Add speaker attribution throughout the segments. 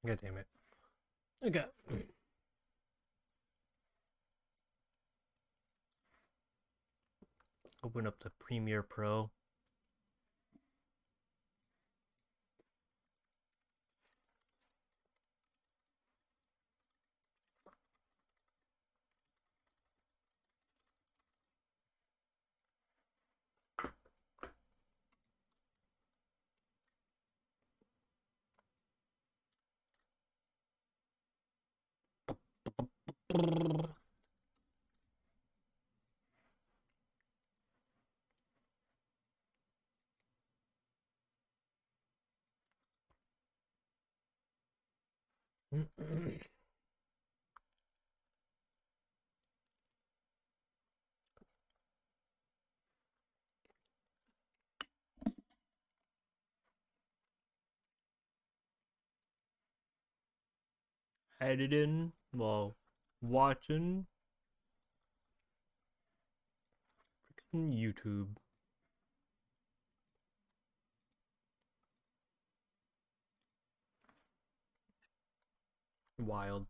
Speaker 1: God damn it. Okay. Open up the Premiere Pro. Editin while watching freaking YouTube. Wild.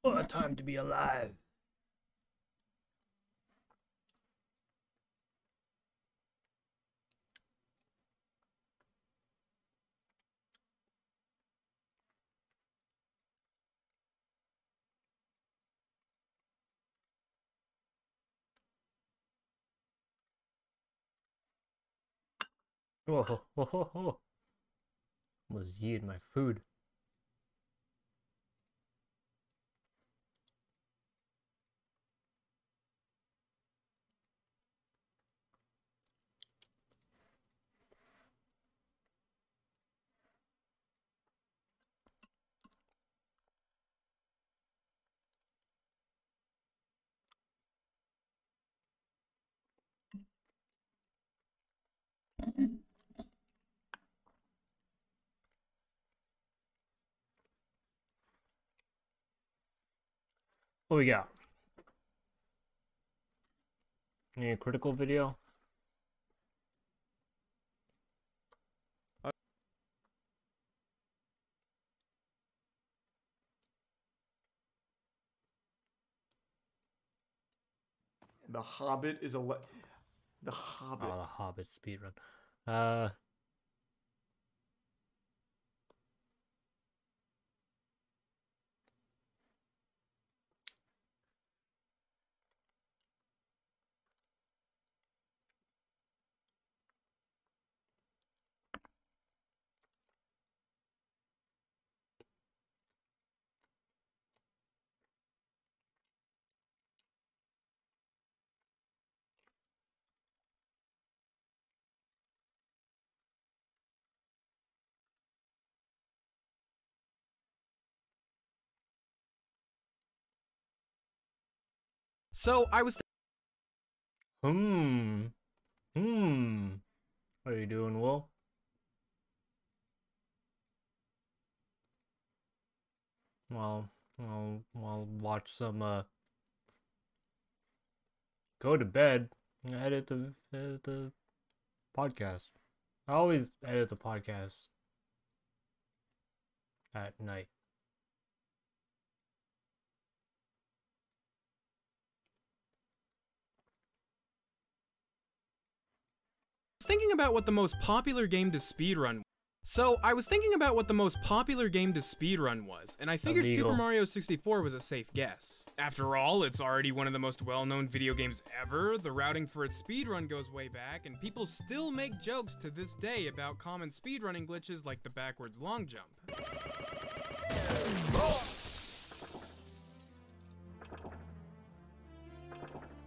Speaker 1: What a time to be alive. Oh, ho, ho, ho, ho. Almost yeeted my food. What we got? Any critical video?
Speaker 2: The Hobbit is the Hobbit.
Speaker 1: Oh, the Hobbit speedrun.
Speaker 3: So I was.
Speaker 1: How are you doing, Will? Well, I'll watch some, go to bed and edit the podcast. I always edit the podcast at night.
Speaker 3: Thinking about what the most popular game to speedrun So, I was thinking about what the most popular game to speedrun was, and I figured
Speaker 1: Illegal.
Speaker 3: Super Mario 64 was a safe guess. After all, it's already one of the most well-known video games ever, the routing for its speedrun goes way back, and people still make jokes to this day about common speedrunning glitches like the backwards long jump.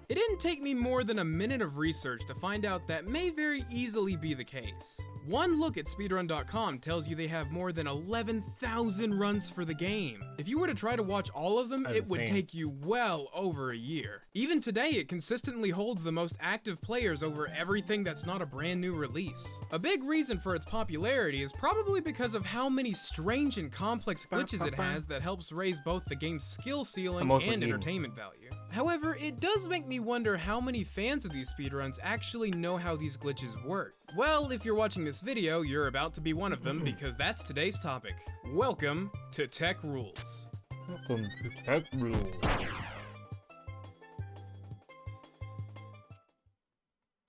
Speaker 3: It didn't take me more than a minute of research to find out that may very easily be the case. One look at speedrun.com tells you they have more than 11,000 runs for the game. If you were to try to watch all of them,
Speaker 1: That's
Speaker 3: it would
Speaker 1: insane.
Speaker 3: take you well over a year. Even today, it consistently holds the most active players over everything that's not a brand new release. A big reason for its popularity is probably because of how many strange and complex glitches it has that helps raise both the game's skill ceiling
Speaker 1: mostly
Speaker 3: and
Speaker 1: eating.
Speaker 3: entertainment value. However, it does make me wonder how many fans of these speedruns actually know how these glitches work. Well, if you're watching this video, you're about to be one of them because that's today's topic. Welcome to Tech Rules.
Speaker 1: Welcome to Tech Rules.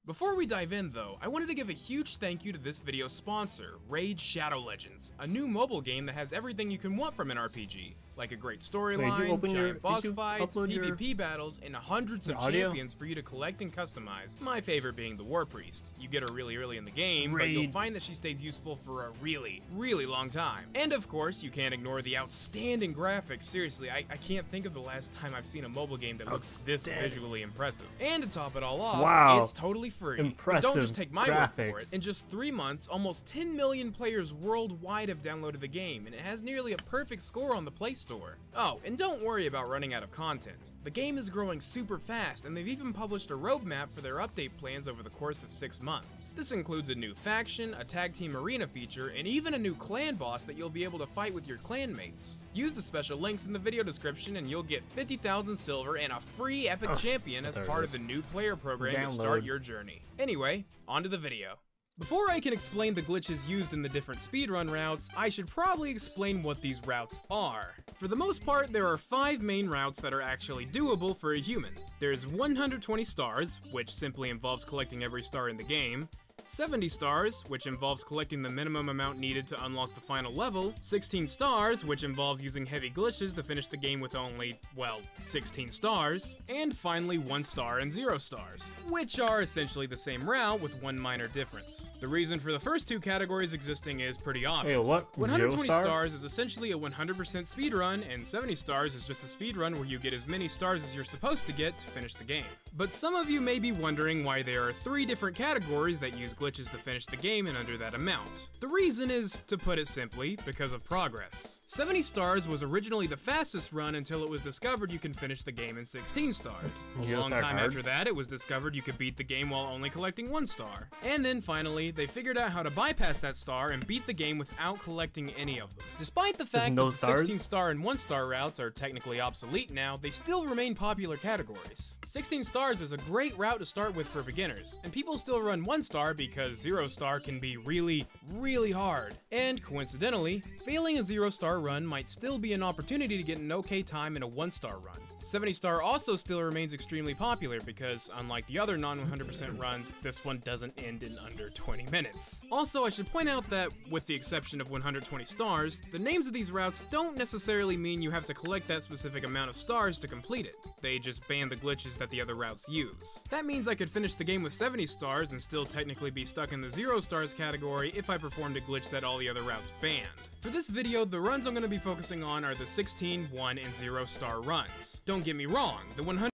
Speaker 3: Before we dive in though, I wanted to give a huge thank you to this video's sponsor, Raid Shadow Legends, a new mobile game that has everything you can want from an RPG. Like a great storyline, giant boss fights, PvP battles, and hundreds of
Speaker 1: audio?
Speaker 3: champions for you to collect and customize. My favorite being the War Priest. You get her really early in the game, but you'll
Speaker 1: Raid.
Speaker 3: find that she stays useful for a really, really long time. And of course, you can't ignore the outstanding graphics. Seriously, I can't think of the last time I've seen a mobile game that looks this
Speaker 1: Outstanding.
Speaker 3: visually impressive. And to top it all off,
Speaker 1: Wow.
Speaker 3: it's totally free. But
Speaker 1: Impressive
Speaker 3: don't just take my word for it.
Speaker 1: graphics.
Speaker 3: In just 3 months, almost 10 million players worldwide have downloaded the game, and it has nearly a perfect score on the Play Store. Oh, and don't worry about running out of content. The game is growing super fast, and they've even published a roadmap for their update plans over the course of 6 months. This includes a new faction, a tag team arena feature, and even a new clan boss that you'll be able to fight with your clanmates. Use the special links in the video description and you'll get 50,000 silver and a free epic champion as
Speaker 1: there it
Speaker 3: part
Speaker 1: is.
Speaker 3: of the new player program to start
Speaker 1: Download.
Speaker 3: your journey. Anyway, on to the video. Before I can explain the glitches used in the different speedrun routes, I should probably explain what these routes are. For the most part, there are 5 main routes that are actually doable for a human. There's 120 stars, which simply involves collecting every star in the game, 70 stars, which involves collecting the minimum amount needed to unlock the final level, 16 stars, which involves using heavy glitches to finish the game with only, well, 16 stars, and finally 1 star and 0 stars, which are essentially the same route with one minor difference. The reason for the first 2 categories existing is pretty obvious.
Speaker 1: Hey, what?
Speaker 3: 120
Speaker 1: 0 star?
Speaker 3: stars is essentially a 100% speedrun, and 70 stars is just a speedrun where you get as many stars as you're supposed to get to finish the game. But some of you may be wondering why there are 3 different categories that use glitches to finish the game in under that amount. The reason is, to put it simply, because of progress. 70 stars was originally the fastest run until it was discovered you can finish the game in 16 stars. A
Speaker 1: You
Speaker 3: long
Speaker 1: start
Speaker 3: time
Speaker 1: hard?
Speaker 3: after that, it was discovered you could beat the game while only collecting 1 star. And then finally, they figured out how to bypass that star and beat the game without collecting any of them. Despite the fact
Speaker 1: no
Speaker 3: that the
Speaker 1: stars?
Speaker 3: 16 star and 1 star routes are technically obsolete now, they still remain popular categories. 16 stars is a great route to start with for beginners, and people still run 1 star because 0 star can be really, really hard. And coincidentally, failing a 0 star run might still be an opportunity to get an okay time in a 1 star run. 70 star also still remains extremely popular because, unlike the other non-100% runs, this one doesn't end in under 20 minutes. Also, I should point out that, with the exception of 120 stars, the names of these routes don't necessarily mean you have to collect that specific amount of stars to complete it. They just ban the glitches that the other routes use. That means I could finish the game with 70 stars and still technically be stuck in the 0 stars category if I performed a glitch that all the other routes banned. For this video, the runs I'm going to be focusing on are the 16, 1, and 0 star runs. Don't get me wrong, the 100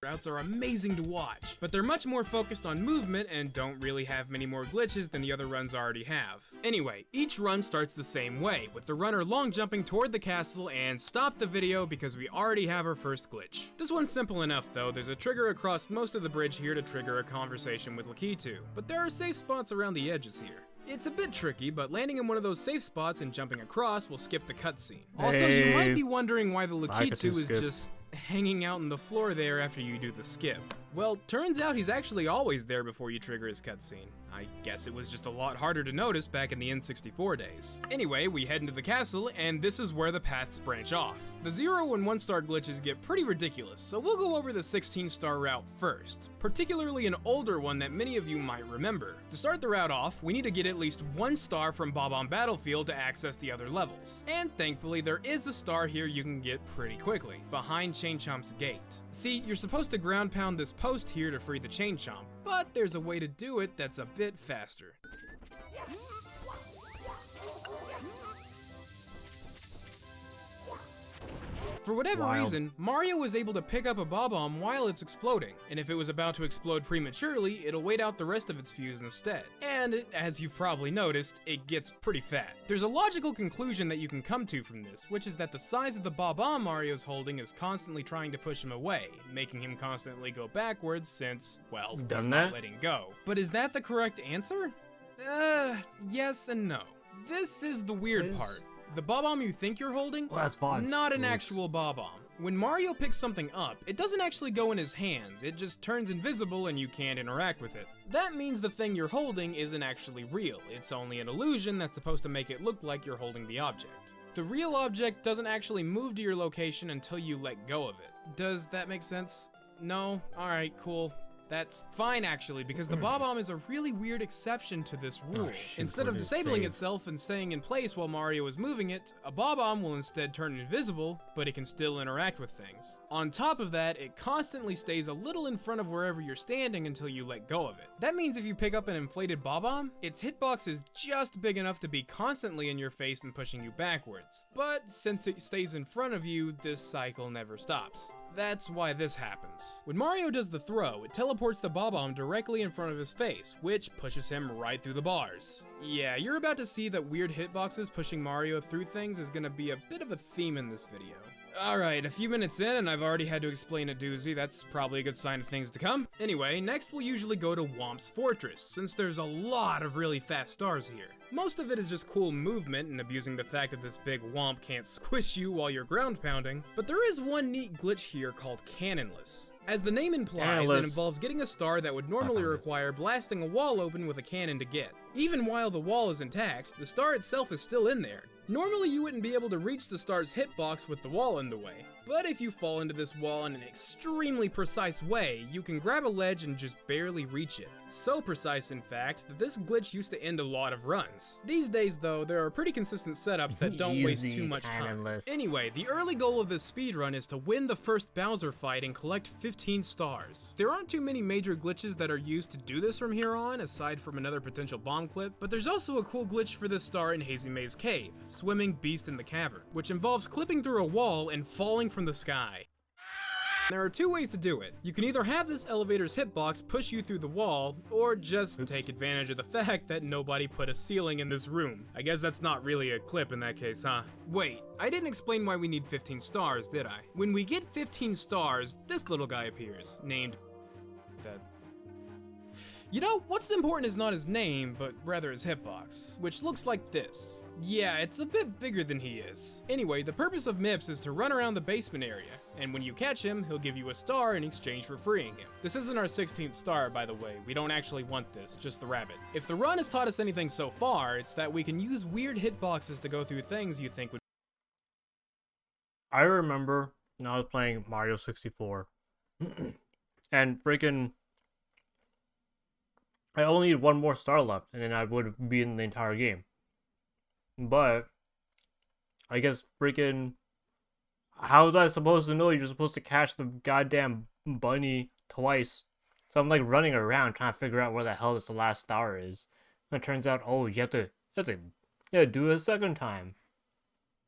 Speaker 3: routes are amazing to watch, but they're much more focused on movement and don't really have many more glitches than the other runs already have. Anyway, each run starts the same way, with the runner long jumping toward the castle, and stop the video because we already have our first glitch. This one's simple enough though. There's a trigger across most of the bridge here to trigger a conversation with Lakitu, but there are safe spots around the edges here. It's a bit tricky, but landing in one of those safe spots and jumping across will skip the cutscene. Also, you might be wondering why the Lakitu is
Speaker 1: skip.
Speaker 3: just hanging out on the floor there after you do the skip. Well, turns out he's actually always there before you trigger his cutscene. I guess it was just a lot harder to notice back in the N64 days. Anyway, we head into the castle, and this is where the paths branch off. The 0 and 1 star glitches get pretty ridiculous, so we'll go over the 16-star route first, particularly an older one that many of you might remember. To start the route off, we need to get at least 1 star from Bob-omb Battlefield to access the other levels. And thankfully, there is a star here you can get pretty quickly, behind Chain Chomp's gate. See, you're supposed to ground pound this post here to free the Chain Chomp, but there's a way to do it that's a bit faster. For whatever reason, Mario was able to pick up a Bob-omb while it's exploding, and if it was about to explode prematurely, it'll wait out the rest of its fuse instead. And, as you've probably noticed, it gets pretty fat. There's a logical conclusion that you can come to from this, which is that the size of the Bob-omb Mario's holding is constantly trying to push him away, making him constantly go backwards since, well, he's not letting go. But is that the correct answer? Yes and no. This is the weird part. The Bob-omb you think you're holding, not an actual Bob-omb. When Mario picks something up, it doesn't actually go in his hands, it just turns invisible and you can't interact with it. That means the thing you're holding isn't actually real, it's only an illusion that's supposed to make it look like you're holding the object. The real object doesn't actually move to your location until you let go of it. Does that make sense? No? Alright, cool. That's fine actually, because the Bob-omb is a really weird exception to this rule. Instead of disabling itself and staying in place while Mario is moving it, a Bob-omb will instead turn invisible, but it can still interact with things. On top of that, it constantly stays a little in front of wherever you're standing until you let go of it. That means if you pick up an inflated Bob-omb, its hitbox is just big enough to be constantly in your face and pushing you backwards. But since it stays in front of you, this cycle never stops. That's why this happens. When Mario does the throw, it teleports the Bob-omb directly in front of his face, which pushes him right through the bars. Yeah, you're about to see that weird hitboxes pushing Mario through things is gonna be a bit of a theme in this video. Alright, a few minutes in and I've already had to explain a doozy, that's probably a good sign of things to come. Anyway, next we'll usually go to Womp's Fortress, since there's a lot of really fast stars here. Most of it is just cool movement and abusing the fact that this big Womp can't squish you while you're ground pounding, but there is one neat glitch here called Cannonless. As the name implies, it involves getting a star that would normally require blasting a wall open with a cannon to get. Even while the wall is intact, the star itself is still in there. Normally you wouldn't be able to reach the star's hitbox with the wall in the way, but if you fall into this wall in an extremely precise way, you can grab a ledge and just barely reach it. So precise in fact, that this glitch used to end a lot of runs. These days though, there are pretty consistent setups that don't waste too much time. Anyway, the early goal of this speedrun is to win the first Bowser fight and collect 15 stars. There aren't too many major glitches that are used to do this from here on, aside from another potential bomb clip, but there's also a cool glitch for this star in Hazy Mae's cave, Swimming Beast in the Cavern, which involves clipping through a wall and falling from the sky. There are two ways to do it. You can either have this elevator's hitbox push you through the wall, or just take advantage of the fact that nobody put a ceiling in this room. I guess that's not really a clip in that case, huh? Wait, I didn't explain why we need 15 stars, did I? When we get 15 stars, this little guy appears, named... You know, what's important is not his name, but rather his hitbox, which looks like this. Yeah, it's a bit bigger than he is. Anyway, the purpose of Mips is to run around the basement area, and when you catch him, he'll give you a star in exchange for freeing him. This isn't our 16th star, by the way. We don't actually want this, just the rabbit. If the run has taught us anything so far, it's that we can use weird hitboxes to go through things you think would...
Speaker 1: I remember when I was playing Mario 64, and freaking... I only need one more star left, and then I would be in the entire game. But I guess freaking, how was I supposed to know you're supposed to catch the goddamn bunny twice? So I'm like running around trying to figure out where the hell this last star is. And it turns out, oh, you have to do it a second time.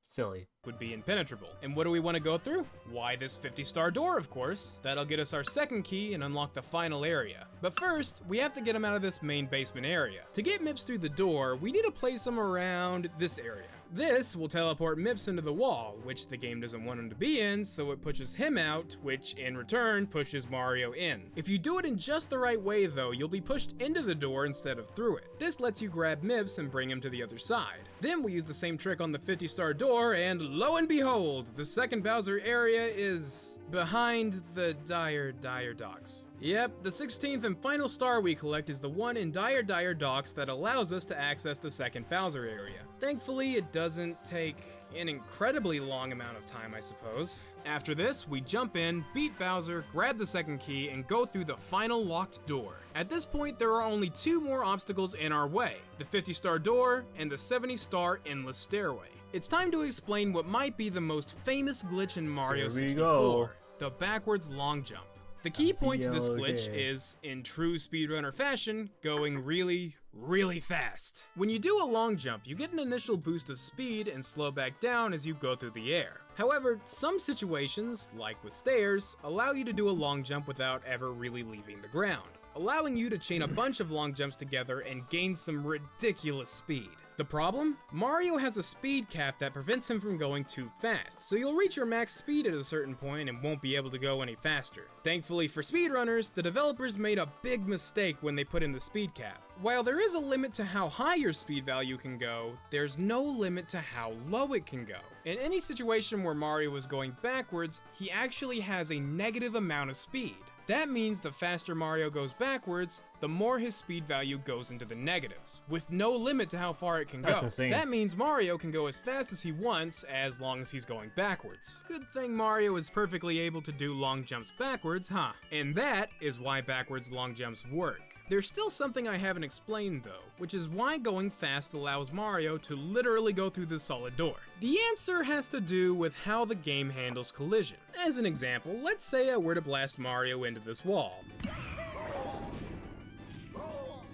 Speaker 1: Silly.
Speaker 3: Would be impenetrable. And what do we want to go through? Why, this 50-star door, of course. That'll get us our second key and unlock the final area. But first, we have to get him out of this main basement area. To get Mips through the door, we need to place him around this area. This will teleport Mips into the wall, which the game doesn't want him to be in, so it pushes him out, which in return pushes Mario in. If you do it in just the right way though, you'll be pushed into the door instead of through it. This lets you grab Mips and bring him to the other side. Then we use the same trick on the 50-star door, and lo and behold, the second Bowser area is... behind the Dire Docks. Yep, the 16th and final star we collect is the one in Dire Docks that allows us to access the second Bowser area. Thankfully, it doesn't take an incredibly long amount of time, I suppose. After this, we jump in, beat Bowser, grab the second key, and go through the final locked door. At this point, there are only 2 more obstacles in our way, the 50-star door and the 70-star endless stairway. It's time to explain what might be the most famous glitch in Mario 64, the backwards long jump. The key point to this glitch is, in true speedrunner fashion, going really, really fast. When you do a long jump, you get an initial boost of speed and slow back down as you go through the air. However, some situations, like with stairs, allow you to do a long jump without ever really leaving the ground, allowing you to chain a bunch of long jumps together and gain some ridiculous speed. The problem? Mario has a speed cap that prevents him from going too fast, so you'll reach your max speed at a certain point and won't be able to go any faster. Thankfully for speedrunners, the developers made a big mistake when they put in the speed cap. While there is a limit to how high your speed value can go, there's no limit to how low it can go. In any situation where Mario is going backwards, he actually has a negative amount of speed. That means the faster Mario goes backwards, the more his speed value goes into the negatives, with no limit to how far it can go.
Speaker 1: Insane.
Speaker 3: That means Mario can go as fast as he wants, as long as he's going backwards. Good thing Mario is perfectly able to do long jumps backwards, huh? And that is why backwards long jumps work. There's still something I haven't explained though, which is why going fast allows Mario to literally go through this solid door. The answer has to do with how the game handles collision. As an example, let's say I were to blast Mario into this wall.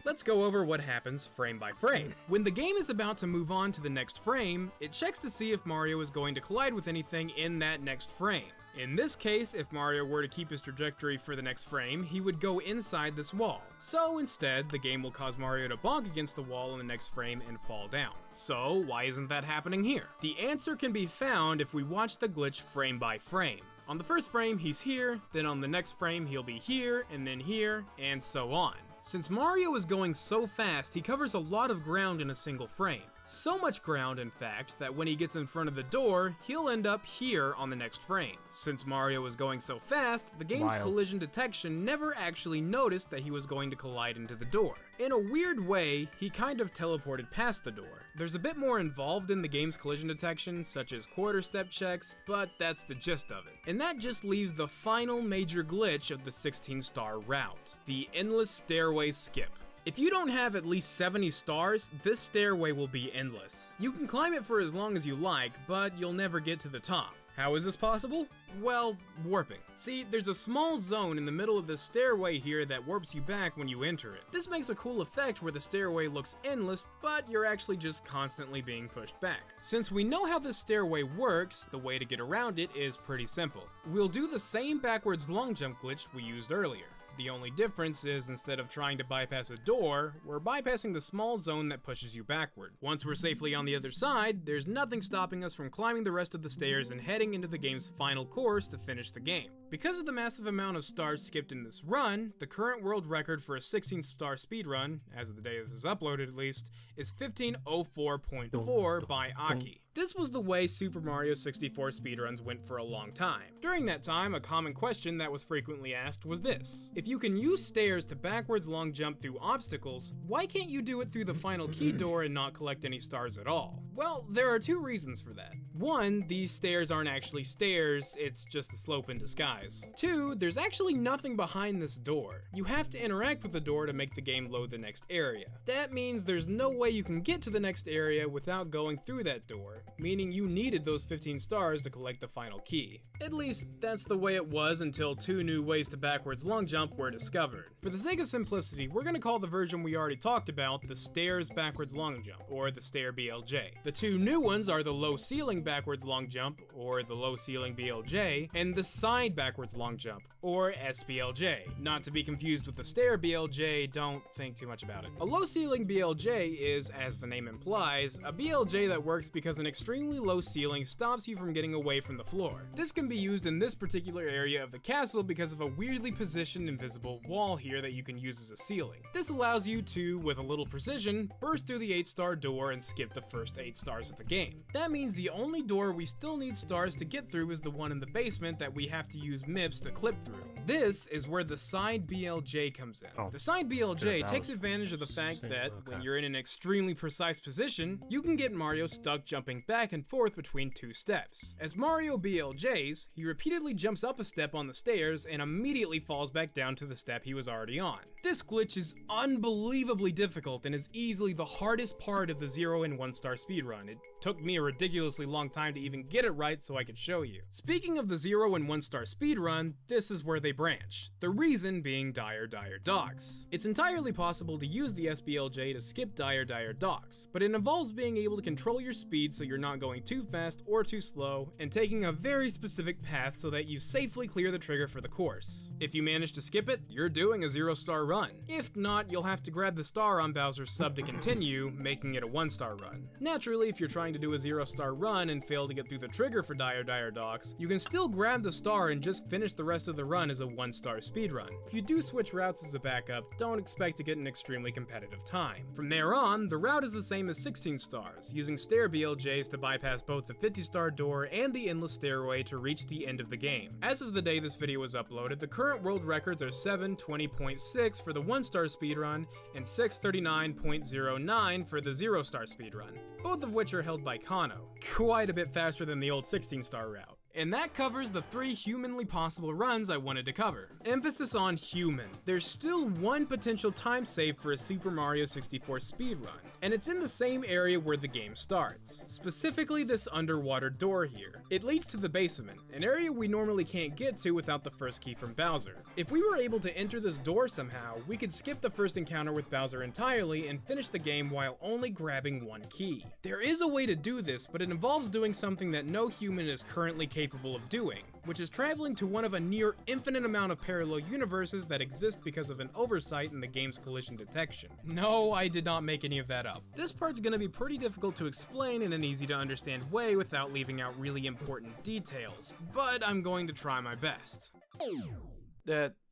Speaker 3: Let's go over what happens frame by frame. When the game is about to move on to the next frame, it checks to see if Mario is going to collide with anything in that next frame. In this case, if Mario were to keep his trajectory for the next frame, he would go inside this wall. So instead, the game will cause Mario to bonk against the wall in the next frame and fall down. So why isn't that happening here? The answer can be found if we watch the glitch frame by frame. On the first frame, he's here, then on the next frame, he'll be here, and so on. Since Mario is going so fast, he covers a lot of ground in a single frame. So much ground, in fact, that when he gets in front of the door, he'll end up here on the next frame. Since Mario was going so fast, the game's collision detection never actually noticed that he was going to collide into the door. In a weird way, he kind of teleported past the door. There's a bit more involved in the game's collision detection, such as quarter step checks, but that's the gist of it. And that just leaves the final major glitch of the 16-star route, the endless stairway skip. If you don't have at least 70 stars, this stairway will be endless. You can climb it for as long as you like, but you'll never get to the top. How is this possible? Well, warping. See, there's a small zone in the middle of the stairway here that warps you back when you enter it. This makes a cool effect where the stairway looks endless, but you're actually just constantly being pushed back. Since we know how this stairway works, the way to get around it is pretty simple. We'll do the same backwards long jump glitch we used earlier. The only difference is instead of trying to bypass a door, we're bypassing the small zone that pushes you backward. Once we're safely on the other side, there's nothing stopping us from climbing the rest of the stairs and heading into the game's final course to finish the game. Because of the massive amount of stars skipped in this run, the current world record for a 16-star speedrun, as of the day this is uploaded at least, is 1504.4 by Aki. This was the way Super Mario 64 speedruns went for a long time. During that time, a common question that was frequently asked was this: if you can use stairs to backwards long jump through obstacles, why can't you do it through the final key door and not collect any stars at all? Well, there are 2 reasons for that. 1, these stairs aren't actually stairs, it's just a slope in disguise. 2, there's actually nothing behind this door. You have to interact with the door to make the game load the next area. That means there's no way you can get to the next area without going through that door, meaning you needed those 15 stars to collect the final key. At least, that's the way it was until 2 new ways to backwards long jump were discovered. For the sake of simplicity, we're gonna call the version we already talked about the stairs backwards long jump, or the stair BLJ. The 2 new ones are the low ceiling backwards long jump, or the low ceiling BLJ, and the side backwards long jump, or SBLJ. Not to be confused with the stair BLJ, don't think too much about it. A low ceiling BLJ is, as the name implies, a BLJ that works because an extremely low ceiling stops you from getting away from the floor. This can be used in this particular area of the castle because of a weirdly positioned invisible wall here that you can use as a ceiling. This allows you to, with a little precision, burst through the 8-star door and skip the first 8 stars of the game. That means the only door we still need stars to get through is the one in the basement that we have to use MIPS to clip through. This is where the side BLJ comes in. The side BLJ takes advantage of the fact that when you're in an extremely precise position, you can get Mario stuck jumping back and forth between 2 steps. As Mario BLJs, he repeatedly jumps up a step on the stairs and immediately falls back down to the step he was already on. This glitch is unbelievably difficult and is easily the hardest part of the 0 and 1 star speedrun. It took me a ridiculously long time to even get it right so I could show you. Speaking of the 0 and 1 star speedrun, this is where they branch. The reason being Dire Docks. It's entirely possible to use the SBLJ to skip Dire Docks, but it involves being able to control your speed so you're not going too fast or too slow, and taking a very specific path so that you safely clear the trigger for the course. If you manage to skip it, you're doing a 0-star run. If not, you'll have to grab the star on Bowser's sub to continue, making it a 1-star run. Naturally, if you're trying to do a 0-star run and fail to get through the trigger for Dire Docks, you can still grab the star and just finish the rest of the run as a 1-star speedrun. If you do switch routes as a backup, don't expect to get an extremely competitive time. From there on, the route is the same as 16 stars, using stair BLJs to bypass both the 50-star door and the endless stairway to reach the end of the game. As of the day this video was uploaded, the current world records are 7:20.6 for the 1-star speedrun and 6:39.09 for the 0-star speedrun, both of which are held by Kano, quite a bit faster than the old 16-star route. And that covers the 3 humanly possible runs I wanted to cover. Emphasis on human. There's still one potential time save for a Super Mario 64 speedrun, and it's in the same area where the game starts. Specifically this underwater door here. It leads to the basement, an area we normally can't get to without the first key from Bowser. If we were able to enter this door somehow, we could skip the first encounter with Bowser entirely and finish the game while only grabbing 1 key. There is a way to do this, but it involves doing something that no human is currently capable of doing, which is traveling to one of a near infinite amount of parallel universes that exist because of an oversight in the game's collision detection. No, I did not make any of that up. This part's gonna be pretty difficult to explain in an easy to understand way without leaving out really important details, but I'm going to try my best.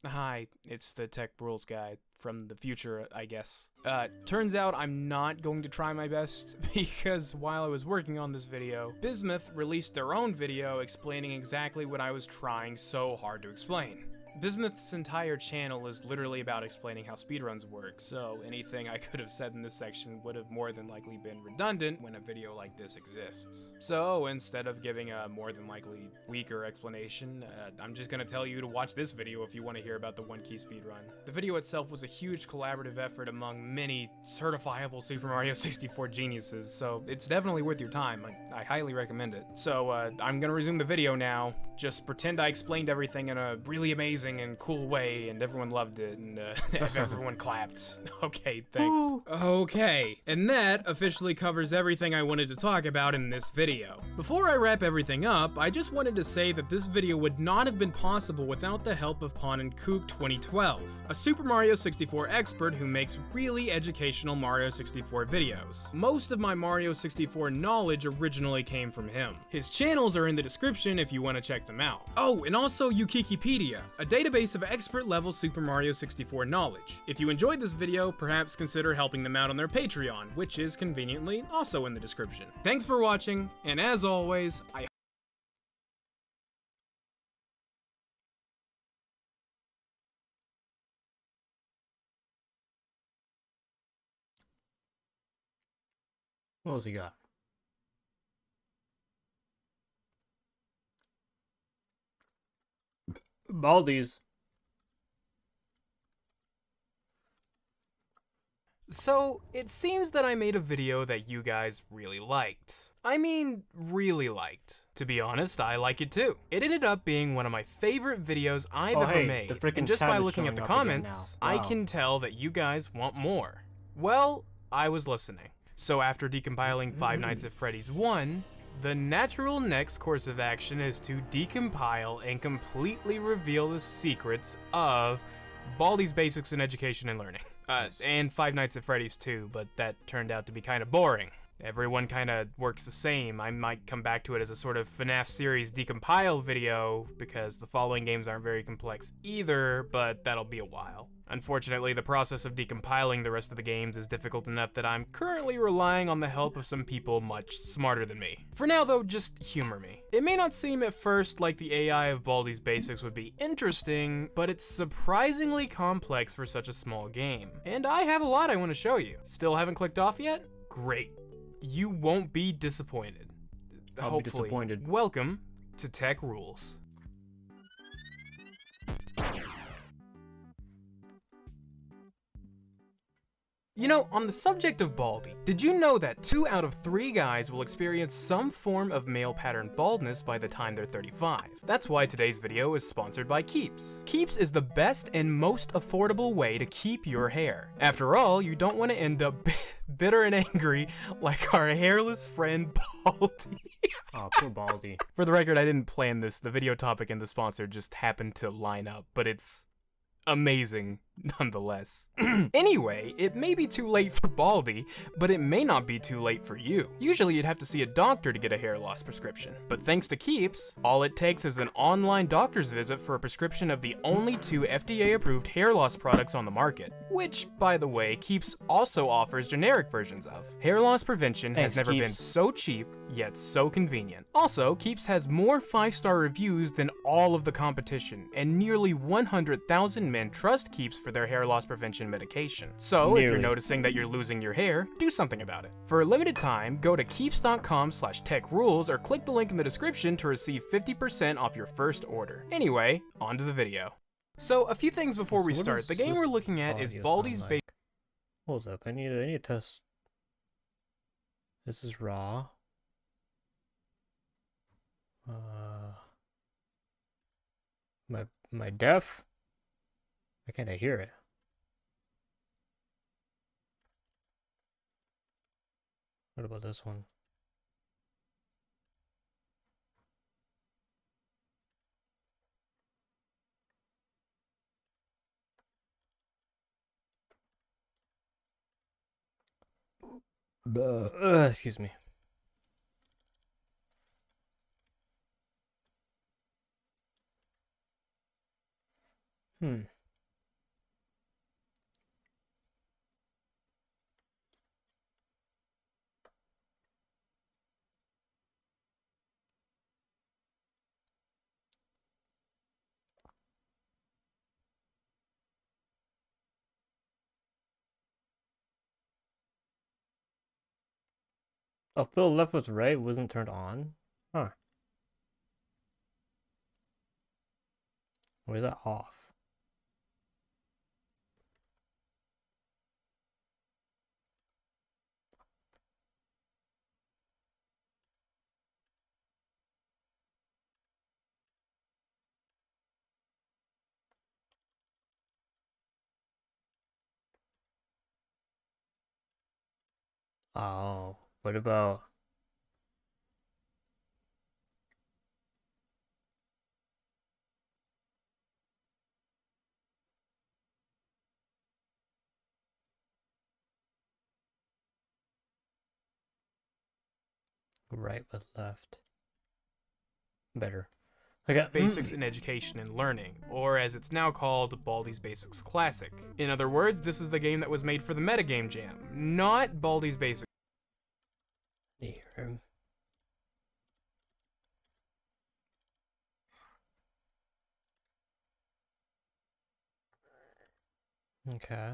Speaker 3: Hi, it's the Tech Rules guy from the future, I guess. Turns out I'm not going to try my best because while I was working on this video, Bismuth released their own video explaining exactly what I was trying so hard to explain. Bismuth's entire channel is literally about explaining how speedruns work, so anything I could have said in this section would have more than likely been redundant when a video like this exists. So instead of giving a more than likely weaker explanation, I'm just gonna tell you to watch this video if you want to hear about the 1-key speedrun. The video itself was a huge collaborative effort among many certifiable Super Mario 64 geniuses, so it's definitely worth your time. I highly recommend it. So I'm gonna resume the video now. Just pretend I explained everything in a really amazing and cool way, and everyone loved it, and everyone clapped. Okay, thanks. Ooh. Okay, and that officially covers everything I wanted to talk about in this video. Before I wrap everything up, I just wanted to say that this video would not have been possible without the help of Pon and Kook 2012, a Super Mario 64 expert who makes really educational Mario 64 videos. Most of my Mario 64 knowledge originally came from him. His channels are in the description if you want to check them out. Oh, and also Yukikipedia, a database of expert-level Super Mario 64 knowledge. If you enjoyed this video, perhaps consider helping them out on their Patreon, which is conveniently also in the description. Thanks for watching, and as always,
Speaker 1: What else he got? Baldies.
Speaker 3: So, it seems that I made a video that you guys really liked. I mean, really liked. To be honest, I like it too. It ended up being one of my favorite videos I've ever made, and just by looking at the comments, I can tell that you guys want more. Well, I was listening. So after decompiling Five Nights at Freddy's 1, the natural next course of action is to decompile and completely reveal the secrets of Baldi's Basics in Education and Learning. And Five Nights at Freddy's 2, but that turned out to be kind of boring. everyone kind of works the same. I might come back to it as a sort of FNAF series decompile video, because the following games aren't very complex either, but that'll be a while. Unfortunately, the process of decompiling the rest of the games is difficult enough that I'm currently relying on the help of some people much smarter than me. For now though, just humor me. It may not seem at first like the AI of Baldi's Basics would be interesting, but it's surprisingly complex for such a small game. And I have a lot I want to show you. Still haven't clicked off yet? Great. You won't be disappointed.
Speaker 1: I'll be disappointed.
Speaker 3: Welcome to Tech Rules. You know, on the subject of Baldi, did you know that 2 out of 3 guys will experience some form of male pattern baldness by the time they're 35? That's why today's video is sponsored by Keeps. Keeps is the best and most affordable way to keep your hair. After all, you don't want to end up bitter and angry like our hairless friend Baldi.
Speaker 1: Oh, poor Baldi.
Speaker 3: For the record, I didn't plan this. The video topic and the sponsor just happened to line up, but it's amazing nonetheless. Anyway, it may be too late for Baldi, but it may not be too late for you. Usually you'd have to see a doctor to get a hair loss prescription, but thanks to Keeps, all it takes is an online doctor's visit for a prescription of the only 2 FDA-approved hair loss products on the market, which, by the way, Keeps also offers generic versions of. Hair loss prevention has never been so cheap, yet so convenient. Also, Keeps has more 5-star reviews than all of the competition, and nearly 100,000 men trust Keeps for their hair loss prevention medication. So, if you're noticing that you're losing your hair, do something about it. For a limited time, go to keeps.com/techrules or click the link in the description to receive 50% off your first order. Anyway, on to the video. So, a few things before we start. The game we're looking at is Baldi's Basics.
Speaker 1: Hold up, I need to test. This is raw. My deaf? Why can't I hear it? What about this one? Excuse me. Oh, fill left with right wasn't turned on? Huh. Or is that off? Oh, what about... right with left? Better. Okay.
Speaker 3: Basics in Education and Learning, or as it's now called, Baldi's Basics Classic. In other words, this is the game that was made for the Metagame Jam, not Baldi's Basics.
Speaker 1: Here. Okay.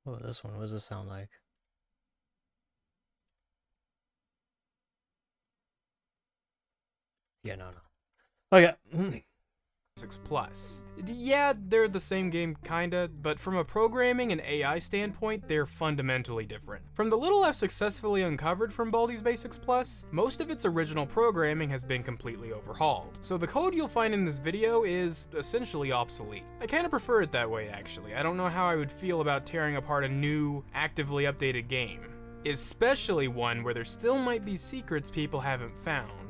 Speaker 1: What about this one? What does this sound like? Yeah, no. Okay.
Speaker 3: Basics Plus. Yeah, they're the same game kinda, but from a programming and AI standpoint, they're fundamentally different. From the little I've successfully uncovered from Baldi's Basics Plus, most of its original programming has been completely overhauled, so the code you'll find in this video is essentially obsolete. I kinda prefer it that way actually. I don't know how I would feel about tearing apart a new, actively updated game, especially one where there still might be secrets people haven't found.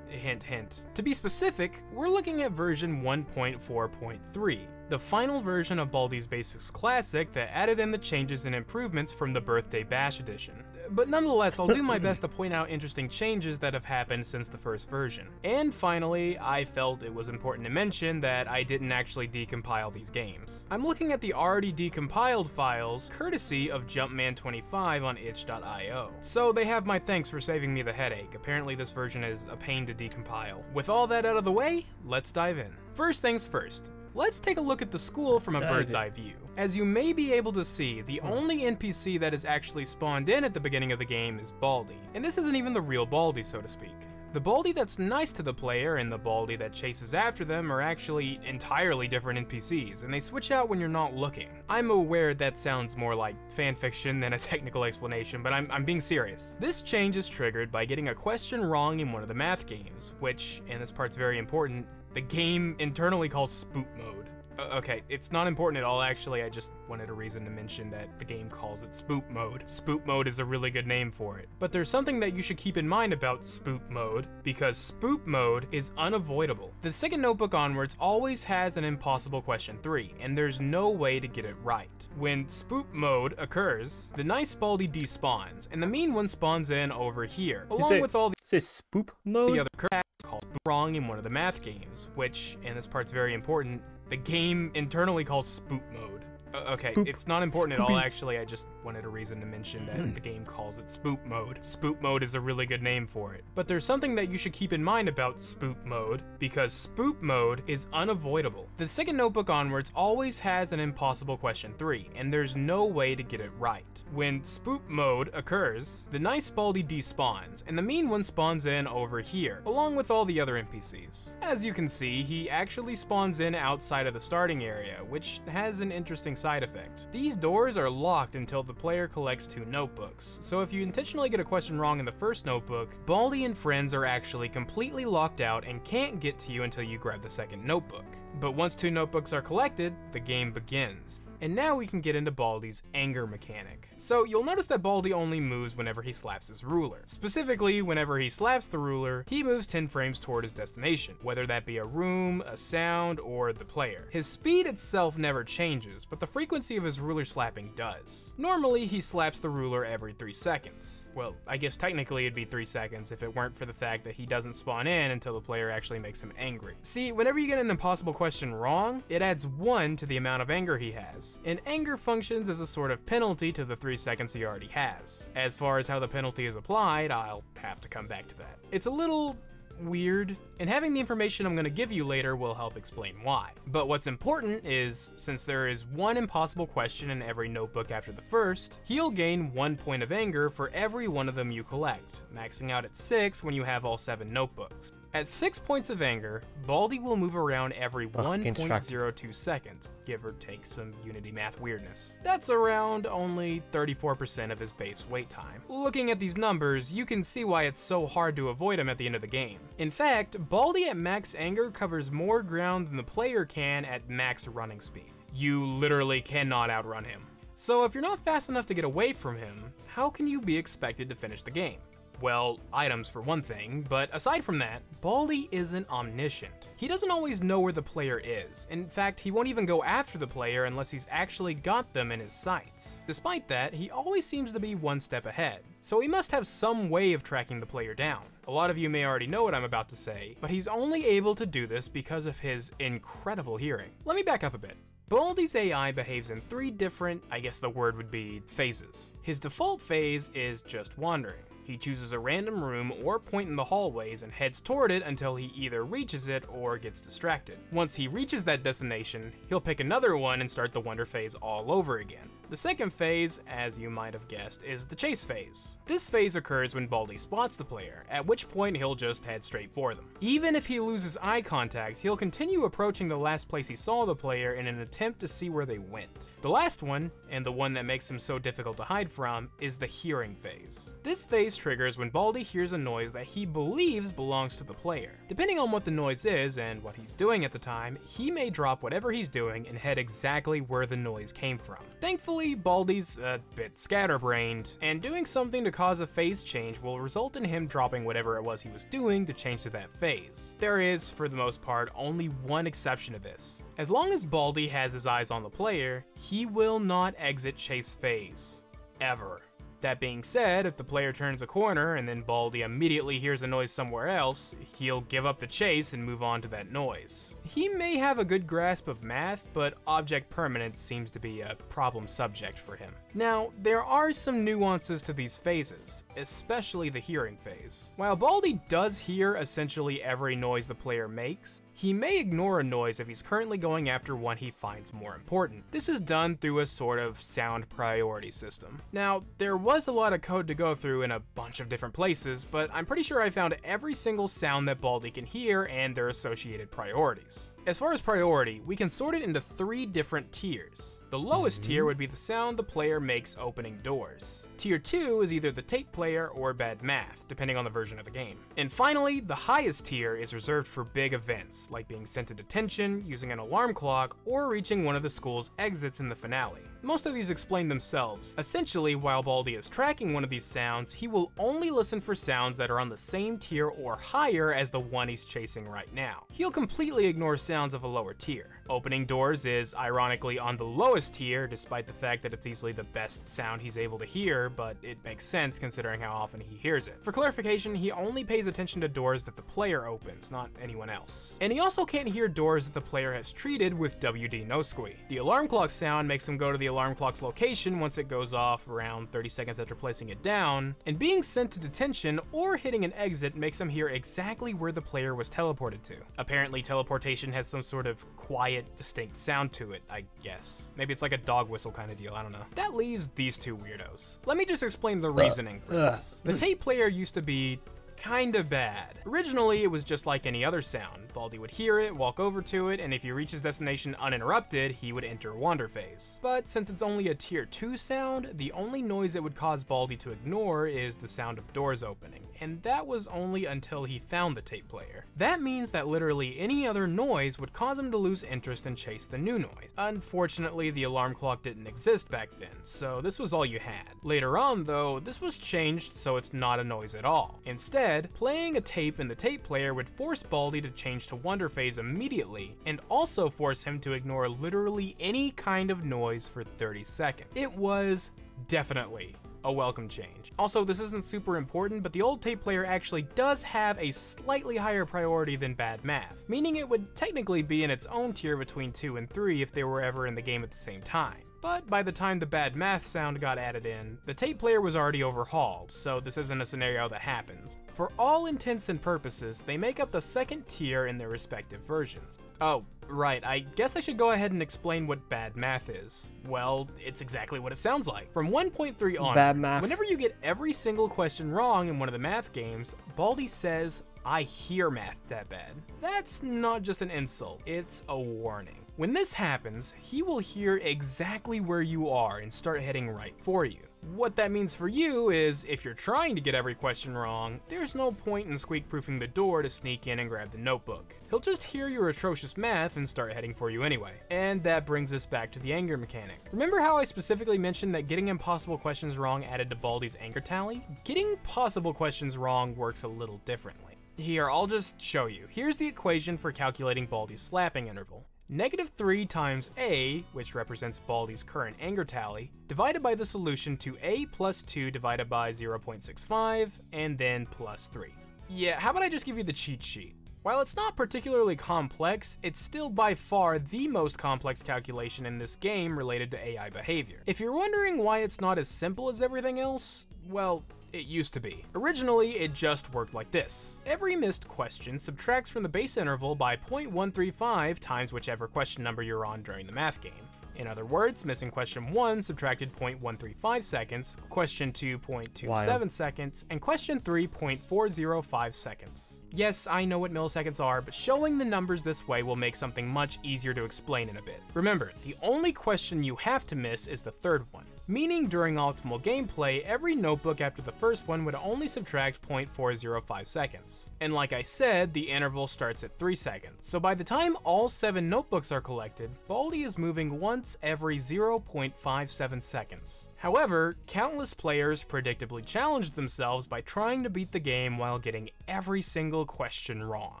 Speaker 3: Hint, hint. To be specific, we're looking at version 1.4.3. the final version of Baldi's Basics Classic that added in the changes and improvements from the Birthday Bash edition. But nonetheless, I'll do my best to point out interesting changes that have happened since the first version. And finally, I felt it was important to mention that I didn't actually decompile these games. I'm looking at the already decompiled files courtesy of Jumpman25 on itch.io. So they have my thanks for saving me the headache. Apparently this version is a pain to decompile. With all that out of the way, let's dive in. First things first. Let's take a look at the school from a bird's eye view. As you may be able to see, the only NPC that is actually spawned in at the beginning of the game is Baldi. And this isn't even the real Baldi, so to speak. The Baldi that's nice to the player and the Baldi that chases after them are actually entirely different NPCs, and they switch out when you're not looking. I'm aware that sounds more like fanfiction than a technical explanation, but I'm being serious. This change is triggered by getting a question wrong in one of the math games, which, and this part's very important, the game internally calls spook mode. Okay, it's not important at all actually, I just wanted a reason to mention that the game calls it spook mode. Spook mode is a really good name for it. But there's something that you should keep in mind about spook mode, because spook mode is unavoidable. The second notebook onwards always has an impossible question 3, and there's no way to get it right. When spook mode occurs, the nice Baldi despawns, and the mean one spawns in over here, along with all the
Speaker 1: spook mode?
Speaker 3: the other crap called wrong in one of the math games, which, and this part's very important, the game internally calls spook mode. Okay, it's not important at all actually, I just wanted a reason to mention that the game calls it spook mode. Spook mode is a really good name for it. But there's something that you should keep in mind about spook mode, because spook mode is unavoidable. The second notebook onwards always has an impossible question 3, and there's no way to get it right. When spook mode occurs, the nice Baldi despawns, and the mean one spawns in over here, along with all the other NPCs. As you can see, he actually spawns in outside of the starting area, which has an interesting side effect. These doors are locked until the player collects 2 notebooks, so if you intentionally get a question wrong in the first notebook, Baldi and friends are actually completely locked out and can't get to you until you grab the second notebook. But once 2 notebooks are collected, the game begins. And now we can get into Baldi's anger mechanic. So you'll notice that Baldi only moves whenever he slaps his ruler. Specifically, whenever he slaps the ruler, he moves 10 frames toward his destination, whether that be a room, a sound, or the player. His speed itself never changes, but the frequency of his ruler slapping does. Normally, he slaps the ruler every 3 seconds. Well, I guess technically it'd be 3 seconds if it weren't for the fact that he doesn't spawn in until the player actually makes him angry. See, whenever you get an impossible question wrong, it adds 1 to the amount of anger he has. And anger functions as a sort of penalty to the 3 seconds he already has. As far as how the penalty is applied, I'll have to come back to that. It's a little weird, and having the information I'm going to give you later will help explain why. But what's important is, since there is 1 impossible question in every notebook after the first, he'll gain 1 point of anger for every one of them you collect, maxing out at 6 when you have all 7 notebooks. At 6 points of anger, Baldi will move around every 1.02 seconds, give or take some Unity math weirdness. That's around only 34% of his base wait time. Looking at these numbers, you can see why it's so hard to avoid him at the end of the game. In fact, Baldi at max anger covers more ground than the player can at max running speed. You literally cannot outrun him. So if you're not fast enough to get away from him, how can you be expected to finish the game? Well, items for one thing, but aside from that, Baldi isn't omniscient. He doesn't always know where the player is. In fact, he won't even go after the player unless he's actually got them in his sights. Despite that, he always seems to be 1 step ahead, so he must have some way of tracking the player down. A lot of you may already know what I'm about to say, but he's only able to do this because of his incredible hearing. Let me back up a bit. Baldi's AI behaves in 3 different, I guess the word would be, phases. His default phase is just wandering. He chooses a random room or point in the hallways and heads toward it until he either reaches it or gets distracted. Once he reaches that destination, he'll pick another one and start the wander phase all over again. The second phase, as you might have guessed, is the chase phase. This phase occurs when Baldi spots the player, at which point he'll just head straight for them. Even if he loses eye contact, he'll continue approaching the last place he saw the player in an attempt to see where they went. The last one, and the one that makes him so difficult to hide from, is the hearing phase. This phase triggers when Baldi hears a noise that he believes belongs to the player. Depending on what the noise is and what he's doing at the time, he may drop whatever he's doing and head exactly where the noise came from. Thankfully, Basically, Baldi's a bit scatterbrained, and doing something to cause a phase change will result in him dropping whatever it was he was doing to change to that phase. There is, for the most part, only one exception to this. As long as Baldi has his eyes on the player, he will not exit chase phase. Ever. That being said, if the player turns a corner and then Baldi immediately hears a noise somewhere else, he'll give up the chase and move on to that noise. He may have a good grasp of math, but object permanence seems to be a problem subject for him. Now, there are some nuances to these phases, especially the hearing phase. While Baldi does hear essentially every noise the player makes, he may ignore a noise if he's currently going after one he finds more important. This is done through a sort of sound priority system. Now, there was a lot of code to go through in a bunch of different places, but I'm pretty sure I found every single sound that Baldi can hear and their associated priorities. As far as priority, we can sort it into 3 different tiers. The lowest tier would be the sound the player makes opening doors. Tier 2 is either the tape player or bad math, depending on the version of the game. And finally, the highest tier is reserved for big events, like being sent to detention, using an alarm clock, or reaching one of the school's exits in the finale. Most of these explain themselves. Essentially, while Baldi is tracking one of these sounds, he will only listen for sounds that are on the same tier or higher as the one he's chasing right now. He'll completely ignore sounds of a lower tier. Opening doors is ironically on the lowest tier, despite the fact that it's easily the best sound he's able to hear, but it makes sense considering how often he hears it. For clarification, he only pays attention to doors that the player opens, not anyone else. And he also can't hear doors that the player has treated with WD no squee. The alarm clock sound makes him go to the alarm clock's location once it goes off around 30 seconds after placing it down, and being sent to detention or hitting an exit makes him hear exactly where the player was teleported to. Apparently teleportation has some sort of quiet, distinct sound to it, I guess. Maybe it's like a dog whistle kind of deal, I don't know. That leaves these 2 weirdos. Let me just explain the reasoning for this. The tape player used to be kinda bad. Originally, it was just like any other sound. Baldi would hear it, walk over to it, and if he reached his destination uninterrupted, he would enter wander phase. But since it's only a tier 2 sound, the only noise it would cause Baldi to ignore is the sound of doors opening, and that was only until he found the tape player. That means that literally any other noise would cause him to lose interest and chase the new noise. Unfortunately, the alarm clock didn't exist back then, so this was all you had. Later on, though, this was changed so it's not a noise at all. Instead, playing a tape in the tape player would force Baldi to change to wonder phase immediately, and also force him to ignore literally any kind of noise for 30 seconds. It was definitely a welcome change. Also, this isn't super important, but the old tape player actually does have a slightly higher priority than bad math, meaning it would technically be in its own tier between 2 and 3 if they were ever in the game at the same time. But by the time the bad math sound got added in, the tape player was already overhauled, so this isn't a scenario that happens. For all intents and purposes, they make up the second tier in their respective versions. Oh, right, I guess I should go ahead and explain what bad math is. Well, it's exactly what it sounds like. From 1.3 on,
Speaker 1: Bad math.
Speaker 3: Whenever you get every single question wrong in one of the math games, Baldi says, "I hear math that bad." That's not just an insult, it's a warning. When this happens, he will hear exactly where you are and start heading right for you. What that means for you is, if you're trying to get every question wrong, there's no point in squeak-proofing the door to sneak in and grab the notebook. He'll just hear your atrocious math and start heading for you anyway. And that brings us back to the anger mechanic. Remember how I specifically mentioned that getting impossible questions wrong added to Baldi's anger tally? Getting possible questions wrong works a little differently. Here, I'll just show you. Here's the equation for calculating Baldi's slapping interval. -3 times A, which represents Baldi's current anger tally, divided by the solution to A plus 2 divided by 0.65, and then plus 3. Yeah, how about I just give you the cheat sheet? While it's not particularly complex, it's still by far the most complex calculation in this game related to AI behavior. If you're wondering why it's not as simple as everything else, well, it used to be. Originally, it just worked like this. Every missed question subtracts from the base interval by 0.135 times whichever question number you're on during the math game. In other words, missing question 1 subtracted 0.135 seconds, question 2 0.27 seconds, and question 3 0.405 seconds. Yes, I know what milliseconds are, but showing the numbers this way will make something much easier to explain in a bit. Remember, the only question you have to miss is the third one. meaning during optimal gameplay, every notebook after the first one would only subtract 0.405 seconds. And like I said, the interval starts at 3 seconds. So by the time all 7 notebooks are collected, Baldi is moving once every 0.57 seconds. However, countless players predictably challenged themselves by trying to beat the game while getting every single question wrong.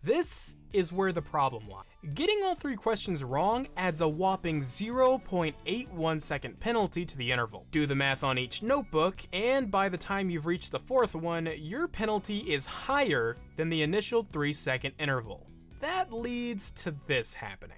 Speaker 3: This is where the problem lies. Getting all 3 questions wrong adds a whopping 0.81 second penalty to the interval. Do the math on each notebook, and by the time you've reached the 4th one, your penalty is higher than the initial 3-second interval. That leads to this happening.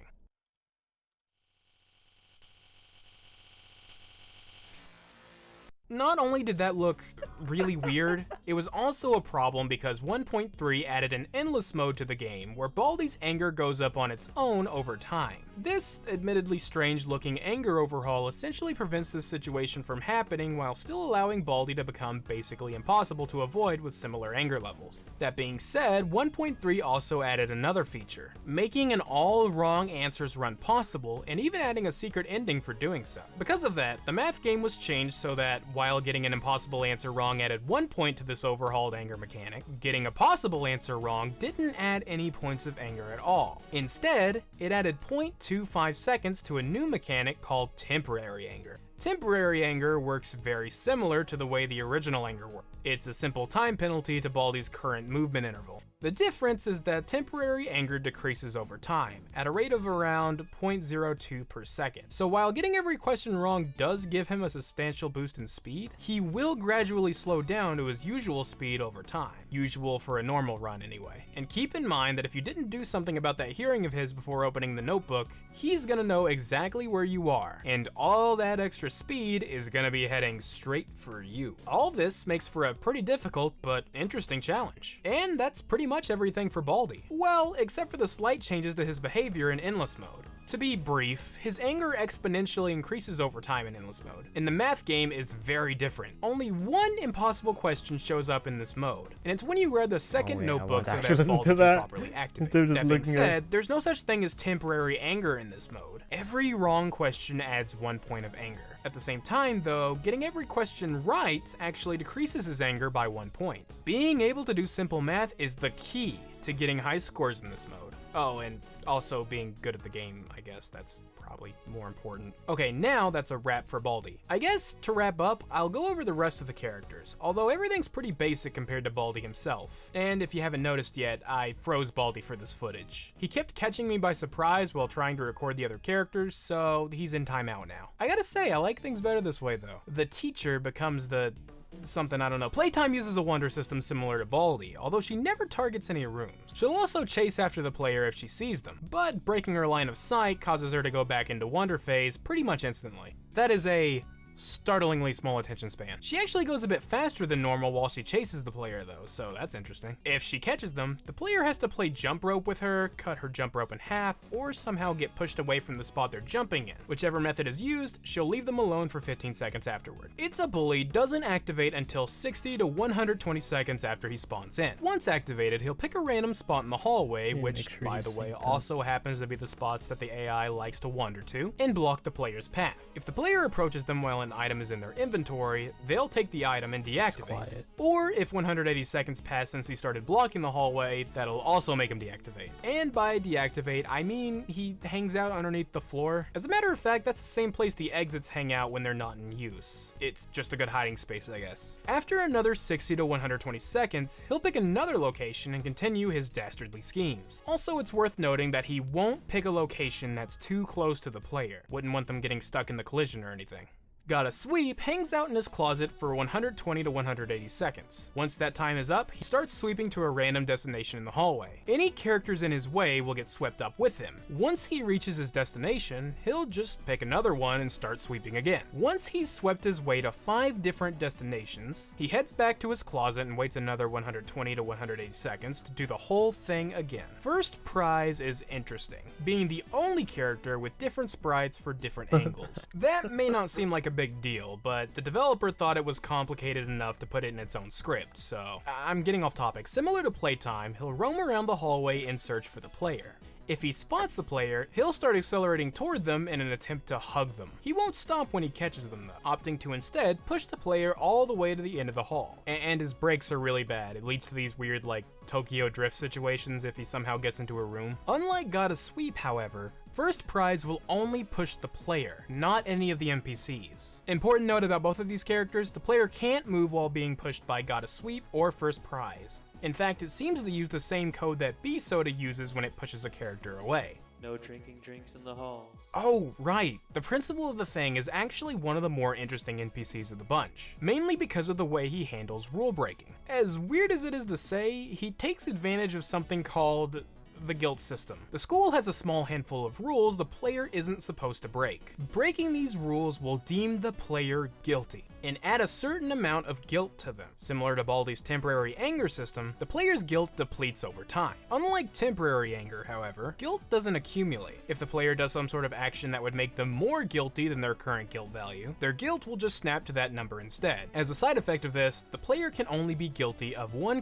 Speaker 3: Not only did that look really weird, it was also a problem because 1.3 added an endless mode to the game where Baldi's anger goes up on its own over time. This admittedly strange looking anger overhaul essentially prevents this situation from happening while still allowing Baldi to become basically impossible to avoid with similar anger levels. That being said, 1.3 also added another feature, making an all wrong answers run possible and even adding a secret ending for doing so. Because of that, the math game was changed so that while getting an impossible answer wrong added 1 point to this overhauled anger mechanic, getting a possible answer wrong didn't add any points of anger at all. Instead, it added 0.25 seconds to a new mechanic called temporary anger. Temporary anger works very similar to the way the original anger worked. It's a simple time penalty to Baldi's current movement interval. The difference is that temporary anger decreases over time, at a rate of around 0.02 per second. So while getting every question wrong does give him a substantial boost in speed, he will gradually slow down to his usual speed over time. Usual for a normal run anyway. And keep in mind that if you didn't do something about that hearing of his before opening the notebook, he's gonna know exactly where you are, and all that extra speed is gonna be heading straight for you. All this makes for a pretty difficult but interesting challenge. And that's pretty much everything for Baldi. Well, except for the slight changes to his behavior in Endless Mode. To be brief, his anger exponentially increases over time in Endless Mode, and the math game is very different. Only one impossible question shows up in this mode, and it's when you read the second notebook so that Baldi can properly activate. That being said, there's no such thing as temporary anger in this mode. Every wrong question adds 1 point of anger. At the same time though, getting every question right actually decreases his anger by 1 point. Being able to do simple math is the key to getting high scores in this mode. Oh, and also being good at the game, I guess that's probably more important. Okay, now that's a wrap for Baldi. I guess to wrap up, I'll go over the rest of the characters, although everything's pretty basic compared to Baldi himself. And if you haven't noticed yet, I froze Baldi for this footage. He kept catching me by surprise while trying to record the other characters, so he's in timeout now. I gotta say, I like things better this way though. The teacher becomes the something, I don't know. Playtime uses a wonder system similar to Baldi, although she never targets any rooms. She'll also chase after the player if she sees them, but breaking her line of sight causes her to go back into wonder phase pretty much instantly. That is a startlingly small attention span. She actually goes a bit faster than normal while she chases the player though, so that's interesting. If she catches them, the player has to play jump rope with her, cut her jump rope in half, or somehow get pushed away from the spot they're jumping in. Whichever method is used, she'll leave them alone for 15 seconds afterward. It's a Bully doesn't activate until 60 to 120 seconds after he spawns in. Once activated, he'll pick a random spot in the hallway, which by the way also happens to be the spots that the AI likes to wander to, and block the player's path. If the player approaches them while an item is in their inventory, they'll take the item and deactivate it. Or if 180 seconds pass since he started blocking the hallway, that'll also make him deactivate. And by deactivate, I mean he hangs out underneath the floor. As a matter of fact, that's the same place the exits hang out when they're not in use. It's just a good hiding space, I guess. After another 60 to 120 seconds, he'll pick another location and continue his dastardly schemes. Also, it's worth noting that he won't pick a location that's too close to the player. Wouldn't want them getting stuck in the collision or anything. Gotta Sweep hangs out in his closet for 120 to 180 seconds. Once that time is up, he starts sweeping to a random destination in the hallway. Any characters in his way will get swept up with him. Once he reaches his destination, he'll just pick another one and start sweeping again. Once he's swept his way to 5 different destinations, he heads back to his closet and waits another 120 to 180 seconds to do the whole thing again. First prize is interesting, being the only character with different sprites for different angles. That may not seem like a big deal, but the developer thought it was complicated enough to put it in its own script, so I'm getting off topic. Similar to Playtime, he'll roam around the hallway in search for the player. If he spots the player, he'll start accelerating toward them in an attempt to hug them. He won't stop when he catches them though, opting to instead push the player all the way to the end of the hall. And his brakes are really bad. It leads to these weird like Tokyo Drift situations if he somehow gets into a room. Unlike Gotta Sweep, however, First Prize will only push the player, not any of the NPCs. Important note about both of these characters, the player can't move while being pushed by Gotta Sweep or First Prize. In fact, it seems to use the same code that B-Soda uses when it pushes a character away.
Speaker 4: No drinking drinks in the halls.
Speaker 3: Oh, right. The principal of the thing is actually one of the more interesting NPCs of the bunch, mainly because of the way he handles rule breaking. As weird as it is to say, he takes advantage of something called the guilt system. The school has a small handful of rules the player isn't supposed to break. Breaking these rules will deem the player guilty and add a certain amount of guilt to them. Similar to Baldi's temporary anger system, the player's guilt depletes over time. Unlike temporary anger, however, guilt doesn't accumulate. If the player does some sort of action that would make them more guilty than their current guilt value, their guilt will just snap to that number instead. As a side effect of this, the player can only be guilty of one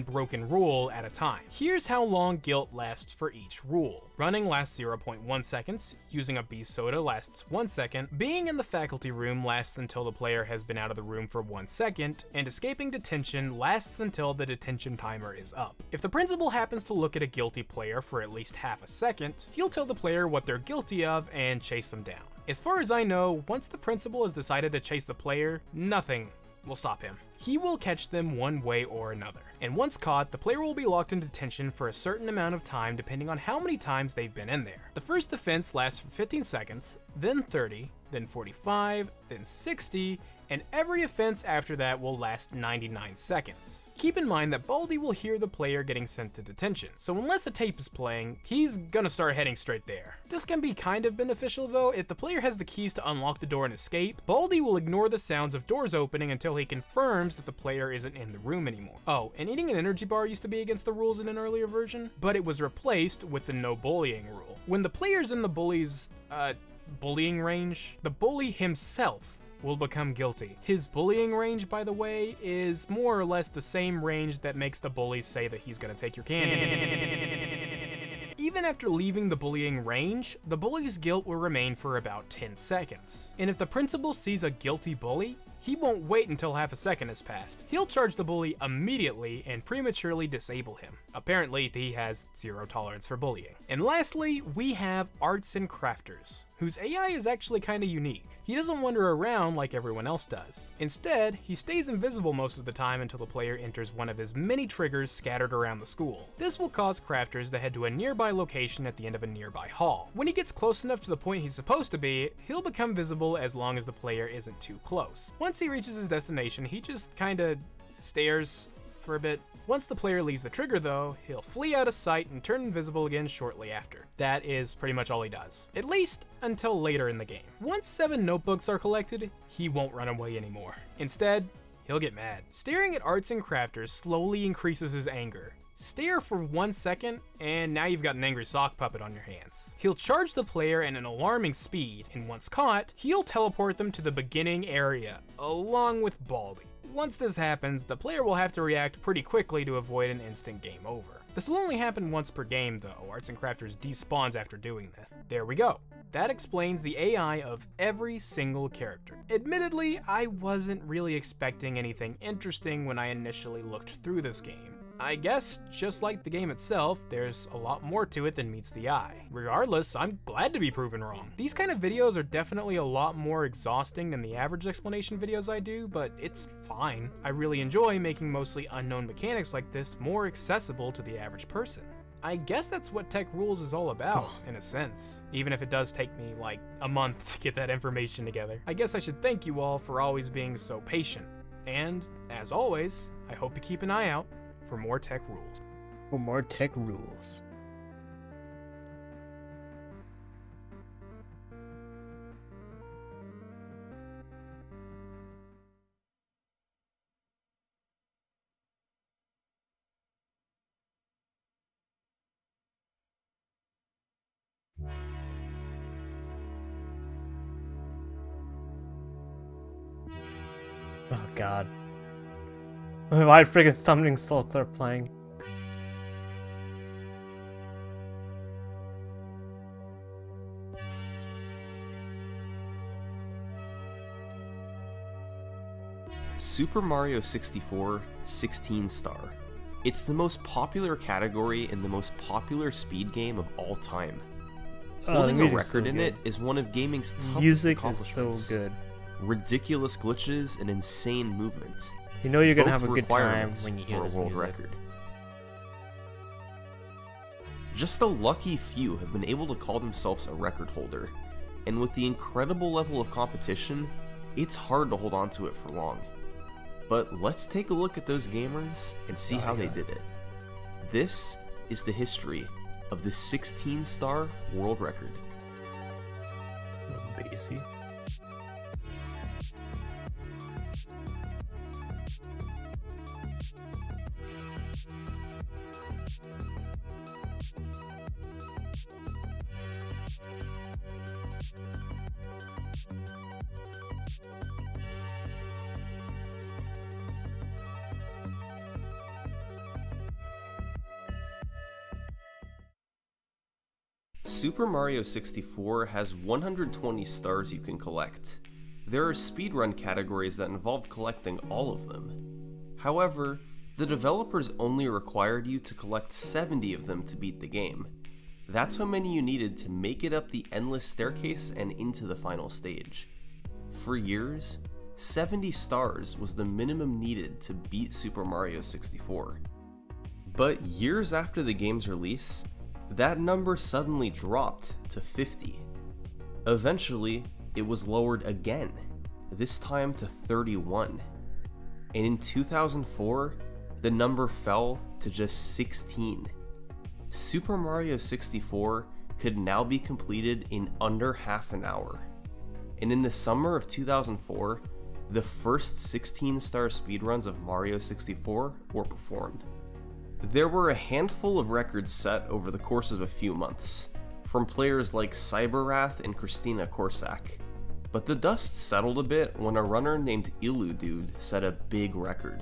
Speaker 3: broken rule at a time. Here's how long guilt lasts for each rule. Running lasts 0.1 seconds, using a B-Soda lasts 1 second, being in the faculty room lasts until the player has been out of the room for 1 second, and escaping detention lasts until the detention timer is up. If the principal happens to look at a guilty player for at least half a second, he'll tell the player what they're guilty of and chase them down. As far as I know, once the principal has decided to chase the player, nothing will stop him. He will catch them one way or another. And once caught, the player will be locked in detention for a certain amount of time depending on how many times they've been in there. The first offense lasts for 15 seconds, then 30, then 45, then 60, and every offense after that will last 99 seconds. Keep in mind that Baldi will hear the player getting sent to detention, so unless a tape is playing, he's gonna start heading straight there. This can be kind of beneficial though. If the player has the keys to unlock the door and escape, Baldi will ignore the sounds of doors opening until he confirms that the player isn't in the room anymore. Oh, and eating an energy bar used to be against the rules in an earlier version, but it was replaced with the no bullying rule. When the player's in the bully's, bullying range, the bully himself will become guilty. His bullying range, by the way, is more or less the same range that makes the bully say that he's gonna take your candy. Even after leaving the bullying range, the bully's guilt will remain for about 10 seconds. And if the principal sees a guilty bully, he won't wait until half a second has passed. He'll charge the bully immediately and prematurely disable him. Apparently, he has zero tolerance for bullying. And lastly, we have Arts and Crafters, whose AI is actually kinda unique. He doesn't wander around like everyone else does. Instead, he stays invisible most of the time until the player enters one of his many triggers scattered around the school. This will cause Crafters to head to a nearby location at the end of a nearby hall. When he gets close enough to the point he's supposed to be, he'll become visible as long as the player isn't too close. Once he reaches his destination, he just kinda stares for a bit. Once the player leaves the trigger though, he'll flee out of sight and turn invisible again shortly after. That is pretty much all he does. At least until later in the game. Once 7 notebooks are collected, he won't run away anymore. Instead, he'll get mad. Staring at Arts and Crafters slowly increases his anger. Stare for 1 second, and now you've got an angry sock puppet on your hands. He'll charge the player at an alarming speed, and once caught, he'll teleport them to the beginning area, along with Baldi. Once this happens, the player will have to react pretty quickly to avoid an instant game over. This will only happen once per game though. Arts and Crafters despawns after doing that. There we go. That explains the AI of every single character. Admittedly, I wasn't really expecting anything interesting when I initially looked through this game. I guess, just like the game itself, there's a lot more to it than meets the eye. Regardless, I'm glad to be proven wrong. These kind of videos are definitely a lot more exhausting than the average explanation videos I do, but it's fine. I really enjoy making mostly unknown mechanics like this more accessible to the average person. I guess that's what Tech Rules is all about, in a sense. Even if it does take me, like, a month to get that information together. I guess I should thank you all for always being so patient. And, as always, I hope you keep an eye out for more Tech Rules.
Speaker 1: For more Tech Rules. Oh god. Why freaking Summoning Souls are playing?
Speaker 5: Super Mario 64 16 star. It's the most popular category in the most popular speed game of all time. Holding a record in it is one of gaming's toughest
Speaker 1: Music is
Speaker 5: accomplishments.
Speaker 1: so good.
Speaker 5: Ridiculous glitches and insane movement.
Speaker 1: You know you're gonna
Speaker 5: Both
Speaker 1: have a good time
Speaker 5: requirements
Speaker 1: when you hear
Speaker 5: for
Speaker 1: this
Speaker 5: a world
Speaker 1: music.
Speaker 5: record. Just a lucky few have been able to call themselves a record holder, and with the incredible level of competition, it's hard to hold on to it for long. But let's take a look at those gamers and see how they did it. This is the history of the 16-star world record.
Speaker 1: Bassy.
Speaker 5: Super Mario 64 has 120 stars you can collect. There are speedrun categories that involve collecting all of them. However, the developers only required you to collect 70 of them to beat the game. That's how many you needed to make it up the endless staircase and into the final stage. For years, 70 stars was the minimum needed to beat Super Mario 64. But years after the game's release, that number suddenly dropped to 50. Eventually, it was lowered again, this time to 31. And in 2004, the number fell to just 16. Super Mario 64 could now be completed in under half an hour. And in the summer of 2004, the first 16-star speedruns of Mario 64 were performed. There were a handful of records set over the course of a few months, from players like Cyberwrath and Christina Korsak. But the dust settled a bit when a runner named Illudude set a big record.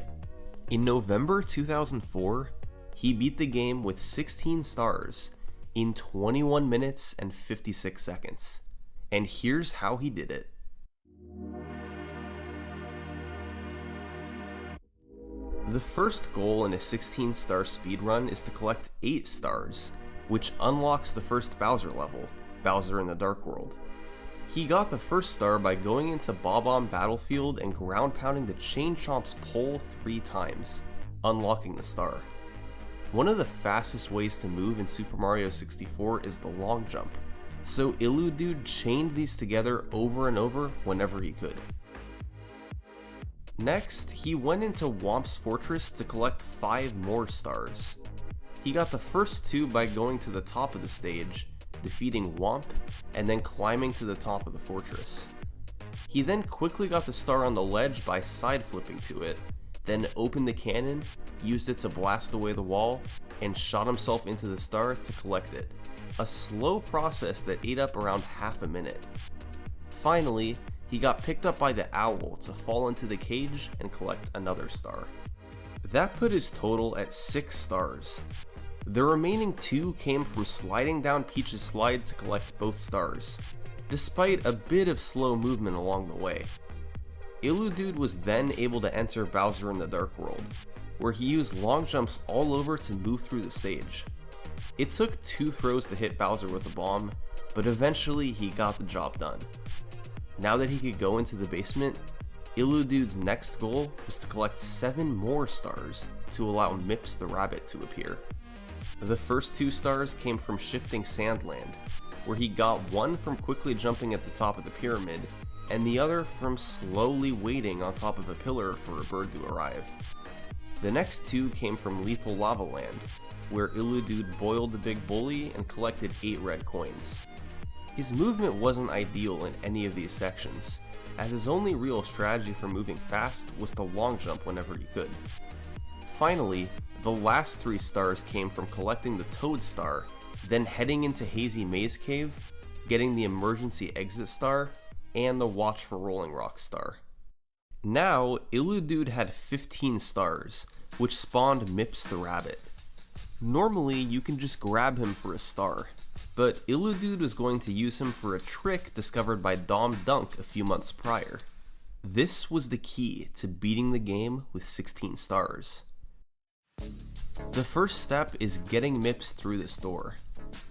Speaker 5: In November 2004, he beat the game with 16 stars in 21 minutes and 56 seconds. And here's how he did it. The first goal in a 16-star speedrun is to collect 8 stars, which unlocks the first Bowser level, Bowser in the Dark World. He got the first star by going into Bob-omb Battlefield and ground pounding the Chain Chomp's pole 3 times, unlocking the star. One of the fastest ways to move in Super Mario 64 is the long jump, so Illudude chained these together over and over whenever he could. Next, he went into Womp's fortress to collect 5 more stars. He got the first 2 by going to the top of the stage, defeating Womp, and then climbing to the top of the fortress. He then quickly got the star on the ledge by side flipping to it, then opened the cannon, used it to blast away the wall, and shot himself into the star to collect it. A slow process that ate up around half a minute. Finally, he got picked up by the owl to fall into the cage and collect another star. That put his total at 6 stars. The remaining 2 came from sliding down Peach's slide to collect both stars, despite a bit of slow movement along the way. Illudude was then able to enter Bowser in the Dark World, where he used long jumps all over to move through the stage. It took 2 throws to hit Bowser with a bomb, but eventually he got the job done. Now that he could go into the basement, Illudude's next goal was to collect 7 more stars to allow Mips the rabbit to appear. The first 2 stars came from shifting Sandland, where he got one from quickly jumping at the top of the pyramid, and the other from slowly waiting on top of a pillar for a bird to arrive. The next 2 came from Lethal Lava Land, where Illudude boiled the big bully and collected 8 red coins. His movement wasn't ideal in any of these sections, as his only real strategy for moving fast was to long jump whenever he could. Finally, the last 3 stars came from collecting the Toad Star, then heading into Hazy Maze Cave, getting the Emergency Exit Star, and the Watch for Rolling Rocks Star. Now, Illudude had 15 stars, which spawned Mips the Rabbit. Normally, you can just grab him for a star, but Illudude was going to use him for a trick discovered by Dom Dunk a few months prior. This was the key to beating the game with 16 stars. The first step is getting Mips through this door.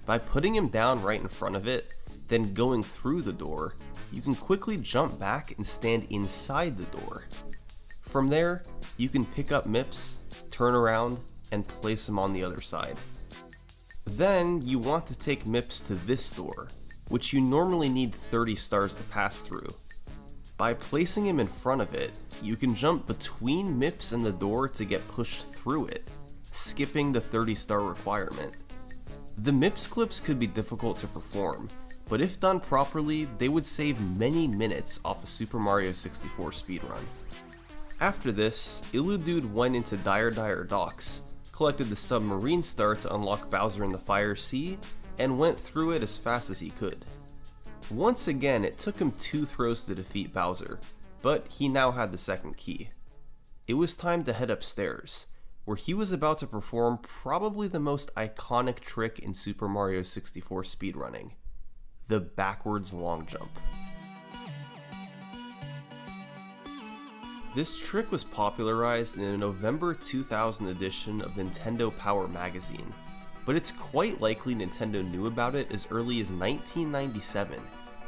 Speaker 5: By putting him down right in front of it, then going through the door, you can quickly jump back and stand inside the door. From there, you can pick up Mips, turn around, and place him on the other side. Then you want to take Mips to this door, which you normally need 30 stars to pass through. By placing him in front of it, you can jump between Mips and the door to get pushed through it, skipping the 30-star requirement. The Mips clips could be difficult to perform, but if done properly, they would save many minutes off a Super Mario 64 speedrun. After this, Illudude went into Dire Docks, collected the submarine star to unlock Bowser in the Fire Sea, and went through it as fast as he could. Once again, it took him 2 throws to defeat Bowser, but he now had the second key. It was time to head upstairs, where he was about to perform probably the most iconic trick in Super Mario 64 speedrunning, the backwards long jump. This trick was popularized in a November 2000 edition of Nintendo Power magazine, but it's quite likely Nintendo knew about it as early as 1997,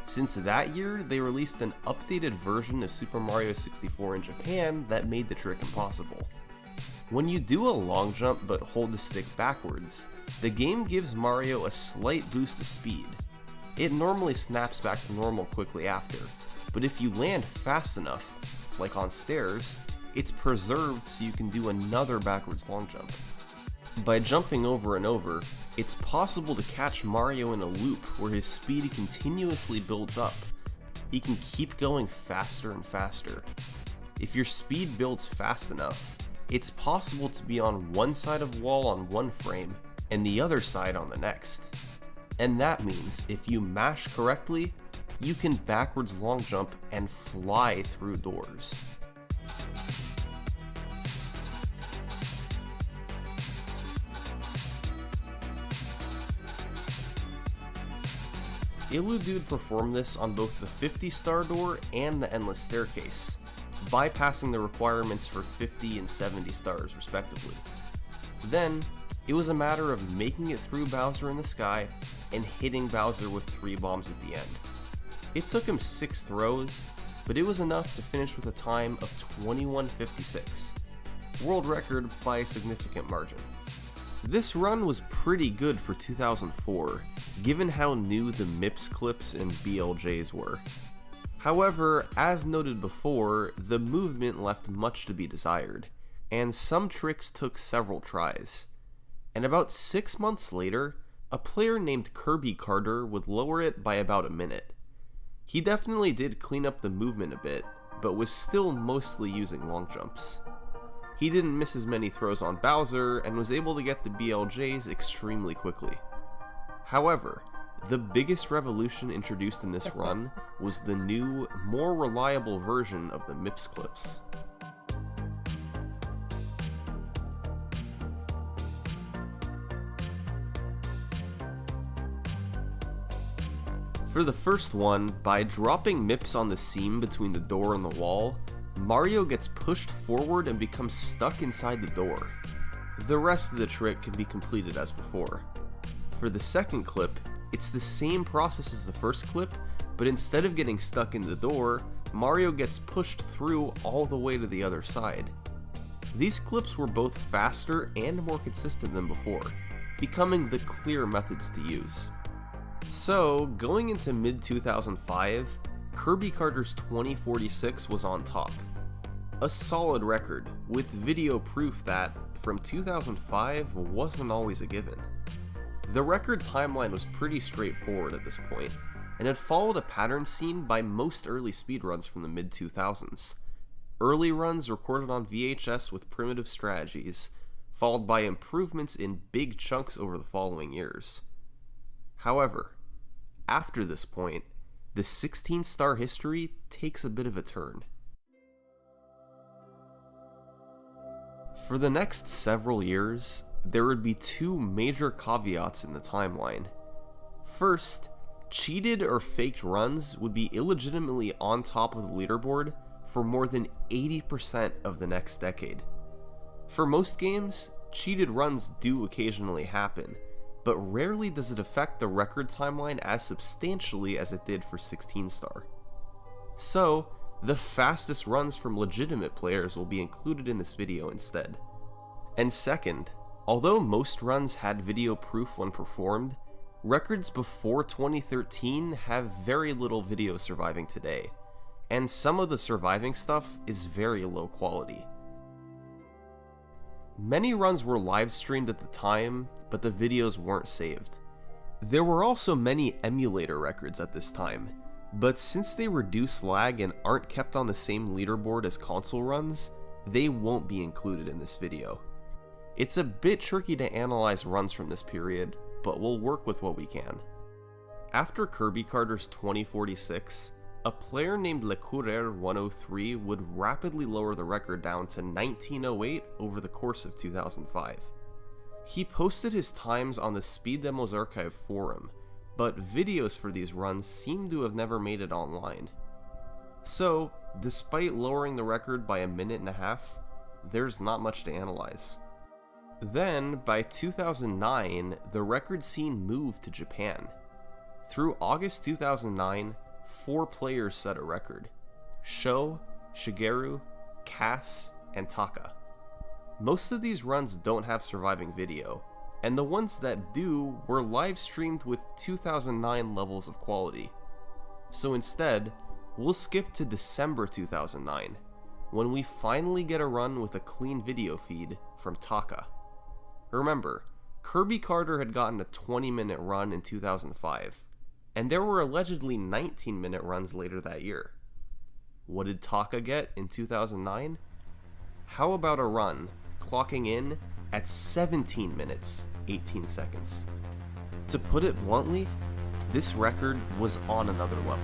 Speaker 5: since that year they released an updated version of Super Mario 64 in Japan that made the trick impossible. When you do a long jump but hold the stick backwards, the game gives Mario a slight boost of speed. It normally snaps back to normal quickly after, but if you land fast enough, like on stairs, it's preserved so you can do another backwards long jump. By jumping over and over, it's possible to catch Mario in a loop where his speed continuously builds up. He can keep going faster and faster. If your speed builds fast enough, it's possible to be on one side of wall on one frame and the other side on the next. And that means if you mash correctly, you can backwards long jump and fly through doors. Illudude performed this on both the 50-star door and the Endless Staircase, bypassing the requirements for 50 and 70 stars respectively. Then, it was a matter of making it through Bowser in the sky and hitting Bowser with 3 bombs at the end. It took him 6 throws, but it was enough to finish with a time of 21:56, world record by a significant margin. This run was pretty good for 2004, given how new the MIPS clips and BLJs were. However, as noted before, the movement left much to be desired, and some tricks took several tries. And about 6 months later, a player named Kirby Carter would lower it by about a minute. He definitely did clean up the movement a bit, but was still mostly using long jumps. He didn't miss as many throws on Bowser and was able to get the BLJs extremely quickly. However, the biggest revolution introduced in this run was the new, more reliable version of the MIPS clips. For the first one, by dropping Mips on the seam between the door and the wall, Mario gets pushed forward and becomes stuck inside the door. The rest of the trick can be completed as before. For the second clip, it's the same process as the first clip, but instead of getting stuck in the door, Mario gets pushed through all the way to the other side. These clips were both faster and more consistent than before, becoming the clear methods to use. So, going into mid-2005, Kirby Carter's 2046 was on top. A solid record, with video proof that, from 2005, wasn't always a given. The record timeline was pretty straightforward at this point, and had followed a pattern seen by most early speedruns from the mid-2000s. Early runs recorded on VHS with primitive strategies, followed by improvements in big chunks over the following years. However, after this point, the 16-star history takes a bit of a turn. For the next several years, there would be 2 major caveats in the timeline. First, cheated or faked runs would be illegitimately on top of the leaderboard for more than 80% of the next decade. For most games, cheated runs do occasionally happen, but rarely does it affect the record timeline as substantially as it did for 16-star. So, the fastest runs from legitimate players will be included in this video instead. And second, although most runs had video proof when performed, records before 2013 have very little video surviving today, and some of the surviving stuff is very low quality. Many runs were live streamed at the time, but the videos weren't saved. There were also many emulator records at this time, but since they reduce lag and aren't kept on the same leaderboard as console runs, they won't be included in this video. It's a bit tricky to analyze runs from this period, but we'll work with what we can. After Kirby Carter's 2046, a player named LeCoureur103 would rapidly lower the record down to 1908 over the course of 2005. He posted his times on the Speed Demos Archive forum, but videos for these runs seem to have never made it online. So, despite lowering the record by 1.5 minutes, there's not much to analyze. Then, by 2009, the record scene moved to Japan. Through August 2009, 4 players set a record: Sho, Shigeru, Cass, and Taka. Most of these runs don't have surviving video, and the ones that do were live streamed with 2009 levels of quality. So instead, we'll skip to December 2009, when we finally get a run with a clean video feed from Taka. Remember, Kirby Carter had gotten a 20-minute run in 2005, and there were allegedly 19-minute runs later that year. What did Taka get in 2009? How about a run clocking in at 17 minutes, 18 seconds? To put it bluntly, this record was on another level.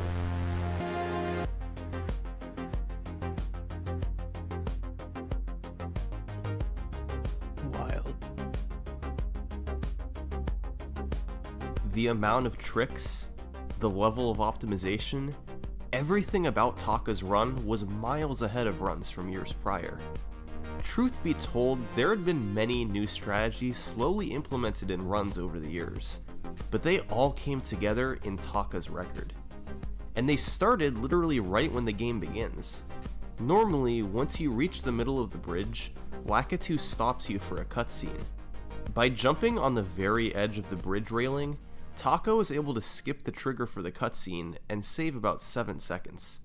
Speaker 1: Wild.
Speaker 5: The amount of tricks, the level of optimization, everything about Taka's run was miles ahead of runs from years prior. Truth be told, there had been many new strategies slowly implemented in runs over the years, but they all came together in Taka's record. And they started literally right when the game begins. Normally, once you reach the middle of the bridge, Lakitu stops you for a cutscene. By jumping on the very edge of the bridge railing, Taka was able to skip the trigger for the cutscene and save about 7 seconds.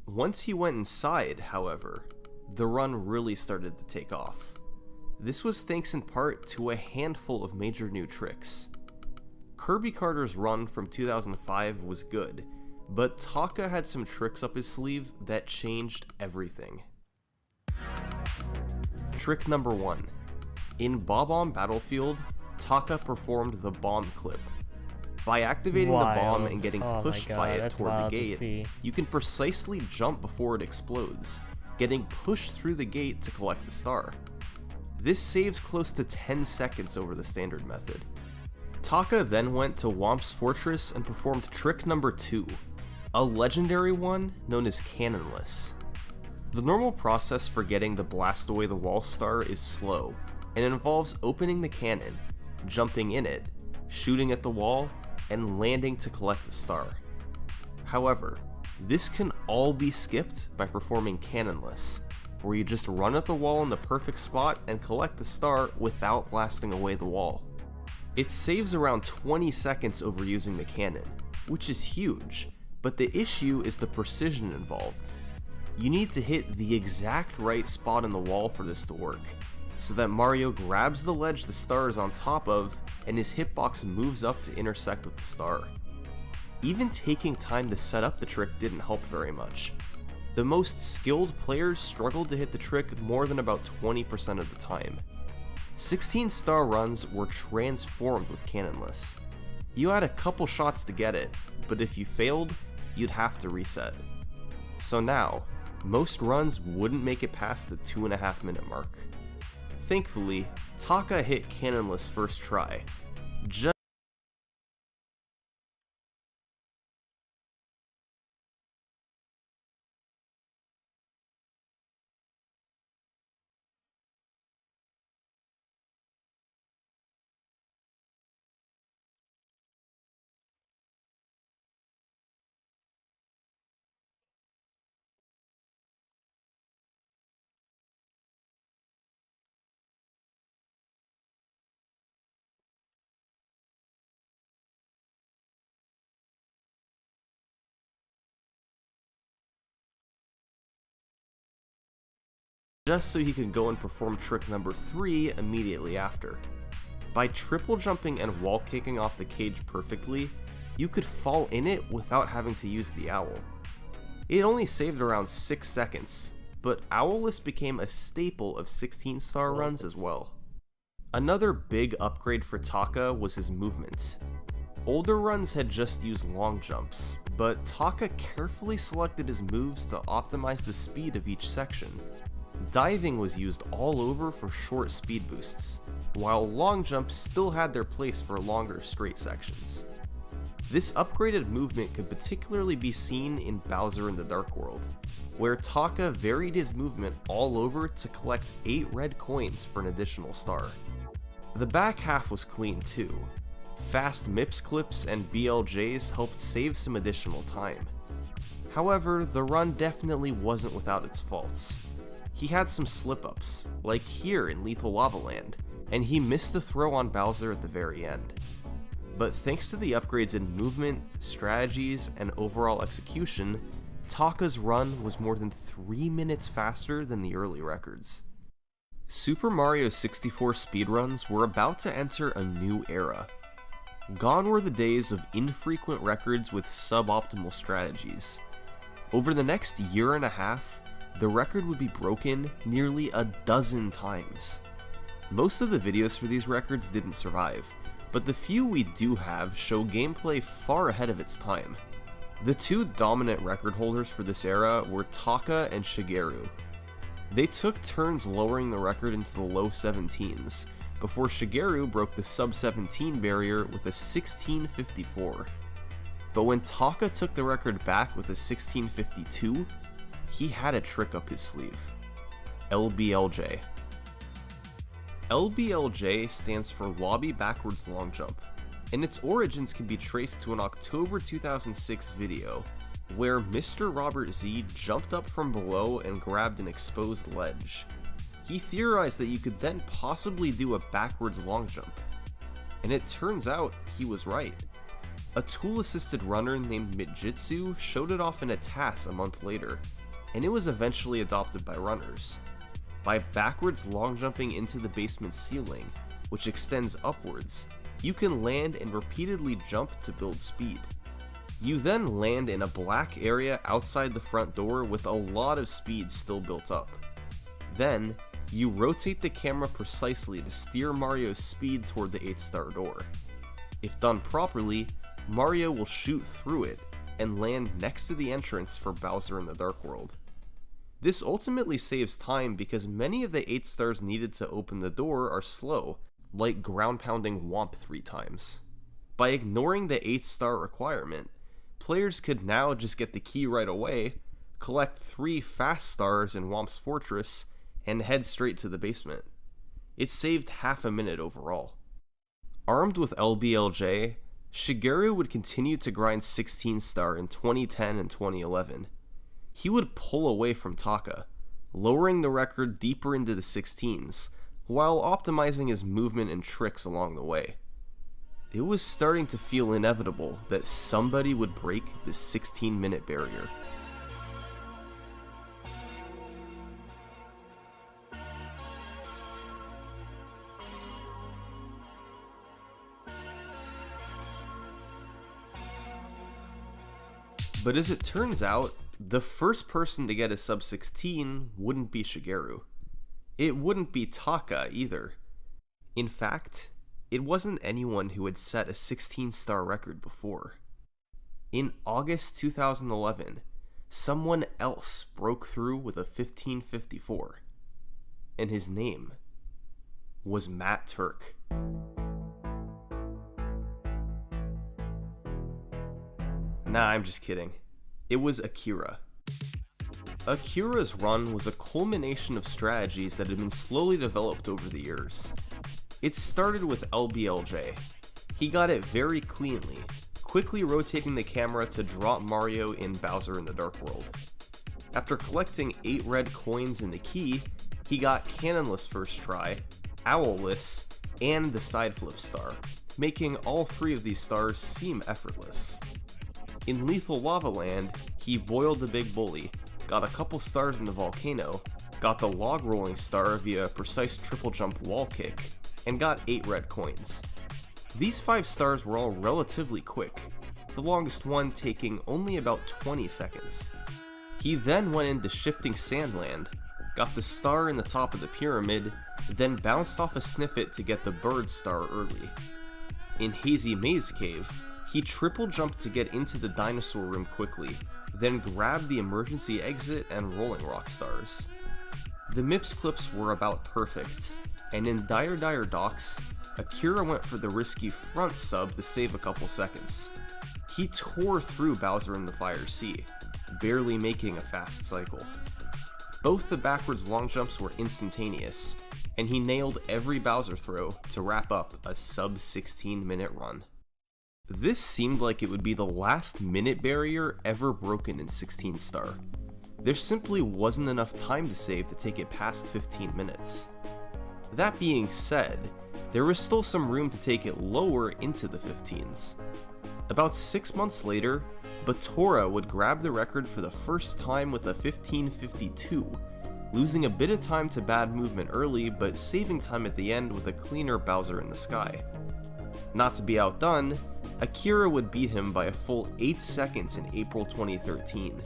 Speaker 5: Once he went inside, however, the run really started to take off. This was thanks in part to a handful of major new tricks. Kirby Carter's run from 2005 was good, but Taka had some tricks up his sleeve that changed everything. Trick number 1. In Bob-omb Battlefield, Taka performed the bomb clip. By activating the bomb and getting pushed by it toward the gate, you can precisely jump before it explodes, getting pushed through the gate to collect the star. This saves close to 10 seconds over the standard method. Taka then went to Womp's fortress and performed trick number 2, a legendary one known as Cannonless. The normal process for getting the blast away the wall star is slow, and involves opening the cannon, jumping in it, shooting at the wall, and landing to collect the star. However, this can all be skipped by performing Cannonless, where you just run at the wall in the perfect spot and collect the star without blasting away the wall. It saves around 20 seconds over using the cannon, which is huge, but the issue is the precision involved. You need to hit the exact right spot in the wall for this to work, so that Mario grabs the ledge the star is on top of, and his hitbox moves up to intersect with the star. Even taking time to set up the trick didn't help very much. The most skilled players struggled to hit the trick more than about 20% of the time. 16-star runs were transformed with Cannonless. You had a couple shots to get it, but if you failed, you'd have to reset. So now, most runs wouldn't make it past the 2.5 minute mark. Thankfully, Taka hit Cannonless first try, just just so he could go and perform trick number 3 immediately after. By triple jumping and wall kicking off the cage perfectly, you could fall in it without having to use the owl. It only saved around 6 seconds, but Owlless became a staple of 16-star runs as well. Another big upgrade for Taka was his movement. Older runs had just used long jumps, but Taka carefully selected his moves to optimize the speed of each section. Diving was used all over for short speed boosts, while long jumps still had their place for longer straight sections. This upgraded movement could particularly be seen in Bowser in the Dark World, where Taka varied his movement all over to collect 8 red coins for an additional star. The back half was clean too. Fast MIPS clips and BLJs helped save some additional time. However, the run definitely wasn't without its faults. He had some slip-ups, like here in Lethal Lava Land, and he missed the throw on Bowser at the very end. But thanks to the upgrades in movement, strategies, and overall execution, Taka's run was more than 3 minutes faster than the early records. Super Mario 64 speedruns were about to enter a new era. Gone were the days of infrequent records with suboptimal strategies. Over the next year and a half, the record would be broken nearly a dozen times. Most of the videos for these records didn't survive, but the few we do have show gameplay far ahead of its time. The 2 dominant record holders for this era were Taka and Shigeru. They took turns lowering the record into the low 17s, before Shigeru broke the sub-17 barrier with a 1654. But when Taka took the record back with a 1652, he had a trick up his sleeve. LBLJ. LBLJ stands for Lobby Backwards Long Jump, and its origins can be traced to an October 2006 video, where Mr. Robert Z jumped up from below and grabbed an exposed ledge. He theorized that you could then possibly do a backwards long jump, and it turns out he was right. A tool-assisted runner named Mitjitsu showed it off in a TAS a month later, and it was eventually adopted by runners. By backwards long jumping into the basement ceiling, which extends upwards, you can land and repeatedly jump to build speed. You then land in a black area outside the front door with a lot of speed still built up. Then, you rotate the camera precisely to steer Mario's speed toward the 8-star door. If done properly, Mario will shoot through it and land next to the entrance for Bowser in the Dark World. This ultimately saves time because many of the 8 stars needed to open the door are slow, like ground pounding Womp 3 times. By ignoring the 8-star requirement, players could now just get the key right away, collect 3 fast stars in Womp's fortress, and head straight to the basement. It saved half a minute overall. Armed with LBLJ, Shigeru would continue to grind 16-star in 2010 and 2011. He would pull away from Taka, lowering the record deeper into the 16s, while optimizing his movement and tricks along the way. It was starting to feel inevitable that somebody would break the 16-minute barrier. But as it turns out, the first person to get a sub-16 wouldn't be Shigeru. It wouldn't be Taka either. In fact, it wasn't anyone who had set a 16-star record before. In August 2011, someone else broke through with a 1554, and his name was Matt Turk. Nah, I'm just kidding. It was Akira. Akira's run was a culmination of strategies that had been slowly developed over the years. It started with LBLJ. He got it very cleanly, quickly rotating the camera to drop Mario in Bowser in the Dark World. After collecting 8 red coins in the key, he got Cannonless first try, Owlless, and the side flip star, making all 3 of these stars seem effortless. In Lethal Lava Land, he boiled the big bully, got a couple stars in the volcano, got the log rolling star via a precise triple jump wall kick, and got 8 red coins. These 5 stars were all relatively quick, the longest one taking only about 20 seconds. He then went into Shifting Sandland, got the star in the top of the pyramid, then bounced off a sniffet to get the bird star early. In Hazy Maze Cave, he triple jumped to get into the dinosaur room quickly, then grabbed the emergency exit and Rolling Rock stars. The MIPS clips were about perfect, and in Dire Dire Docks, Akira went for the risky front sub to save a couple seconds. He tore through Bowser in the Fire Sea, barely making a fast cycle. Both the backwards long jumps were instantaneous, and he nailed every Bowser throw to wrap up a sub 16 minute run. This seemed like it would be the last minute barrier ever broken in 16 star. There simply wasn't enough time to save to take it past 15 minutes. That being said, there was still some room to take it lower into the 15s. About 6 months later, Batora would grab the record for the first time with a 15:52, losing a bit of time to bad movement early but saving time at the end with a cleaner Bowser in the sky. Not to be outdone, Akira would beat him by a full 8 seconds in April 2013,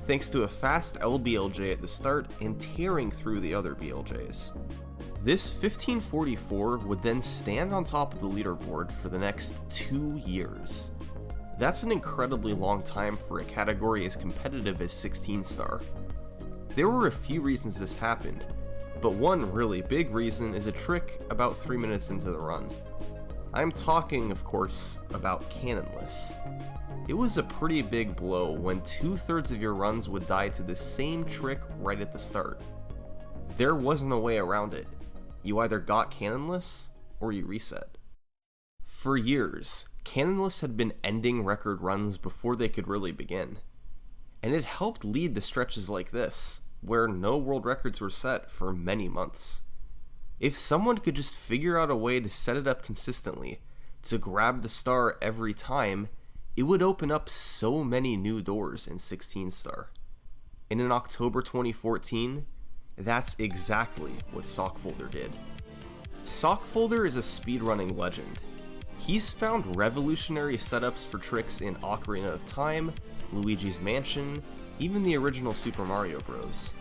Speaker 5: thanks to a fast LBLJ at the start and tearing through the other BLJs. This 1544 would then stand on top of the leaderboard for the next 2 years. That's an incredibly long time for a category as competitive as 16 star. There were a few reasons this happened, but one really big reason is a trick about 3 minutes into the run. I'm talking, of course, about cannonless. It was a pretty big blow when 2/3 of your runs would die to the same trick right at the start. There wasn't a way around it. You either got cannonless, or you reset. For years, cannonless had been ending record runs before they could really begin. And it helped lead to stretches like this, where no world records were set for many months. If someone could just figure out a way to set it up consistently, to grab the star every time, it would open up so many new doors in 16 star. And in October 2014, that's exactly what Sockfolder did. Sockfolder is a speedrunning legend. He's found revolutionary setups for tricks in Ocarina of Time, Luigi's Mansion, even the original Super Mario Bros.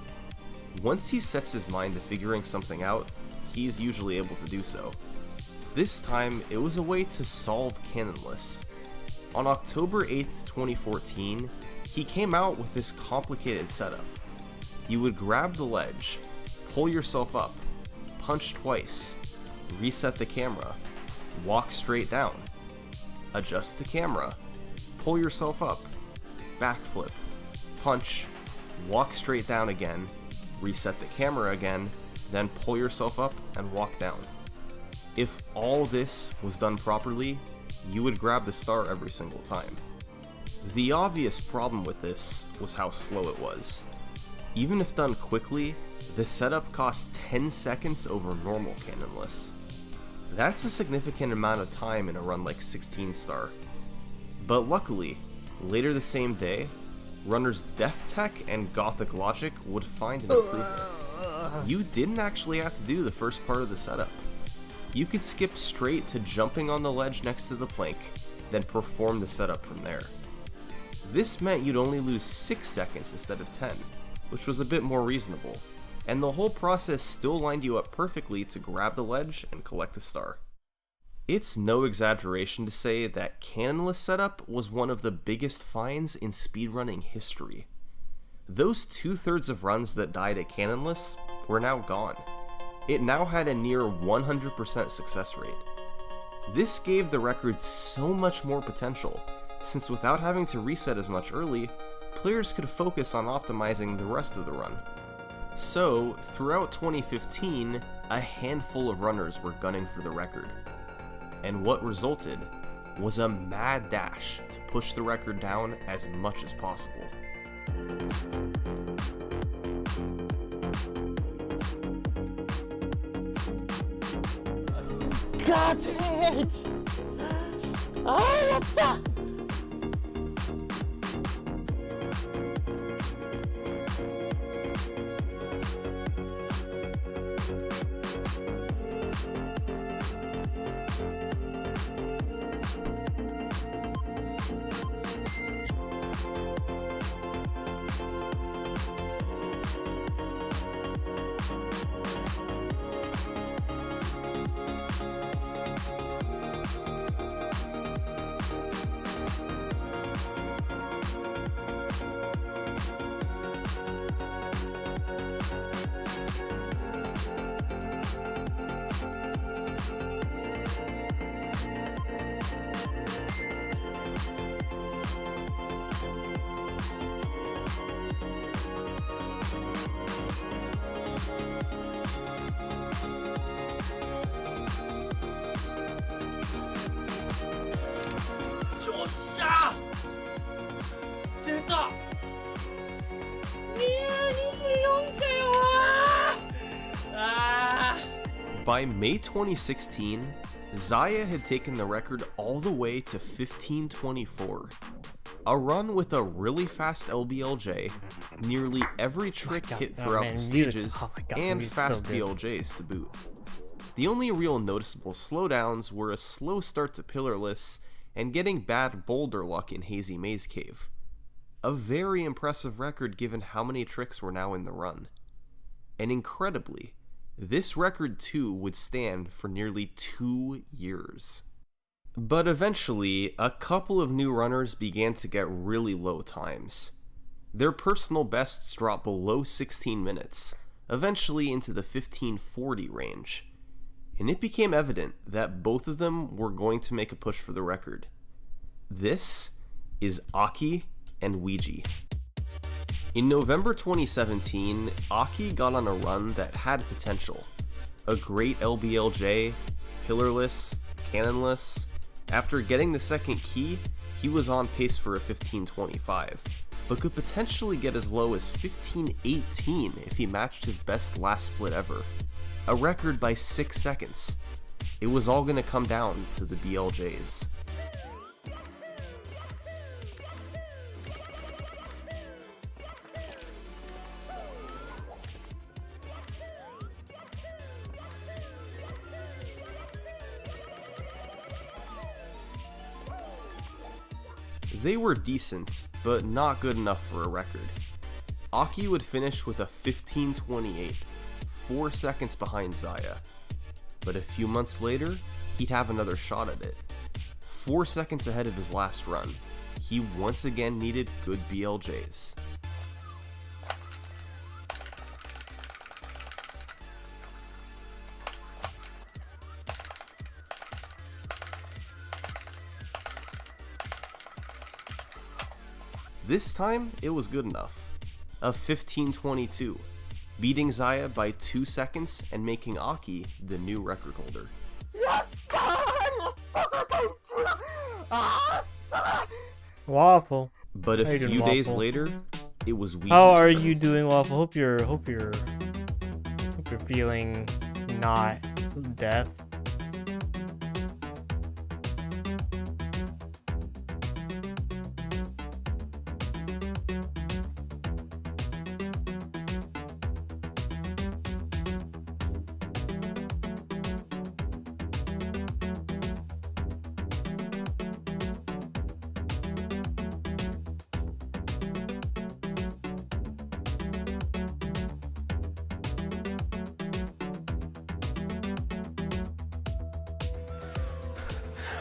Speaker 5: Once he sets his mind to figuring something out, he's usually able to do so. This time, it was a way to solve cannonless. On October 8th, 2014, he came out with this complicated setup. You would grab the ledge, pull yourself up, punch twice, reset the camera, walk straight down, adjust the camera, pull yourself up, backflip, punch, walk straight down again, reset the camera again, then pull yourself up and walk down. If all this was done properly, you would grab the star every single time. The obvious problem with this was how slow it was. Even if done quickly, the setup cost 10 seconds over normal cannonless. That's a significant amount of time in a run like 16 star. But luckily, later the same day, runners DefTech and Gothic Logic would find an improvement. You didn't actually have to do the first part of the setup. You could skip straight to jumping on the ledge next to the plank, then perform the setup from there. This meant you'd only lose 6 seconds instead of 10, which was a bit more reasonable, and the whole process still lined you up perfectly to grab the ledge and collect the star. It's no exaggeration to say that cannonless setup was one of the biggest finds in speedrunning history. Those 2/3 of runs that died at cannonless were now gone. It now had a near 100% success rate. This gave the record so much more potential, since without having to reset as much early, players could focus on optimizing the rest of the run. So, throughout 2015, a handful of runners were gunning for the record. And what resulted was a mad dash to push the record down as much as possible.
Speaker 6: Got it! Oh, what the?
Speaker 5: By May 2016, Zaya had taken the record all the way to 1524. A run with a really fast LBLJ, nearly every trick hit throughout the stages, and fast BLJs to boot. The only real noticeable slowdowns were a slow start to Pillarless and getting bad boulder luck in Hazy Maze Cave. A very impressive record given how many tricks were now in the run. And incredibly, this record too would stand for nearly 2 years. But eventually, a couple of new runners began to get really low times. Their personal bests dropped below 16 minutes, eventually into the 1540 range. And it became evident that both of them were going to make a push for the record. This is Aki and Ouija. In November 2017, Aki got on a run that had potential. A great LBLJ, pillarless, cannonless. After getting the second key, he was on pace for a 1525, but could potentially get as low as 1518 if he matched his best last split ever. A record by 6 seconds. It was all going to come down to the BLJs. They were decent, but not good enough for a record. Aki would finish with a 1528, 4 seconds behind Zaya. But a few months later, he'd have another shot at it. 4 seconds ahead of his last run, he once again needed good BLJs. This time, it was good enough. A 1522, beating Zaya by 2 seconds and making Aki the new record holder.
Speaker 1: Waffle.
Speaker 5: But a few days later, it was Ouija's
Speaker 1: How are
Speaker 5: turn.
Speaker 1: you doing, Waffle? Hope you're feeling not death.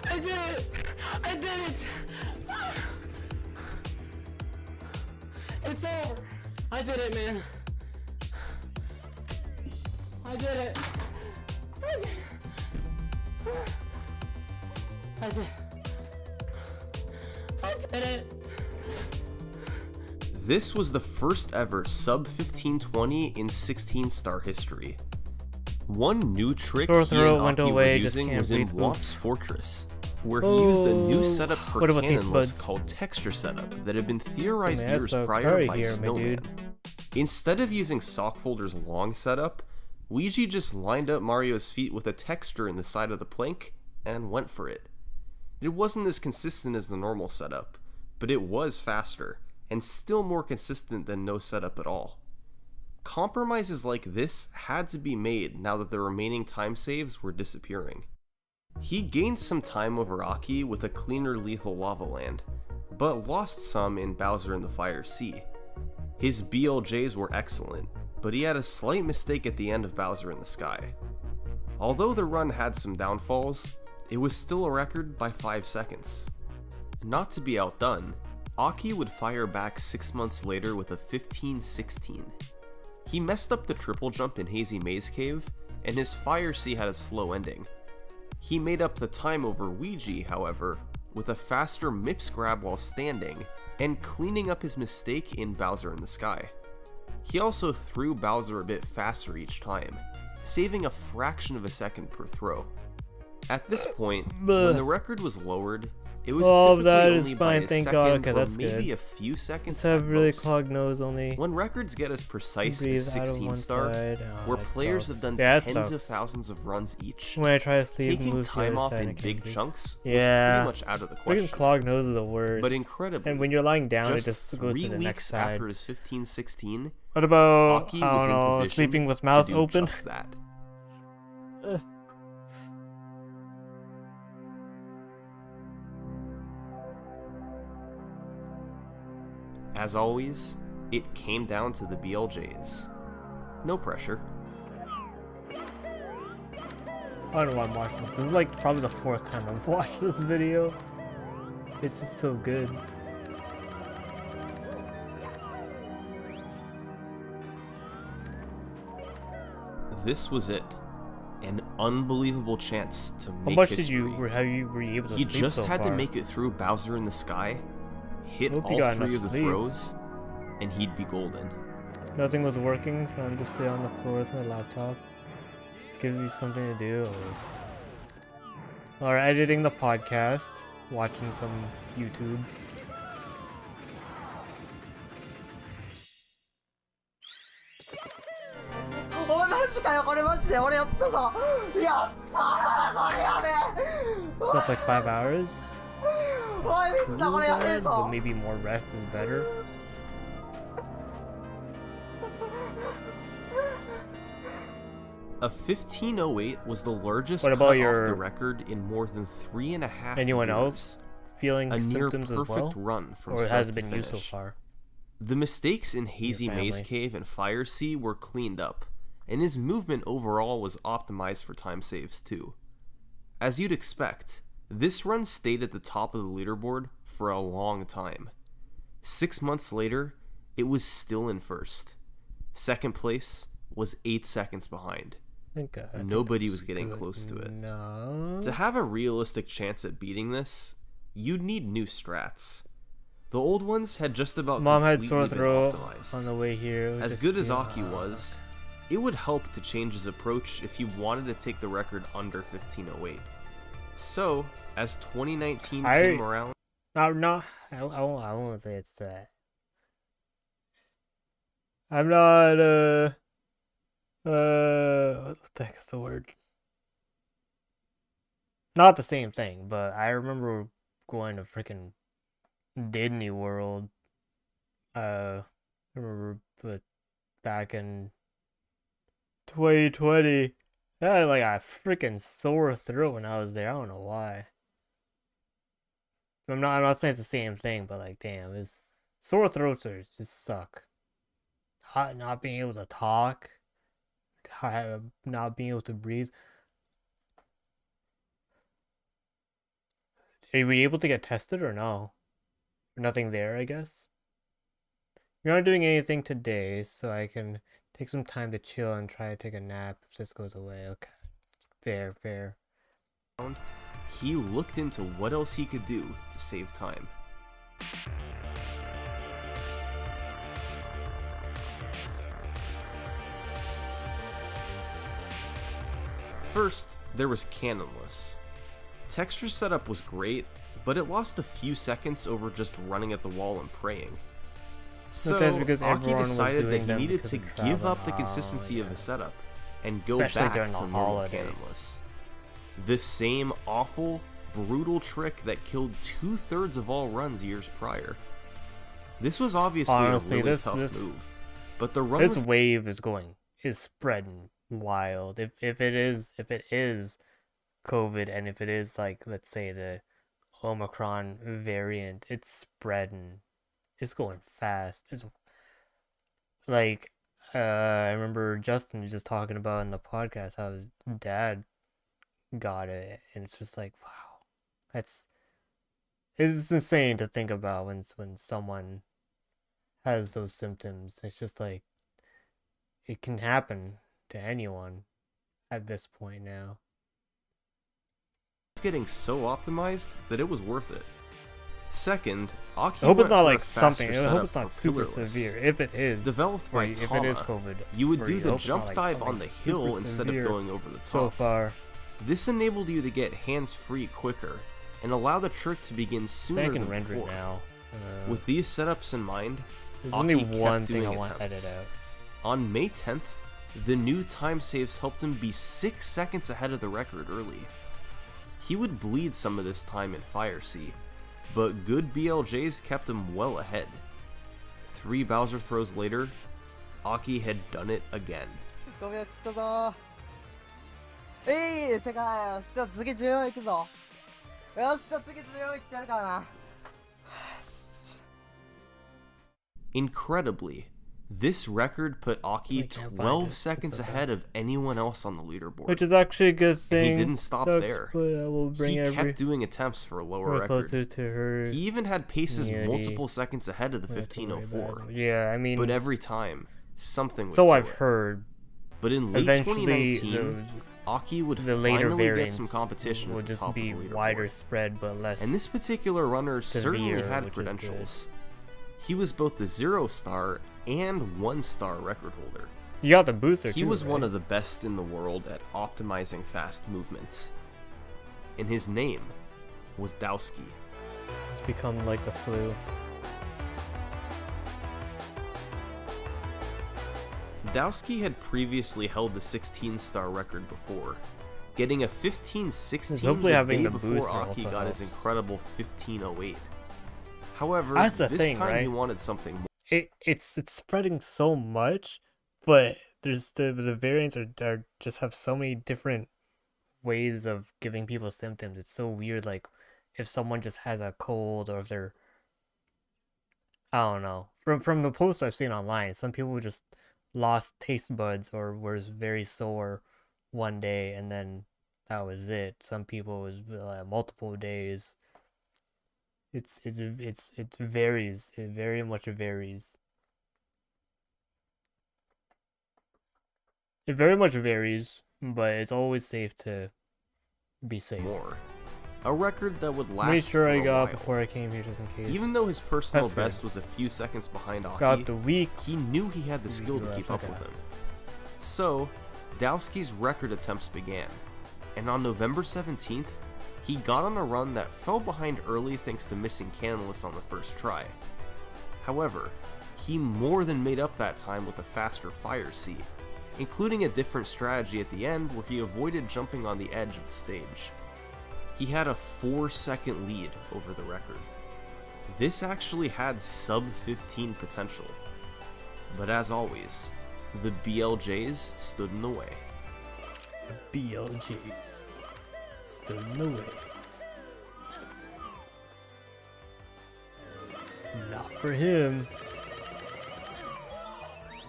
Speaker 6: I did it! I did it! It's over! I did it, man. I did it! I did it!
Speaker 5: This was the first ever sub 1520 in 16-star history. One new trick
Speaker 1: Sore
Speaker 5: he and
Speaker 1: throat went
Speaker 5: Aki
Speaker 1: away,
Speaker 5: were
Speaker 1: just
Speaker 5: using
Speaker 1: can't
Speaker 5: was in
Speaker 1: breathe.
Speaker 5: Womp's Fortress, where he used a new setup for
Speaker 1: What about taste
Speaker 5: cannonless
Speaker 1: buds?
Speaker 5: called Texture Setup that had been theorized
Speaker 1: Man,
Speaker 5: years
Speaker 1: that's so
Speaker 5: prior
Speaker 1: sorry
Speaker 5: by
Speaker 1: here, my
Speaker 5: Snowman.
Speaker 1: dude.
Speaker 5: Instead of using Sockfolder's long setup, Ouija just lined up Mario's feet with a texture in the side of the plank and went for it. It wasn't as consistent as the normal setup, but it was faster, and still more consistent than no setup at all. Compromises like this had to be made now that the remaining time saves were disappearing. He gained some time over Aki with a cleaner lethal lava land, but lost some in Bowser in the Fire Sea. His BLJs were excellent, but he had a slight mistake at the end of Bowser in the Sky. Although the run had some downfalls, it was still a record by 5 seconds. Not to be outdone, Aki would fire back 6 months later with a 1516. He messed up the triple jump in Hazy Maze Cave, and his Fire Sea had a slow ending. He made up the time over Ouija, however, with a faster Mips grab while standing, and cleaning up his mistake in Bowser in the Sky. He also threw Bowser a bit faster each time, saving a fraction of a second per throw. At this point, when the record was lowered, It was
Speaker 1: Oh,
Speaker 5: typically
Speaker 1: that
Speaker 5: only
Speaker 1: is
Speaker 5: by
Speaker 1: fine,
Speaker 5: a
Speaker 1: thank
Speaker 5: second
Speaker 1: God. Okay,
Speaker 5: or
Speaker 1: that's
Speaker 5: maybe
Speaker 1: good.
Speaker 5: a few seconds
Speaker 1: Let's have
Speaker 5: at
Speaker 1: really
Speaker 5: most.
Speaker 1: clogged nose only.
Speaker 5: When records get as precise
Speaker 1: Breathe
Speaker 5: as
Speaker 1: out of
Speaker 5: 16
Speaker 1: one
Speaker 5: star,
Speaker 1: side. Oh,
Speaker 5: where
Speaker 1: that
Speaker 5: players
Speaker 1: sucks.
Speaker 5: have done
Speaker 1: Yeah, that
Speaker 5: tens of
Speaker 1: sucks.
Speaker 5: thousands of runs each,
Speaker 1: When I try to sleep,
Speaker 5: taking
Speaker 1: move to the
Speaker 5: time
Speaker 1: other
Speaker 5: off
Speaker 1: side,
Speaker 5: in
Speaker 1: I can't
Speaker 5: big
Speaker 1: breathe.
Speaker 5: chunks was
Speaker 1: Yeah.
Speaker 5: pretty much out of the question.
Speaker 1: Freaking clogged nose is the worst.
Speaker 5: But incredibly,
Speaker 1: And when you're lying down,
Speaker 5: just
Speaker 1: it just goes to
Speaker 5: 3
Speaker 1: the next
Speaker 5: weeks
Speaker 1: side.
Speaker 5: after his 15-16,
Speaker 1: What about,
Speaker 5: Aki
Speaker 1: I
Speaker 5: was
Speaker 1: don't
Speaker 5: in
Speaker 1: know,
Speaker 5: position
Speaker 1: sleeping with
Speaker 5: to
Speaker 1: mouth
Speaker 5: do
Speaker 1: open?
Speaker 5: just that. As always, it came down to the BLJs. No pressure.
Speaker 1: I don't know why I'm watching this. This is like probably the 4th time I've watched this video. It's just so good.
Speaker 5: This was it. An unbelievable chance to make
Speaker 1: How much
Speaker 5: history.
Speaker 1: did you were you able to
Speaker 5: He
Speaker 1: sleep
Speaker 5: just
Speaker 1: so
Speaker 5: had
Speaker 1: far?
Speaker 5: to make it through Bowser in the Sky, hit
Speaker 1: Hope you
Speaker 5: all
Speaker 1: got
Speaker 5: 3
Speaker 1: enough
Speaker 5: of the
Speaker 1: sleep.
Speaker 5: throws, and he'd be golden.
Speaker 1: Nothing was working, so I'm just sitting on the floor with my laptop. Gives me something to do. Or editing the podcast, watching some YouTube. Slept like 5 hours. Cool, good, but maybe more rest is better.
Speaker 5: A 1508 was the largest
Speaker 1: What about
Speaker 5: cut off
Speaker 1: your-
Speaker 5: the record in more than 3.5
Speaker 1: Anyone
Speaker 5: years.
Speaker 1: else feeling
Speaker 5: A near
Speaker 1: symptoms as
Speaker 5: perfect
Speaker 1: well?
Speaker 5: run from
Speaker 1: Or it
Speaker 5: start
Speaker 1: hasn't
Speaker 5: to
Speaker 1: been used so
Speaker 5: finish.
Speaker 1: far?
Speaker 5: The mistakes in Hazy Maze
Speaker 1: family.
Speaker 5: Cave and Fire Sea were cleaned up, and his movement overall was optimized for time saves too. As you'd expect, this run stayed at the top of the leaderboard for a long time. 6 months later, it was still in first. Second place was 8 seconds behind.
Speaker 1: I think
Speaker 5: Nobody
Speaker 1: it's
Speaker 5: was getting
Speaker 1: good.
Speaker 5: close to it.
Speaker 1: No.
Speaker 5: To have a realistic chance at beating this, you'd need new strats. The old ones had just about
Speaker 1: Mom had sore
Speaker 5: completely
Speaker 1: throat
Speaker 5: been optimized.
Speaker 1: on the way here.
Speaker 5: As good as Aki was, it would help to change his approach if he wanted to take the record under 1508. So, as 2019 came around,
Speaker 1: I won't say it's that. I'm not, what the heck is the word? Not the same thing, but I remember going to freaking Disney World. I remember back in 2020. I had like a freaking sore throat when I was there. I don't know why. I'm not saying it's the same thing, but like, damn, it's sore throats just suck. Not being able to talk, not being able to breathe. Are we able to get tested or no? Nothing there, I guess. You're not doing anything today, so I can take some time to chill and try to take a nap if this goes away. Okay. Fair.
Speaker 5: he looked into what else he could do to save time. First, there was Cannonless. Texture setup was great, but it lost a few seconds over just running at the wall and praying. So,
Speaker 1: Sometimes because
Speaker 5: Aki
Speaker 1: everyone was
Speaker 5: decided that
Speaker 1: doing
Speaker 5: he
Speaker 1: them
Speaker 5: needed
Speaker 1: because
Speaker 5: to
Speaker 1: of
Speaker 5: give
Speaker 1: travel.
Speaker 5: up the consistency of
Speaker 1: yeah.
Speaker 5: the setup and go
Speaker 1: Especially
Speaker 5: back
Speaker 1: during
Speaker 5: to
Speaker 1: the
Speaker 5: normal
Speaker 1: holiday.
Speaker 5: Cannonless. The same awful, brutal trick that killed 2/3 of all runs years prior. This was obviously
Speaker 1: Honestly,
Speaker 5: a really
Speaker 1: this-
Speaker 5: tough
Speaker 1: this-
Speaker 5: move, but the run
Speaker 1: This
Speaker 5: was
Speaker 1: wave is spreading wild. If it is COVID, and if it is like, let's say, the Omicron variant, it's spreading. It's going fast. It's like I remember Justin was just talking about in the podcast how his dad got it, and it's just like, wow, it's insane to think about when someone has those symptoms. It's just like it can happen to anyone at this point now.
Speaker 5: getting so optimized that it was worth it. Second, Aki
Speaker 1: I hope
Speaker 5: went
Speaker 1: it's not
Speaker 5: for a
Speaker 1: like something.
Speaker 5: faster
Speaker 1: I hope it's
Speaker 5: setup
Speaker 1: not
Speaker 5: for
Speaker 1: super
Speaker 5: Pillarless.
Speaker 1: severe. If it is,
Speaker 5: Developed by
Speaker 1: if it
Speaker 5: Tama,
Speaker 1: is COVID,
Speaker 5: you would
Speaker 1: for
Speaker 5: do
Speaker 1: I
Speaker 5: the
Speaker 1: hope it's not
Speaker 5: jump
Speaker 1: like
Speaker 5: dive on
Speaker 1: something
Speaker 5: the hill
Speaker 1: super
Speaker 5: instead of
Speaker 1: severe
Speaker 5: going over the
Speaker 1: so
Speaker 5: top.
Speaker 1: far.
Speaker 5: This enabled you to get hands-free quicker, and allow the trick to begin sooner
Speaker 1: I
Speaker 5: than
Speaker 1: can render it
Speaker 5: before.
Speaker 1: now.
Speaker 5: With these setups in mind,
Speaker 1: There's
Speaker 5: Aki
Speaker 1: only
Speaker 5: kept
Speaker 1: one thing I
Speaker 5: doing
Speaker 1: want to
Speaker 5: attempts.
Speaker 1: edit out.
Speaker 5: On May 10th, the new time saves helped him be 6 seconds ahead of the record early. He would bleed some of this time in Fire Sea, but good BLJs kept him well ahead. 3 Bowser throws later, Aki had done it again.
Speaker 6: 5秒切ったぞ世界よっしゃ次14いくぞよっしゃ次14いってやるからな
Speaker 5: Incredibly, this record put Aki
Speaker 1: I can't find
Speaker 5: 12
Speaker 1: it.
Speaker 5: seconds
Speaker 1: It's okay.
Speaker 5: ahead of anyone else on the leaderboard.
Speaker 1: Which is actually a good
Speaker 5: And
Speaker 1: thing.
Speaker 5: he didn't stop
Speaker 1: Sucks,
Speaker 5: there.
Speaker 1: But I will bring
Speaker 5: He
Speaker 1: every
Speaker 5: kept doing attempts for a lower
Speaker 1: more
Speaker 5: record.
Speaker 1: closer to her.
Speaker 5: He even had paces
Speaker 1: community.
Speaker 5: multiple seconds ahead of the
Speaker 1: Not to worry about
Speaker 5: 1504.
Speaker 1: as much. Yeah, I mean,
Speaker 5: But every time, something would
Speaker 1: so
Speaker 5: kill
Speaker 1: I've
Speaker 5: it.
Speaker 1: heard.
Speaker 5: But in late
Speaker 1: Eventually,
Speaker 5: 2019, Aki would
Speaker 1: the later
Speaker 5: finally get
Speaker 1: variants
Speaker 5: some competition
Speaker 1: will
Speaker 5: at the
Speaker 1: just
Speaker 5: top
Speaker 1: be
Speaker 5: of the leaderboard.
Speaker 1: wider spread, but less.
Speaker 5: And this particular runner certainly
Speaker 1: severe,
Speaker 5: had
Speaker 1: which is good.
Speaker 5: credentials. He was both the 0-star and 1-star record holder.
Speaker 1: You got the booster.
Speaker 5: He
Speaker 1: too,
Speaker 5: was one
Speaker 1: right?
Speaker 5: of the best in the world at optimizing fast movement. And his name was Dowski.
Speaker 1: It's become like the flu.
Speaker 5: Dowski had previously held the 16-star record before, getting a 15-16
Speaker 1: Hopefully
Speaker 5: the
Speaker 1: having
Speaker 5: day
Speaker 1: the
Speaker 5: before
Speaker 1: booster
Speaker 5: Aki
Speaker 1: also
Speaker 5: got his
Speaker 1: helps.
Speaker 5: incredible 1508. However,
Speaker 1: That's the
Speaker 5: this
Speaker 1: thing,
Speaker 5: time he
Speaker 1: right?
Speaker 5: wanted something more.
Speaker 1: It's spreading so much, but there's the variants are just have so many different ways of giving people symptoms. It's so weird. Like if someone just has a cold, or if they're, I don't know. From the posts I've seen online, some people just lost taste buds or was very sore one day, and then that was it. Some people was multiple days. It varies. It very much varies. It very much varies, but it's always safe to be safe.
Speaker 5: A record that would last
Speaker 1: Made sure
Speaker 5: for
Speaker 1: I
Speaker 5: a
Speaker 1: got
Speaker 5: while.
Speaker 1: before I came here just in case.
Speaker 5: Even though his personal
Speaker 1: That's good.
Speaker 5: best was a few seconds behind Aki,
Speaker 1: Got the week.
Speaker 5: he knew he had the skill to keep up with him. So, Dowski's record attempts began, and on November 17th, he got on a run that fell behind early thanks to missing Canalus on the first try. However, he more than made up that time with a faster Fire Sea, including a different strategy at the end where he avoided jumping on the edge of the stage. He had a 4-second lead over the record. This actually had sub-15 potential. But as always, the BLJs stood in the way.
Speaker 1: BLGs stood in the way. Not for him.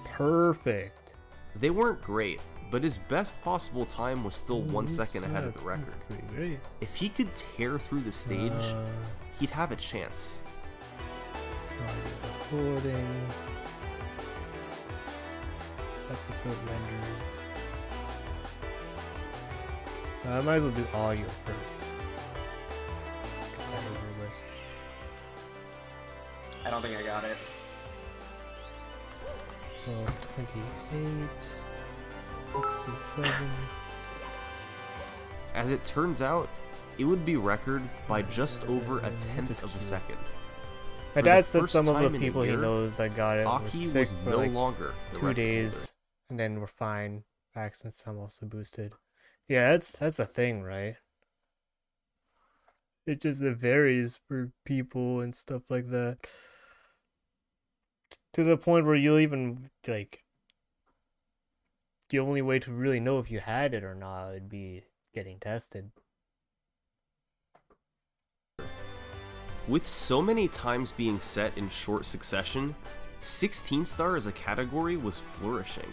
Speaker 1: Perfect.
Speaker 5: They weren't great, but his best possible time was still 1 second ahead of the record.
Speaker 1: Pretty great.
Speaker 5: If he could tear through the stage, he'd have a chance.
Speaker 1: Recording. Episode renders. I might as well do audio first. Get that over with.
Speaker 2: I don't think I got it.
Speaker 1: 28. Episode 7.
Speaker 5: As it turns out, it would be record by just over a tenth
Speaker 1: Just
Speaker 5: of a
Speaker 1: cute.
Speaker 5: second.
Speaker 1: My
Speaker 5: For the
Speaker 1: dad said
Speaker 5: first
Speaker 1: some of
Speaker 5: time
Speaker 1: the
Speaker 5: in a
Speaker 1: people he
Speaker 5: year,
Speaker 1: knows that got it were
Speaker 5: Aki
Speaker 1: sick
Speaker 5: was
Speaker 1: for
Speaker 5: no
Speaker 1: like
Speaker 5: longer the
Speaker 1: 2
Speaker 5: record
Speaker 1: days,
Speaker 5: holder.
Speaker 1: and then we're fine. Back since some also boosted. Yeah, that's a thing, right? It varies for people and stuff like that. To the point where you'll even like the only way to really know if you had it or not would be getting tested.
Speaker 5: With so many times being set in short succession, 16 star as a category was flourishing.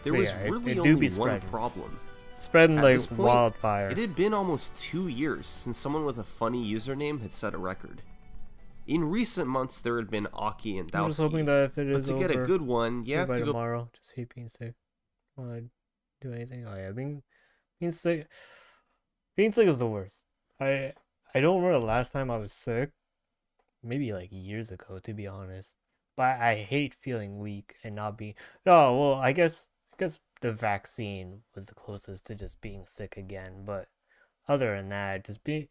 Speaker 5: There
Speaker 1: But
Speaker 5: was
Speaker 1: yeah, it
Speaker 5: really
Speaker 1: do
Speaker 5: only
Speaker 1: be
Speaker 5: one
Speaker 1: spreading.
Speaker 5: problem.
Speaker 1: Spreading
Speaker 5: At
Speaker 1: like
Speaker 5: this point,
Speaker 1: wildfire.
Speaker 5: It had been almost 2 years since someone with a funny username had set a record. In recent months, there had been Aki and
Speaker 1: I'm just hoping
Speaker 5: Dowski,
Speaker 1: that if it
Speaker 5: but
Speaker 1: is
Speaker 5: to get a
Speaker 1: over
Speaker 5: good one, you have
Speaker 1: by
Speaker 5: to go.
Speaker 1: tomorrow, just hate being sick. Want to do anything? Oh yeah, being sick. Being sick is the worst. I don't remember the last time I was sick. Maybe like years ago, to be honest. But I hate feeling weak and not being. No, well, I guess the vaccine was the closest to just being sick again. But other than that, just being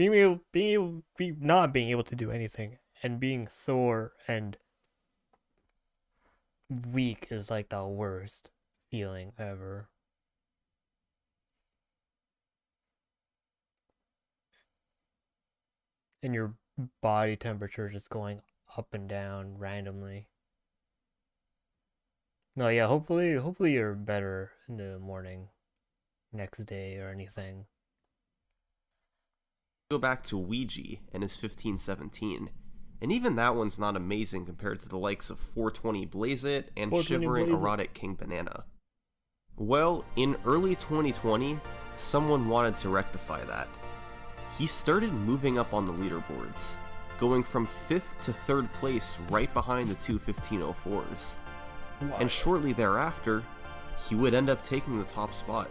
Speaker 1: not being able to do anything and being sore and weak is like the worst feeling ever. And your body temperature just going up and down randomly. No, yeah, hopefully you're better in the morning, next day or anything.
Speaker 5: Go back to Ouija and his 1517, and even that one's not amazing compared to the likes of 420 Blaze It and
Speaker 1: 420
Speaker 5: Shivering
Speaker 1: Blaze It.
Speaker 5: Erotic King Banana. Well, in early 2020, someone wanted to rectify that. He started moving up on the leaderboards, going from 5th to 3rd place right behind the two 1504s. And shortly thereafter, he would end up taking the top spot.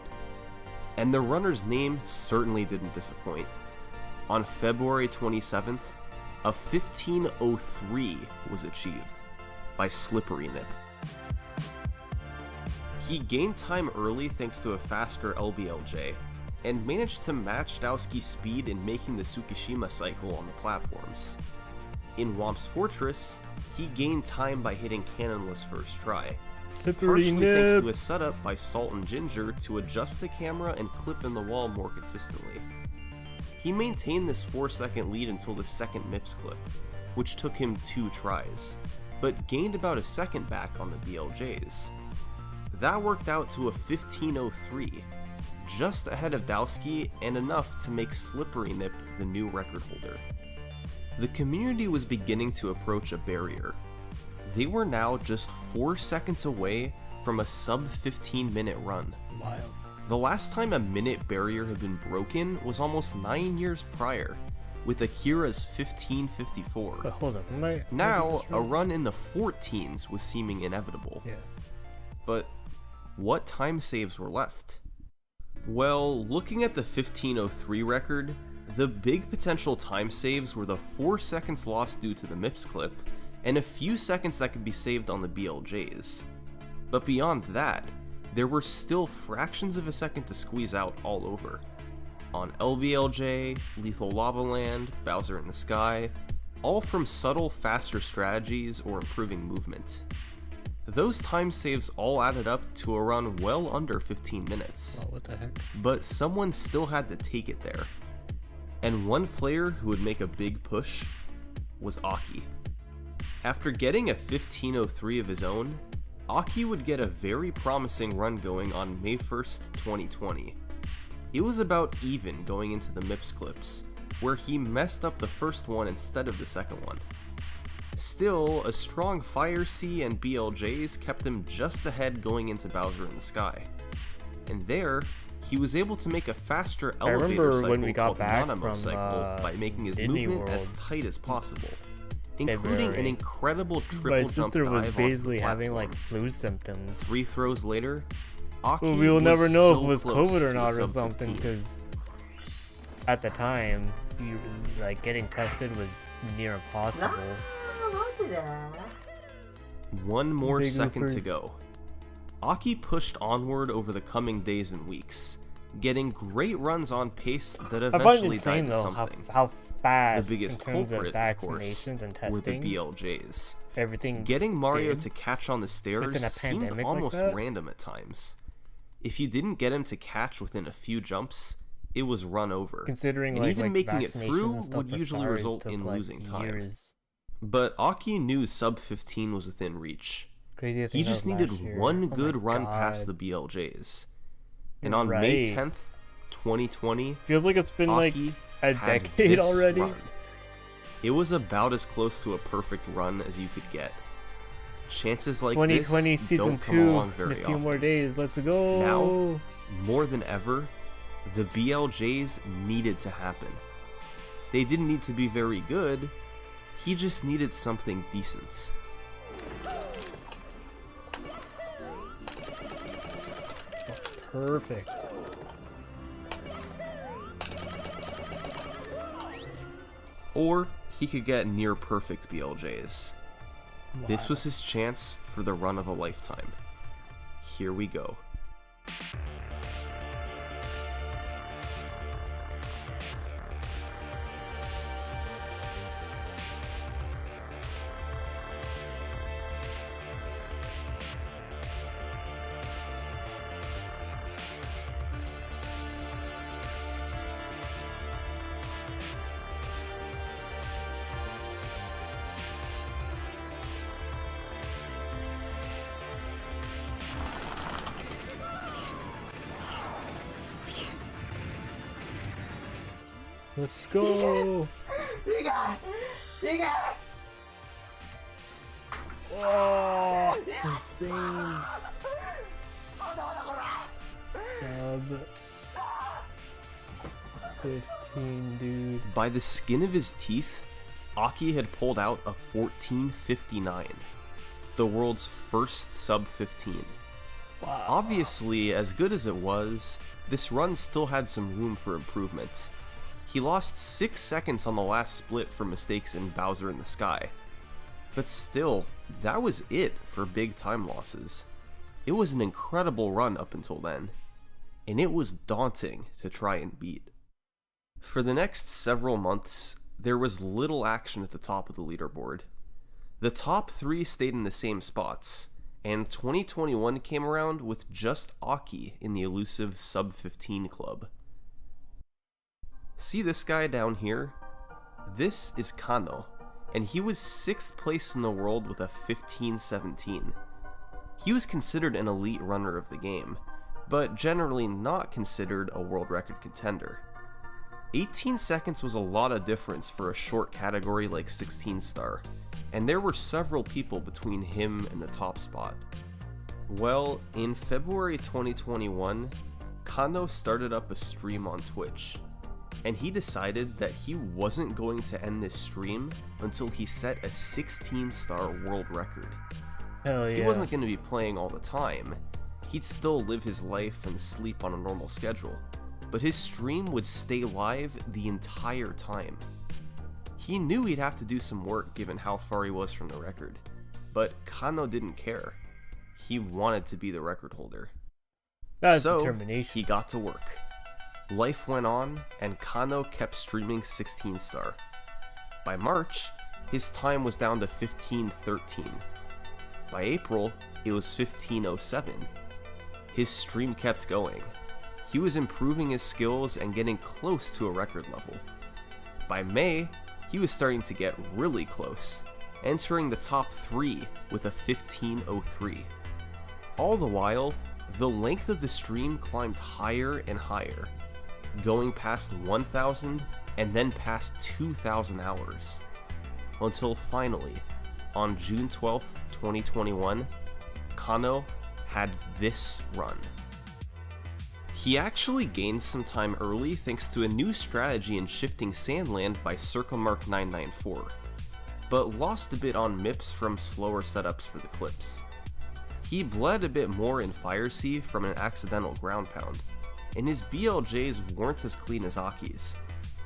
Speaker 5: And the runner's name certainly didn't disappoint. On February 27th, a 1503 was achieved by Slippery Nip. He gained time early thanks to a faster LBLJ, and managed to match Dowski's speed in making the Tsukishima cycle on the platforms. In Womp's Fortress, he gained time by hitting cannonless first try, partially thanks to a setup by Salt and Ginger to adjust the camera and clip in the wall more consistently. He maintained this 4-second lead until the second MIPS clip, which took him 2 tries, but gained about a second back on the BLJs. That worked out to a 1503, just ahead of Dowski and enough to make Slippery Nip the new record holder. The community was beginning to approach a barrier. They were now just 4 seconds away from a sub 15-minute run.
Speaker 1: Wild.
Speaker 5: The last time a minute barrier had been broken was almost 9 years prior, with Akira's 1554.
Speaker 1: But hold up,
Speaker 5: Now, a run in the 14s was seeming inevitable.
Speaker 1: Yeah.
Speaker 5: But what time saves were left? Well, looking at the 1503 record, the big potential time saves were the 4 seconds lost due to the MIPS clip, and a few seconds that could be saved on the BLJs. But beyond that, there were still fractions of a second to squeeze out all over. On LBLJ, Lethal Lava Land, Bowser in the Sky, all from subtle, faster strategies or improving movement. Those time saves all added up to a run well under 15 minutes.
Speaker 1: Oh, what the heck?
Speaker 5: But someone still had to take it there. And one player who would make a big push was Aki. After getting a 1503 of his own, Aki would get a very promising run going on May 1st, 2020. It was about even going into the MIPS clips, where he messed up the first one instead of the second one. Still, a strong Fire C and BLJs kept him just ahead going into Bowser in the Sky. And there, he was able to make a faster elevator cycle
Speaker 1: when we got
Speaker 5: called
Speaker 1: back
Speaker 5: Nanamo
Speaker 1: from,
Speaker 5: cycle by making his
Speaker 1: Disney
Speaker 5: movement
Speaker 1: World.
Speaker 5: as tight as possible, including an
Speaker 1: February.
Speaker 5: incredible
Speaker 1: My
Speaker 5: triple jump
Speaker 1: sister
Speaker 5: dive
Speaker 1: was
Speaker 5: onto
Speaker 1: basically
Speaker 5: the
Speaker 1: having
Speaker 5: platform.
Speaker 1: like flu symptoms.
Speaker 5: 3 throws later, Aki
Speaker 1: Well, we will never
Speaker 5: was
Speaker 1: know
Speaker 5: so
Speaker 1: if it was
Speaker 5: close
Speaker 1: COVID or
Speaker 5: to
Speaker 1: not
Speaker 5: a
Speaker 1: or
Speaker 5: sub
Speaker 1: something,
Speaker 5: 15.
Speaker 1: because at the time, like getting tested was near impossible.
Speaker 5: One more
Speaker 1: Big
Speaker 5: second to
Speaker 1: loopers.
Speaker 5: go. Aki pushed onward over the coming days and weeks, getting great runs on pace that
Speaker 1: I find it
Speaker 5: eventually
Speaker 1: insane
Speaker 5: died to
Speaker 1: though
Speaker 5: something.
Speaker 1: how fast
Speaker 5: The biggest
Speaker 1: in terms
Speaker 5: culprit,
Speaker 1: of
Speaker 5: of course,
Speaker 1: vaccinations and
Speaker 5: were the
Speaker 1: testing,
Speaker 5: BLJs.
Speaker 1: everything
Speaker 5: Getting Mario
Speaker 1: did
Speaker 5: to catch on the stairs
Speaker 1: within a
Speaker 5: seemed
Speaker 1: pandemic like
Speaker 5: almost
Speaker 1: that?
Speaker 5: random at times. If you didn't get him to catch within a few jumps, it was run over.
Speaker 1: considering
Speaker 5: and
Speaker 1: like,
Speaker 5: even
Speaker 1: like
Speaker 5: making it
Speaker 1: vaccinations
Speaker 5: through
Speaker 1: and stuff
Speaker 5: would
Speaker 1: for
Speaker 5: usually
Speaker 1: SARS
Speaker 5: result
Speaker 1: took,
Speaker 5: in
Speaker 1: like,
Speaker 5: losing time.
Speaker 1: years.
Speaker 5: But Aki knew sub 15 was within reach.
Speaker 1: Crazy to
Speaker 5: He
Speaker 1: think that
Speaker 5: just
Speaker 1: was
Speaker 5: needed
Speaker 1: last year.
Speaker 5: one
Speaker 1: Oh my
Speaker 5: good run past the
Speaker 1: God.
Speaker 5: BLJs. And
Speaker 1: You're
Speaker 5: on May
Speaker 1: right.
Speaker 5: 10th, 2020,
Speaker 1: Feels like it's been like
Speaker 5: Aki
Speaker 1: a
Speaker 5: had
Speaker 1: decade
Speaker 5: this
Speaker 1: already.
Speaker 5: run. It was about as close to a perfect run as you could get. Chances like
Speaker 1: 2020
Speaker 5: this
Speaker 1: season
Speaker 5: don't come
Speaker 1: 2
Speaker 5: along
Speaker 1: in
Speaker 5: very
Speaker 1: a few
Speaker 5: often.
Speaker 1: more days. Let's go.
Speaker 5: Now, more than ever, the BLJs needed to happen. They didn't need to be very good, he just needed something decent.
Speaker 1: Perfect.
Speaker 5: Or he could get near perfect BLJs. This
Speaker 1: Wow.
Speaker 5: was his chance for the run of a lifetime. Here we go.
Speaker 1: Let's go. Oh, insane. Sub 15, dude.
Speaker 5: By the skin of his teeth, Aki had pulled out a 1459, the world's first sub 15.
Speaker 1: Wow.
Speaker 5: Obviously, as good as it was, this run still had some room for improvement. He lost 6 seconds on the last split for mistakes in Bowser in the Sky. But still, that was it for big time losses. It was an incredible run up until then, and it was daunting to try and beat. For the next several months, there was little action at the top of the leaderboard. The top 3 stayed in the same spots, and 2021 came around with just Aki in the elusive sub 15 club. See this guy down here? This is Kano, and he was 6th place in the world with a 1517. He was considered an elite runner of the game, but generally not considered a world record contender. 18 seconds was a lot of difference for a short category like 16 star, and there were several people between him and the top spot. Well, in February 2021, Kano started up a stream on Twitch, and he decided that he wasn't going to end this stream until he set a 16-star world record.
Speaker 1: Hell yeah.
Speaker 5: He wasn't going to be playing all the time. He'd still live his life and sleep on a normal schedule, but his stream would stay live the entire time. He knew he'd have to do some work given how far he was from the record, but Kano didn't care. He wanted to be the record holder.
Speaker 1: That's
Speaker 5: so
Speaker 1: determination.
Speaker 5: he got to work. Life went on, and Kano kept streaming 16 star. By March, his time was down to 1513. By April, it was 1507. His stream kept going. He was improving his skills and getting close to a record level. By May, he was starting to get really close, entering the top 3 with a 1503. All the while, the length of the stream climbed higher and higher, going past 1,000 and then past 2,000 hours. Until finally, on June 12th, 2021, Kano had this run. He actually gained some time early thanks to a new strategy in shifting Sandland by Circlemark 994, but lost a bit on MIPS from slower setups for the clips. He bled a bit more in Fire Sea from an accidental ground pound, and his BLJs weren't as clean as Aki's,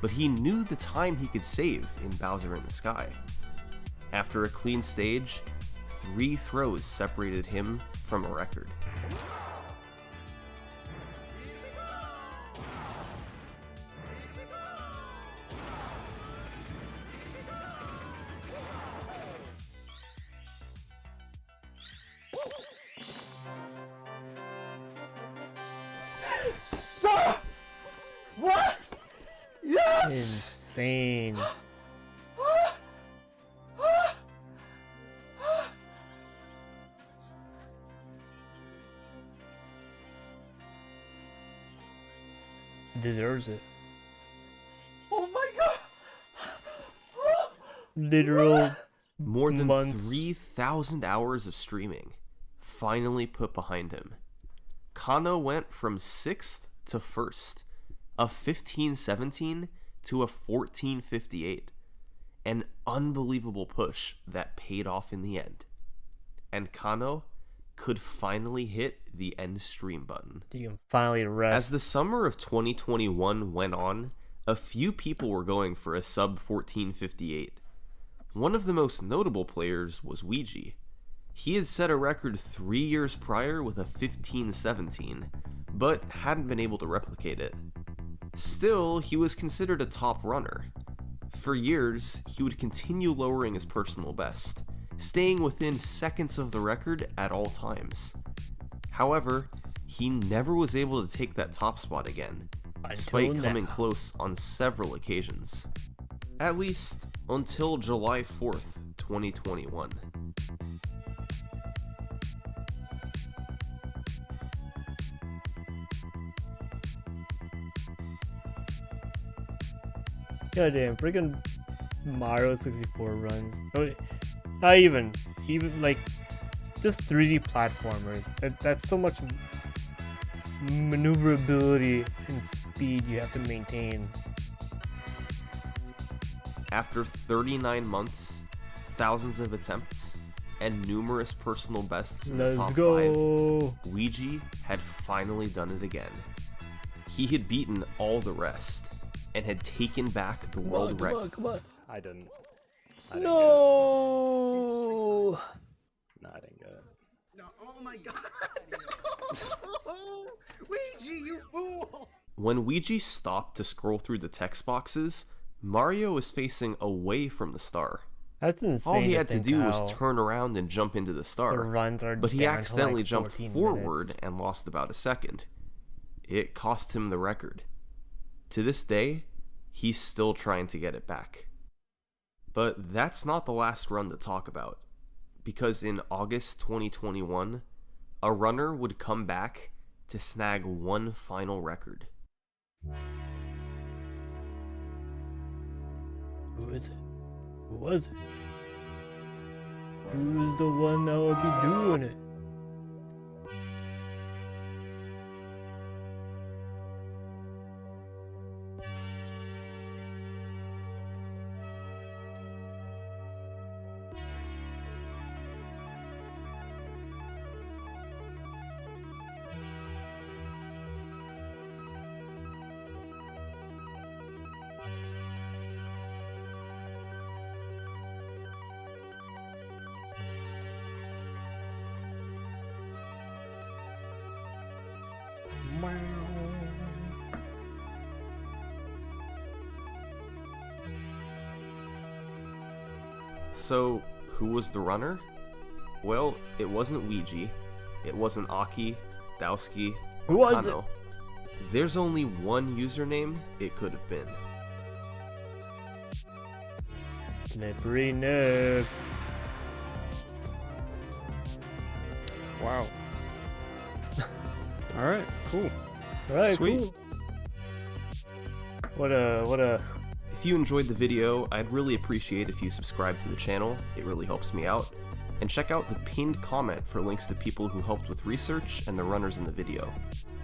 Speaker 5: but he knew the time he could save in Bowser in the Sky. After a clean stage, 3 throws separated him from a record.
Speaker 2: What? Yes!
Speaker 1: Insane. Deserves it.
Speaker 2: Oh my god!
Speaker 1: Literal
Speaker 5: More than
Speaker 1: months.
Speaker 5: 3,000 hours of streaming finally put behind him. Kano went from 6th to 1st, a 1517 to a 1458. An unbelievable push that paid off in the end. And Kano could finally hit the end stream button.
Speaker 1: You can finally rest.
Speaker 5: As the summer of 2021 went on, a few people were going for a sub 1458. One of the most notable players was Ouija. He had set a record 3 years prior with a 1517, but hadn't been able to replicate it. Still, he was considered a top runner. For years, he would continue lowering his personal best, staying within seconds of the record at all times. However, he never was able to take that top spot again, despite coming close on several occasions. At least until July 4th, 2021.
Speaker 1: Goddamn, freaking Mario 64 runs. Oh, not even like just 3D platformers. That's so much maneuverability and speed you have to maintain.
Speaker 5: After 39 months, thousands of attempts, and numerous personal bests in the top 5, Ouija had finally done it again. He had beaten all the rest, and had taken back the world record.
Speaker 1: Come on.
Speaker 7: I didn't.
Speaker 1: No!
Speaker 7: No, I didn't get it.
Speaker 6: No, oh my god! Ouija, you fool!
Speaker 5: When Ouija stopped to scroll through the text boxes, Mario was facing away from the star.
Speaker 1: That's insane.
Speaker 5: All he had to
Speaker 1: think
Speaker 5: do
Speaker 1: how
Speaker 5: was turn around and jump into the
Speaker 1: the
Speaker 5: star.
Speaker 1: runs are
Speaker 5: But he
Speaker 1: down to,
Speaker 5: accidentally
Speaker 1: like,
Speaker 5: jumped
Speaker 1: 14
Speaker 5: forward
Speaker 1: minutes.
Speaker 5: and lost about a second. It cost him the record. To this day, he's still trying to get it back. But that's not the last run to talk about, because in August 2021, a runner would come back to snag one final record.
Speaker 1: Who is it? Who was it? Who's the one that will be doing it?
Speaker 5: So, who was the runner? Well, it wasn't Ouija, it wasn't Aki, Dowski,
Speaker 1: Who was
Speaker 5: Kano. There's only one username it could have been.
Speaker 1: Slippery Noob.
Speaker 7: Wow. Alright, cool.
Speaker 1: Alright,
Speaker 7: Sweet.
Speaker 1: cool. What a...
Speaker 5: If you enjoyed the video, I'd really appreciate if you subscribe to the channel, it really helps me out, and check out the pinned comment for links to people who helped with research and the runners in the video.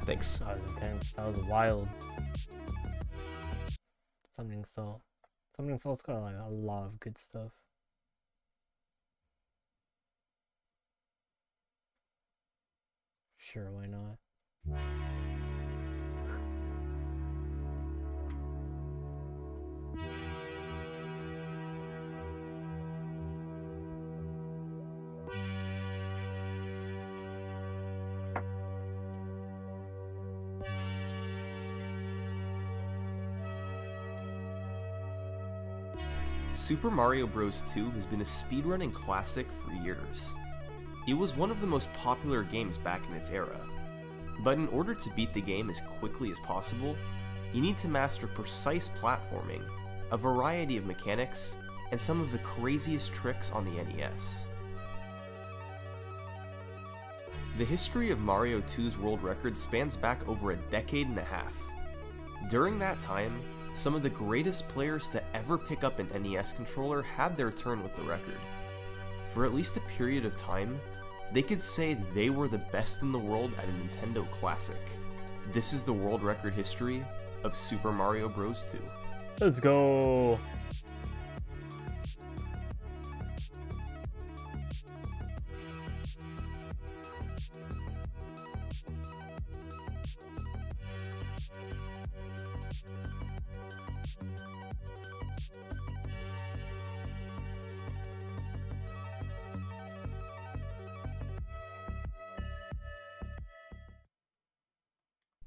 Speaker 5: Thanks.
Speaker 1: That was intense. That was wild. Something Soul's got like a lot of good stuff. Sure, why not?
Speaker 5: Super Mario Bros. 2 has been a speedrunning classic for years. It was one of the most popular games back in its era. But in order to beat the game as quickly as possible, you need to master precise platforming, a variety of mechanics, and some of the craziest tricks on the NES. The history of Mario 2's world record spans back over a decade and a half. During that time, some of the greatest players to ever pick up an NES controller had their turn with the record. For at least a period of time, they could say they were the best in the world at a Nintendo classic. This is the world record history of Super Mario Bros. 2.
Speaker 1: Let's go!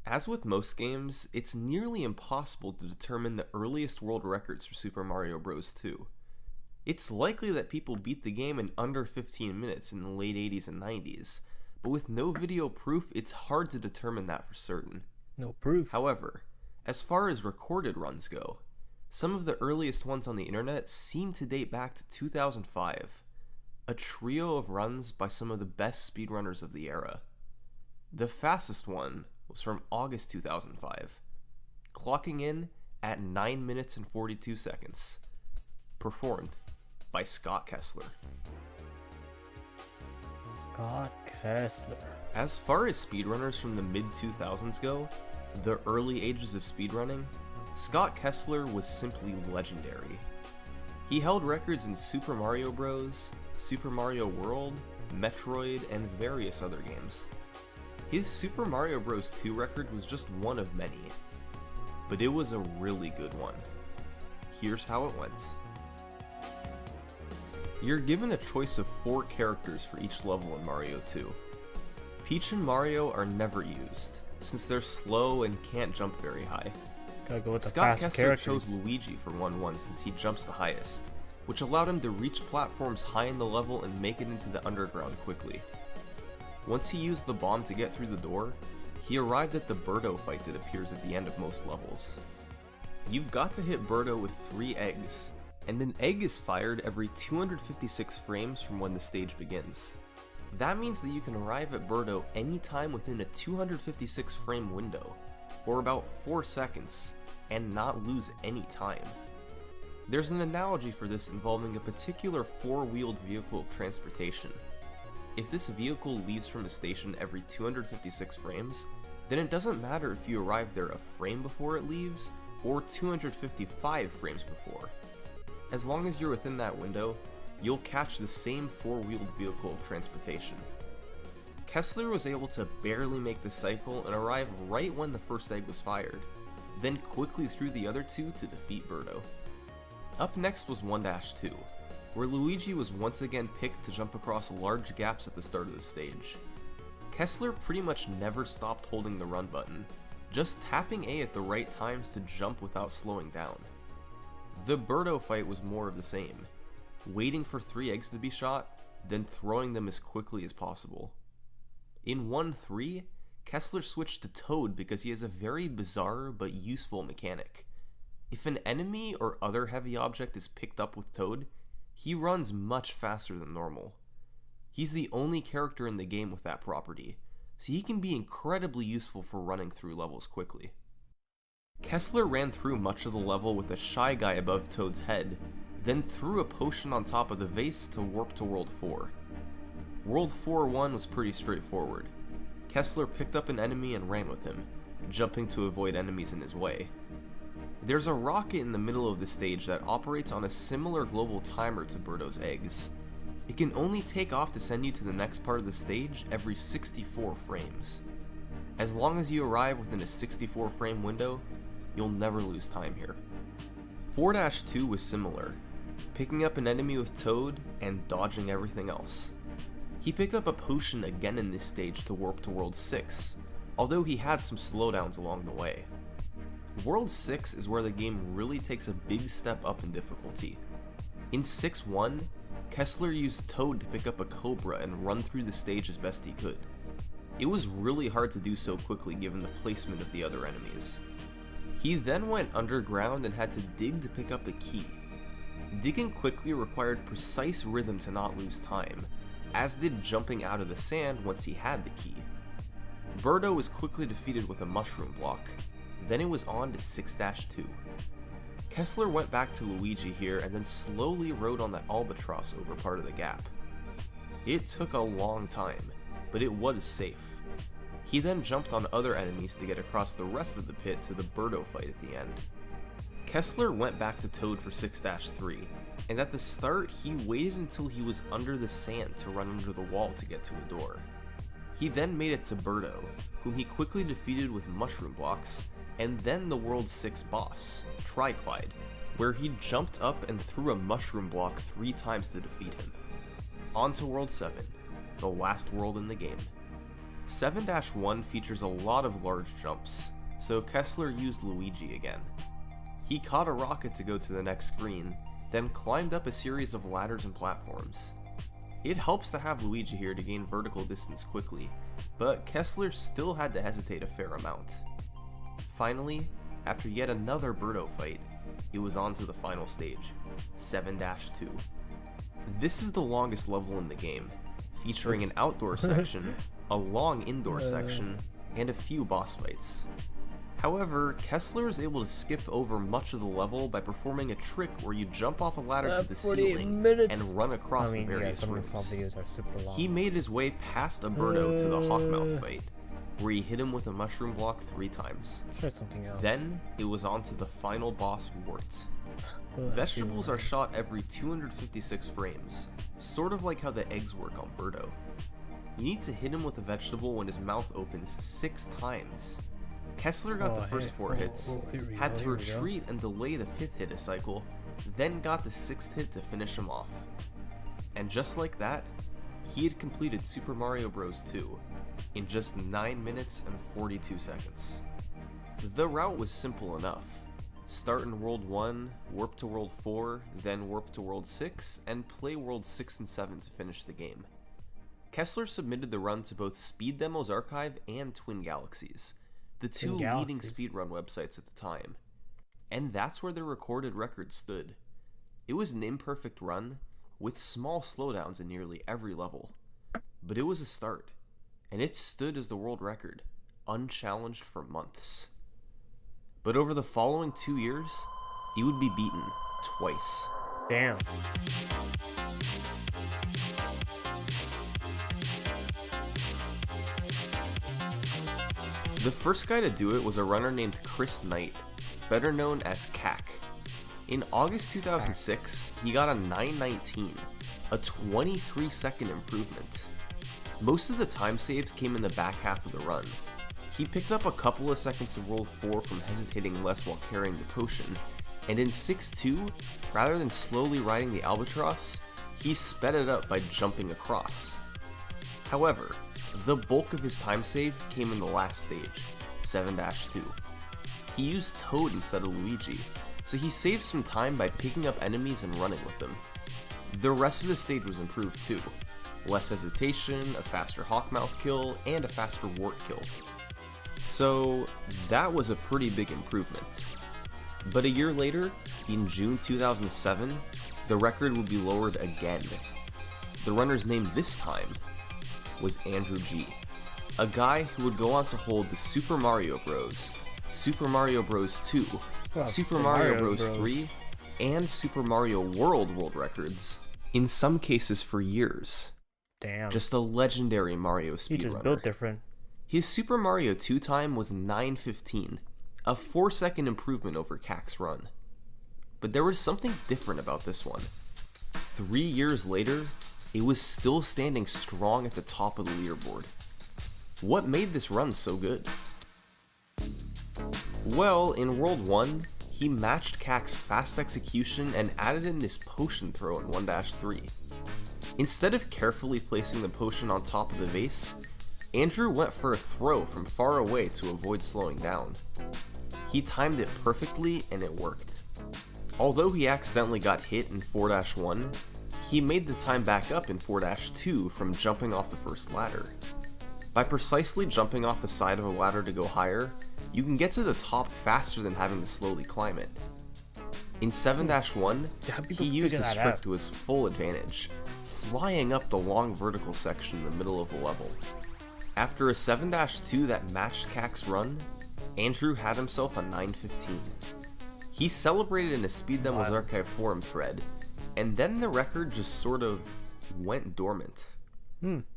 Speaker 5: As with most games, it's nearly impossible to determine the earliest world records for Super Mario Bros. 2. It's likely that people beat the game in under 15 minutes in the late 80s and 90s, but with no video proof, it's hard to determine that for certain.
Speaker 1: No proof.
Speaker 5: However, as far as recorded runs go, some of the earliest ones on the internet seem to date back to 2005, a trio of runs by some of the best speedrunners of the era. The fastest one was from August 2005, clocking in at 9 minutes and 42 seconds. Performed by Scott Kessler.
Speaker 1: Scott Kessler.
Speaker 5: As far as speedrunners from the mid-2000s go, the early ages of speedrunning, Scott Kessler was simply legendary. He held records in Super Mario Bros., Super Mario World, Metroid, and various other games. His Super Mario Bros. 2 record was just one of many, but it was a really good one. Here's how it went. You're given a choice of 4 characters for each level in Mario 2. Peach and Mario are never used, since they're slow and can't jump very high.
Speaker 1: Gotta go with the
Speaker 5: Scott
Speaker 1: fast
Speaker 5: Kessler
Speaker 1: characters.
Speaker 5: chose Luigi for 1-1 since he jumps the highest, which allowed him to reach platforms high in the level and make it into the underground quickly. Once he used the bomb to get through the door, he arrived at the Birdo Fight that appears at the end of most levels. You've got to hit Birdo with 3 eggs, and an egg is fired every 256 frames from when the stage begins. That means that you can arrive at Birdo anytime within a 256 frame window, or about 4 seconds, and not lose any time. There's an analogy for this involving a particular 4-wheeled vehicle of transportation. If this vehicle leaves from a station every 256 frames, then it doesn't matter if you arrive there a frame before it leaves, or 255 frames before. As long as you're within that window, you'll catch the same 4-wheeled vehicle of transportation. Kessler was able to barely make the cycle and arrive right when the first egg was fired, then quickly threw the other 2 to defeat Birdo. Up next was 1-2, where Luigi was once again picked to jump across large gaps at the start of the stage. Kessler pretty much never stopped holding the run button, just tapping A at the right times to jump without slowing down. The Birdo Fight was more of the same, waiting for 3 eggs to be shot, then throwing them as quickly as possible. In 1-3, Kessler switched to Toad because he has a very bizarre but useful mechanic. If an enemy or other heavy object is picked up with Toad, he runs much faster than normal. He's the only character in the game with that property, so he can be incredibly useful for running through levels quickly. Kessler ran through much of the level with a Shy Guy above Toad's head, then threw a potion on top of the vase to warp to World 4. World 4-1 was pretty straightforward. Kessler picked up an enemy and ran with him, jumping to avoid enemies in his way. There's a rocket in the middle of the stage that operates on a similar global timer to Birdo's eggs. It can only take off to send you to the next part of the stage every 64 frames. As long as you arrive within a 64 frame window, you'll never lose time here. 4-2 was similar, picking up an enemy with Toad and dodging everything else. He picked up a potion again in this stage to warp to World 6, although he had some slowdowns along the way. World 6 is where the game really takes a big step up in difficulty. In 6-1, Kessler used Toad to pick up a Cobra and run through the stage as best he could. It was really hard to do so quickly given the placement of the other enemies. He then went underground and had to dig to pick up a key. Digging quickly required precise rhythm to not lose time, as did jumping out of the sand once he had the key. Birdo was quickly defeated with a mushroom block. Then it was on to 6-2. Kessler went back to Luigi here and then slowly rode on that albatross over part of the gap. It took a long time, but it was safe. He then jumped on other enemies to get across the rest of the pit to the Birdo Fight at the end. Kessler went back to Toad for 6-3, and at the start he waited until he was under the sand to run under the wall to get to a door. He then made it to Birdo, whom he quickly defeated with mushroom blocks, and then the World 6 boss, Triclyde, where he jumped up and threw a mushroom block 3 times to defeat him. On to World 7, the last world in the game. 7-1 features a lot of large jumps, so Kessler used Luigi again. He caught a rocket to go to the next screen, then climbed up a series of ladders and platforms. It helps to have Luigi here to gain vertical distance quickly, but Kessler still had to hesitate a fair amount. Finally, after yet another Birdo Fight, it was on to the final stage, 7-2. This is the longest level in the game, featuring an outdoor section, a long indoor section, and a few boss fights. However, Kessler is able to skip over much of the level by performing a trick where you jump off a ladder to the ceiling and run across the various rooms.
Speaker 1: videos are super long.
Speaker 5: He made his way past a Birdo to the Hawkmouth fight, where he hit him with a mushroom block 3 times.
Speaker 1: Try something else.
Speaker 5: Then, it was on to the final boss, Wart. Vegetables are shot every 256 frames, sort of like how the eggs work on Birdo. You need to hit him with a vegetable when his mouth opens 6 times. Kessler got the first 4 hits, had to retreat and delay the 5th hit a cycle, then got the 6th hit to finish him off. And just like that, he had completed Super Mario Bros. 2 in just 9 minutes and 42 seconds. The route was simple enough. Start in World 1, warp to World 4, then warp to World 6, and play Worlds 6 and 7 to finish the game. Kessler submitted the run to both Speed Demos Archive and Twin Galaxies, the 2 leading speedrun websites at the time. And that's where their recorded record stood. It was an imperfect run, with small slowdowns in nearly every level. But it was a start, and it stood as the world record, unchallenged for months. But over the following 2 years, he would be beaten twice.
Speaker 1: Damn.
Speaker 5: The first guy to do it was a runner named Chris Knight, better known as Cac. In August 2006, he got a 919, a 23-second improvement. Most of the time saves came in the back half of the run. He picked up a couple of seconds of World 4 from hesitating less while carrying the potion, and in 6-2, rather than slowly riding the albatross, he sped it up by jumping across. However, the bulk of his time save came in the last stage, 7-2. He used Toad instead of Luigi, so he saved some time by picking up enemies and running with them. The rest of the stage was improved too. Less hesitation, a faster Hawkmouth kill, and a faster Wart kill. So that was a pretty big improvement. But a year later, in June 2007, the record would be lowered again. The runner's name this time was Andrew G, a guy who would go on to hold the Super Mario Bros., Super Mario Bros. 2, Super Mario Bros. 3, and Super Mario World records, in some cases for years.
Speaker 1: Damn.
Speaker 5: Just a legendary Mario speedrunner.
Speaker 1: He just built different.
Speaker 5: His Super Mario 2 time was 9:15, a 4-second improvement over Cac's run. But there was something different about this one. 3 years later, it was still standing strong at the top of the leaderboard. What made this run so good? Well, in World 1, he matched Cac's fast execution and added in this potion throw in 1-3. Instead of carefully placing the potion on top of the vase, Andrew went for a throw from far away to avoid slowing down. He timed it perfectly and it worked. Although he accidentally got hit in 4-1, he made the time back up in 4-2 from jumping off the first ladder. By precisely jumping off the side of a ladder to go higher, you can get to the top faster than having to slowly climb it. In 7-1, he used this trick to his full advantage, flying up the long vertical section in the middle of the level. After a 7-2 that matched Cac's run, Andrew had himself a 9:15. He celebrated in a Speed Demos Archive forum thread, and then the record just sort of went dormant.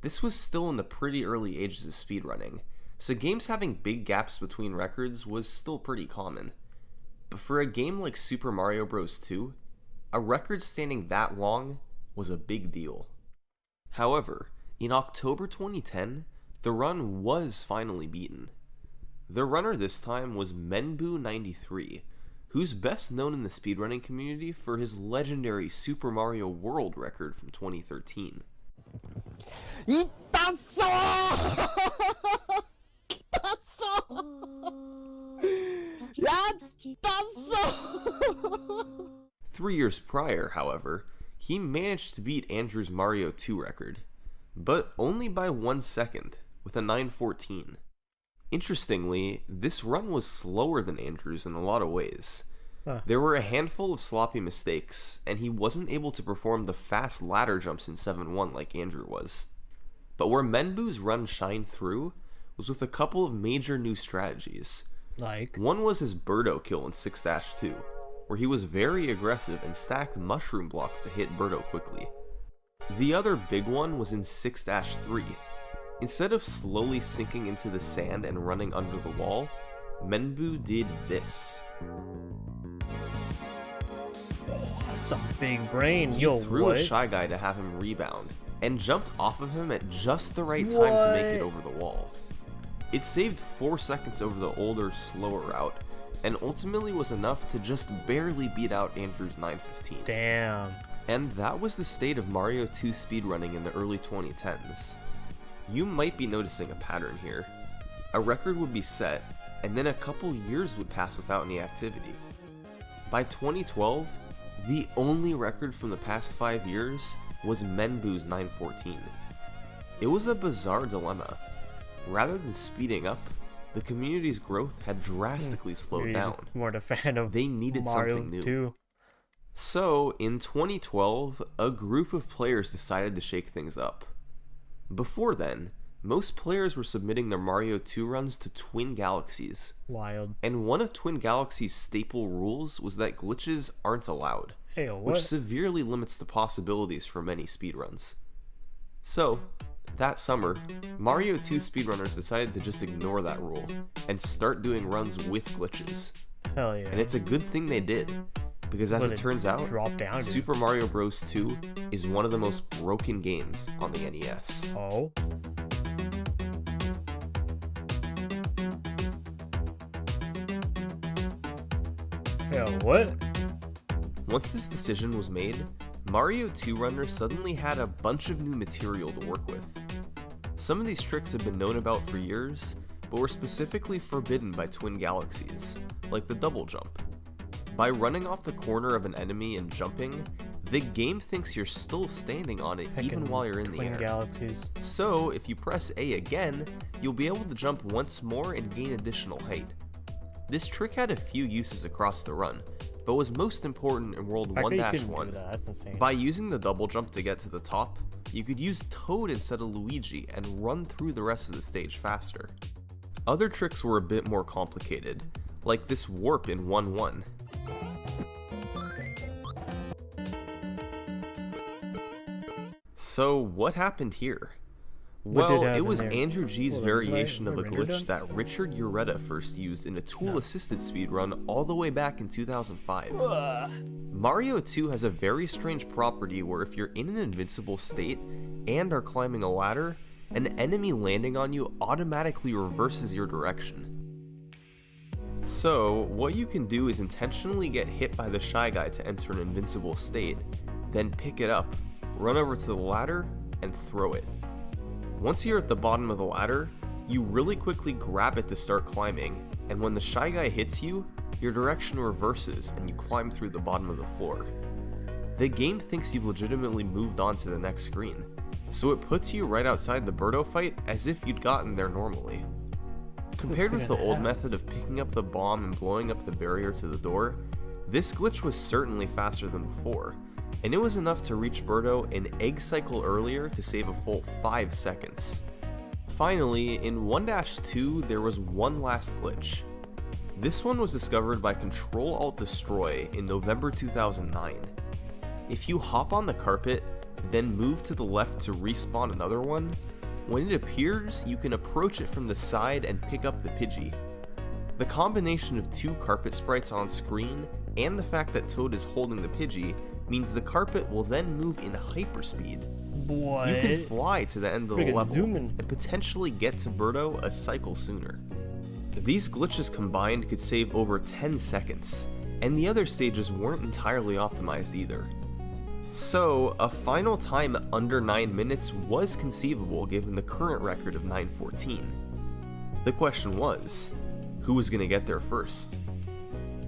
Speaker 5: This was still in the pretty early ages of speedrunning, so games having big gaps between records was still pretty common. But for a game like Super Mario Bros. 2, a record standing that long was a big deal. However, in October 2010, the run was finally beaten. The runner this time was Menbu93, who's best known in the speedrunning community for his legendary Super Mario World record from 2013.
Speaker 6: 이따쏘! 이따쏘! 야따쏘!
Speaker 5: 3 years prior, however, he managed to beat Andrew's Mario 2 record, but only by 1 second, with a 9:14. Interestingly, this run was slower than Andrew's in a lot of ways. There were a handful of sloppy mistakes, and he wasn't able to perform the fast ladder jumps in 7-1 like Andrew was. But where Menbu's run shined through was with a couple of major new strategies.
Speaker 1: Like?
Speaker 5: One was his Birdo kill in 6-2, where he was very aggressive and stacked mushroom blocks to hit Birdo quickly. The other big one was in 6-3. Instead of slowly sinking into the sand and running under the wall, Menbu did this.
Speaker 1: That's a big brain.
Speaker 5: He
Speaker 1: Yo,
Speaker 5: threw
Speaker 1: what?
Speaker 5: a Shy Guy to have him rebound, and jumped off of him at just the right time to make it over the wall. It saved 4 seconds over the older, slower route, and ultimately was enough to just barely beat out Andrew's 9:15.
Speaker 1: Damn.
Speaker 5: And that was the state of Mario 2 speedrunning in the early 2010s. You might be noticing a pattern here. A record would be set, and then a couple years would pass without any activity. By 2012, the only record from the past 5 years was Menbu's 9:14. It was a bizarre dilemma. Rather than speeding up, the community's growth had drastically slowed
Speaker 1: You're
Speaker 5: down.
Speaker 1: more a fan of
Speaker 5: They needed
Speaker 1: Mario
Speaker 5: something new.
Speaker 1: 2.
Speaker 5: So, in 2012, a group of players decided to shake things up. Before then, most players were submitting their Mario 2 runs to Twin Galaxies,
Speaker 1: Wild.
Speaker 5: and one of Twin Galaxies' staple rules was that glitches aren't allowed,
Speaker 1: Hey, what?
Speaker 5: which severely limits the possibilities for many speedruns. So, that summer, Mario 2 speedrunners decided to just ignore that rule, and start doing runs with glitches.
Speaker 1: Hell yeah.
Speaker 5: And it's a good thing they did, because as
Speaker 1: Well,
Speaker 5: it turns out,
Speaker 1: drop down, dude.
Speaker 5: Super Mario Bros. 2 is one of the most broken games on the NES.
Speaker 1: Oh. Yeah, what?
Speaker 5: Once this decision was made, Mario 2 runners suddenly had a bunch of new material to work with. Some of these tricks had been known about for years, but were specifically forbidden by Twin Galaxies, like the double jump. By running off the corner of an enemy and jumping, the game thinks you're still standing on it even
Speaker 1: Heckin'
Speaker 5: while you're in the
Speaker 1: Twin
Speaker 5: air.
Speaker 1: Galaxies.
Speaker 5: So, if you press A again, you'll be able to jump once more and gain additional height. This trick had a few uses across the run, but was most important in World
Speaker 1: The fact that you couldn't do
Speaker 5: 1-1.
Speaker 1: that, that's insane.
Speaker 5: By using the double jump to get to the top, you could use Toad instead of Luigi and run through the rest of the stage faster. Other tricks were a bit more complicated, like this warp in 1-1. So what happened here?
Speaker 1: What did
Speaker 5: Well, it
Speaker 1: happen
Speaker 5: was
Speaker 1: there?
Speaker 5: Andrew G's
Speaker 1: Hold on,
Speaker 5: variation of a
Speaker 1: render
Speaker 5: glitch
Speaker 1: done?
Speaker 5: that Richard Ureta first used in a tool-assisted speedrun all the way back in 2005. Mario 2 has a very strange property where if you're in an invincible state and are climbing a ladder, an enemy landing on you automatically reverses your direction. So, what you can do is intentionally get hit by the Shy Guy to enter an invincible state, then pick it up, run over to the ladder, and throw it. Once you're at the bottom of the ladder, you really quickly grab it to start climbing, and when the Shy Guy hits you, your direction reverses and you climb through the bottom of the floor. The game thinks you've legitimately moved on to the next screen, so it puts you right outside the Birdo Fight as if you'd gotten there normally. Compared with the old method of picking up the bomb and blowing up the barrier to the door, this glitch was certainly faster than before, and it was enough to reach Birdo an egg cycle earlier to save a full 5 seconds. Finally, in 1-2 there was one last glitch. This one was discovered by Control-Alt-Destroy in November 2009. If you hop on the carpet, then move to the left to respawn another one, when it appears, you can approach it from the side and pick up the Pidgey. The combination of two carpet sprites on screen and the fact that Toad is holding the Pidgey means the carpet will then move in hyperspeed.
Speaker 1: What?
Speaker 5: You can fly to the end of the
Speaker 1: Friggin'
Speaker 5: level
Speaker 1: zooming.
Speaker 5: and potentially get to Birdo a cycle sooner. These glitches combined could save over 10 seconds, and the other stages weren't entirely optimized either. So, a final time under 9 minutes was conceivable given the current record of 9:14. The question was, who was going to get there first?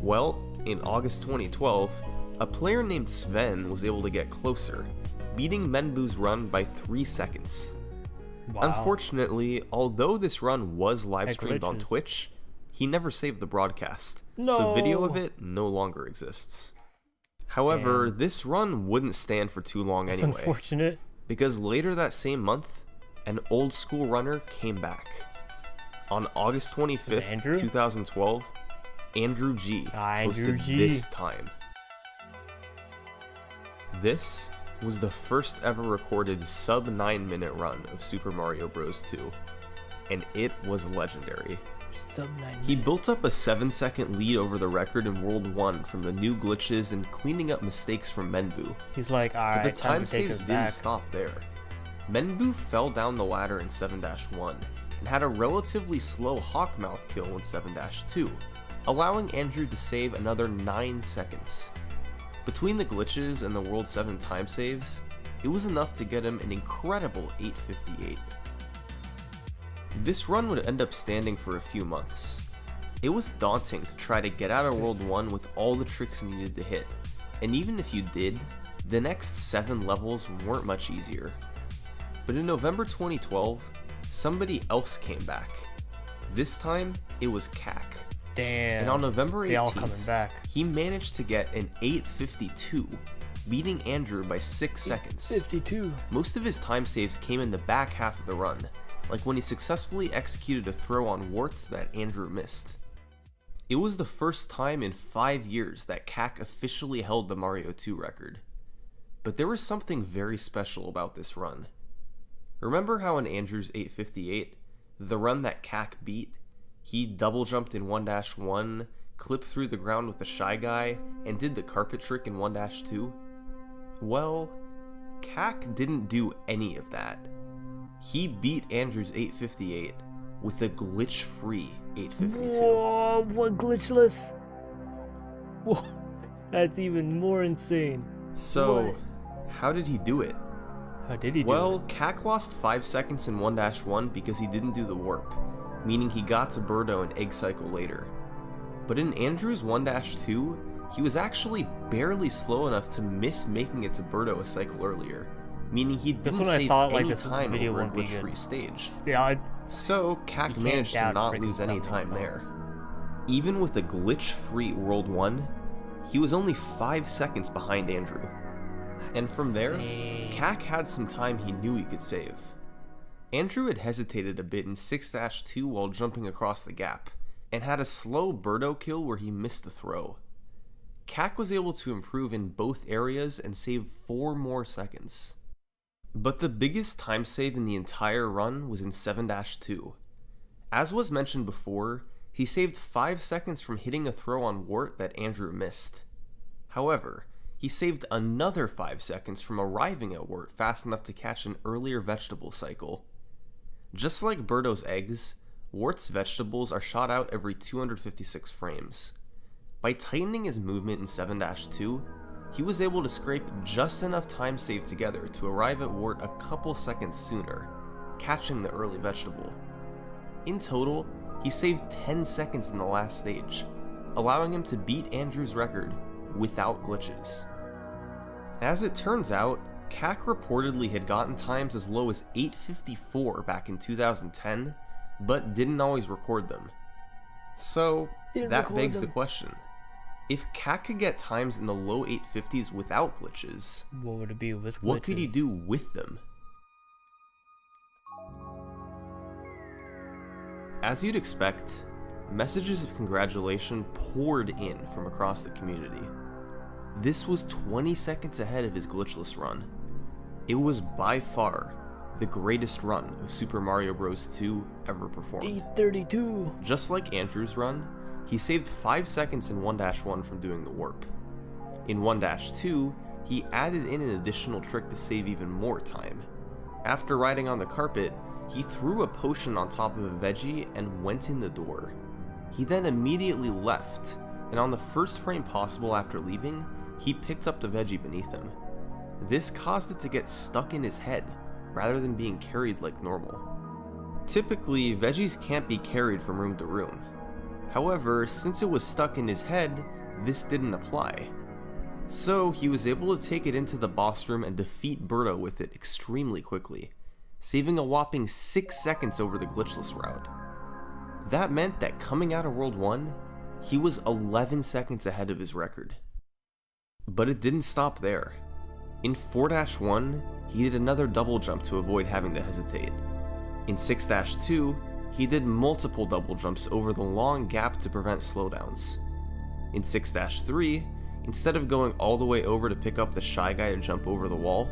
Speaker 5: Well, in August 2012, a player named Sven was able to get closer, beating Menbu's run by 3 seconds.
Speaker 1: Wow.
Speaker 5: Unfortunately, although this run was live
Speaker 1: That
Speaker 5: streamed on
Speaker 1: glitches.
Speaker 5: Twitch, he never saved the broadcast, so
Speaker 1: No.
Speaker 5: video of it no longer exists. However, this run wouldn't stand for too long
Speaker 1: That's
Speaker 5: anyway,
Speaker 1: unfortunate.
Speaker 5: because later that same month, an old school runner came back. On August 25th,
Speaker 1: Andrew?
Speaker 5: 2012, Andrew G
Speaker 1: Andrew
Speaker 5: posted
Speaker 1: G.
Speaker 5: this time. This was the first ever recorded sub 9-minute run of Super Mario Bros. 2, and it was legendary. He built up a 7-second lead over the record in World 1 from the new glitches and cleaning up mistakes from Menbu.
Speaker 1: He's like,
Speaker 5: But
Speaker 1: alright,
Speaker 5: the
Speaker 1: time
Speaker 5: time
Speaker 1: to take
Speaker 5: saves
Speaker 1: this
Speaker 5: didn't
Speaker 1: back.
Speaker 5: stop there. Menbu fell down the ladder in 7-1 and had a relatively slow Hawkmouth kill in 7-2, allowing Andrew to save another 9 seconds. Between the glitches and the World 7 time saves, it was enough to get him an incredible 858. This run would end up standing for a few months. It was daunting to try to get out of World 1 with all the tricks needed to hit, and even if you did, the next 7 levels weren't much easier. But in November 2012, somebody else came back. This time, it was Kak.
Speaker 1: Damn.
Speaker 5: And on November
Speaker 1: they all coming
Speaker 5: 18th,
Speaker 1: back.
Speaker 5: he managed to get an 852, beating Andrew by 6 seconds.
Speaker 1: 52.
Speaker 5: Most of his time saves came in the back half of the run, like when he successfully executed a throw on Warts that Andrew missed. It was the first time in 5 years that Kak officially held the Mario 2 record. But there was something very special about this run. Remember how in Andrew's 858, the run that Kak beat, he double jumped in 1-1, clipped through the ground with the Shy Guy, and did the carpet trick in 1-2? Well, Kak didn't do any of that. He beat Andrew's 858 with a glitch-free 852.
Speaker 1: Whoa, what glitchless? Whoa, that's even more insane.
Speaker 5: So, how did he do it?
Speaker 1: How did he do
Speaker 5: Well,
Speaker 1: it?
Speaker 5: Kak lost 5 seconds in 1-1 because he didn't do the warp, meaning he got to Birdo an egg cycle later. But in Andrew's 1-2, he was actually barely slow enough to miss making it to Birdo a cycle earlier, meaning he
Speaker 1: This
Speaker 5: didn't
Speaker 1: one I
Speaker 5: save
Speaker 1: thought, like,
Speaker 5: any
Speaker 1: this
Speaker 5: time
Speaker 1: video
Speaker 5: over a
Speaker 1: wouldn't be
Speaker 5: glitch-free
Speaker 1: good.
Speaker 5: stage.
Speaker 1: Yeah, it's,
Speaker 5: So, Kak
Speaker 1: You can't
Speaker 5: managed to
Speaker 1: doubt
Speaker 5: not
Speaker 1: freaking
Speaker 5: lose any
Speaker 1: something,
Speaker 5: time
Speaker 1: so.
Speaker 5: there. Even with a glitch-free World 1, he was only 5 seconds behind Andrew. And from there,
Speaker 1: insane.
Speaker 5: Kak had some time he knew he could save. Andrew had hesitated a bit in 6-2 while jumping across the gap, and had a slow Birdo kill where he missed the throw. Kak was able to improve in both areas and save 4 more seconds. But the biggest time save in the entire run was in 7-2. As was mentioned before, he saved 5 seconds from hitting a throw on Wart that Andrew missed. However, he saved another 5 seconds from arriving at Wart fast enough to catch an earlier vegetable cycle. Just like Birdo's eggs, Wart's vegetables are shot out every 256 frames. By tightening his movement in 7-2, he was able to scrape just enough time saved together to arrive at Wart a couple seconds sooner, catching the early vegetable. In total, he saved 10 seconds in the last stage, allowing him to beat Andrew's record without glitches. As it turns out, Kak reportedly had gotten times as low as 854 back in 2010, but didn't always record them. So, that begs the question. If Kak could get times in the low 850s without glitches,
Speaker 1: what would it be with glitches?
Speaker 5: what could he do with them? As you'd expect, messages of congratulation poured in from across the community. This was 20 seconds ahead of his glitchless run. It was by far the greatest run of Super Mario Bros. 2 ever performed.
Speaker 1: 832.
Speaker 5: Just like Andrew's run, he saved 5 seconds in 1-1 from doing the warp. In 1-2, he added in an additional trick to save even more time. After riding on the carpet, he threw a potion on top of a veggie and went in the door. He then immediately left, and on the first frame possible after leaving, he picked up the veggie beneath him. This caused it to get stuck in his head, rather than being carried like normal. Typically, veggies can't be carried from room to room. However, since it was stuck in his head, this didn't apply. So he was able to take it into the boss room and defeat Birdo with it extremely quickly, saving a whopping 6 seconds over the glitchless route. That meant that coming out of World 1, he was 11 seconds ahead of his record. But it didn't stop there. In 4-1, he did another double jump to avoid having to hesitate. In 6-2, he did multiple double jumps over the long gap to prevent slowdowns. In 6-3, instead of going all the way over to pick up the Shy Guy to jump over the wall,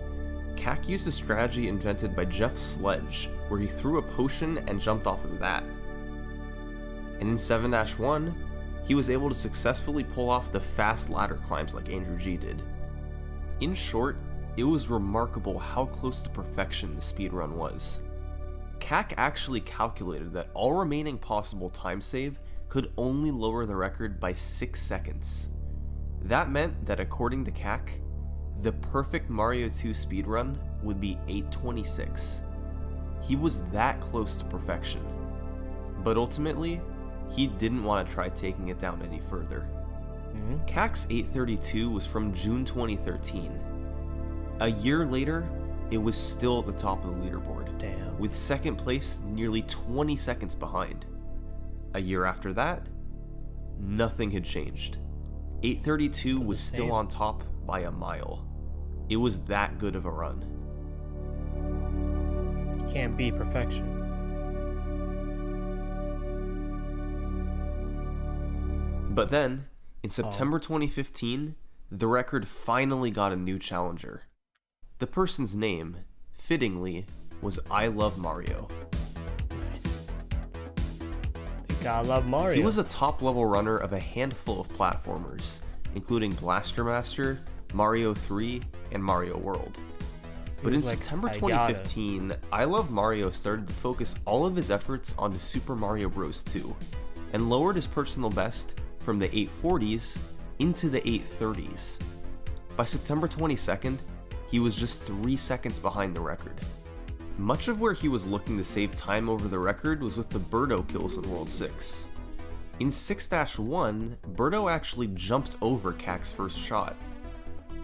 Speaker 5: Kak used a strategy invented by Jeff Sledge, where he threw a potion and jumped off of that. And in 7-1, he was able to successfully pull off the fast ladder climbs like Andrew G did. In short, it was remarkable how close to perfection the speedrun was. Kak actually calculated that all remaining possible time save could only lower the record by 6 seconds. That meant that according to Kak, the perfect Mario 2 speedrun would be 8:26. He was that close to perfection. But ultimately, he didn't want to try taking it down any further. Kak's 8:32 was from June 2013. A year later, it was still at the top of the leaderboard,
Speaker 1: Damn.
Speaker 5: with second place nearly 20 seconds behind. A year after that, nothing had changed. 8:32 was still on top by a mile. It was that good of a run.
Speaker 1: You can't beat perfection.
Speaker 5: But then, in September 2015, the record finally got a new challenger. The person's name, fittingly, was I Love Mario.
Speaker 1: Nice. You gotta love Mario.
Speaker 5: He was a top-level runner of a handful of platformers, including Blaster Master, Mario 3, and Mario World. But in September 2015, I Love Mario started to focus all of his efforts onto Super Mario Bros. 2, and lowered his personal best from the 840s into the 830s. By September 22nd, he was just 3 seconds behind the record. Much of where he was looking to save time over the record was with the Birdo kills in World 6. In 6-1, Birdo actually jumped over Kak's first shot.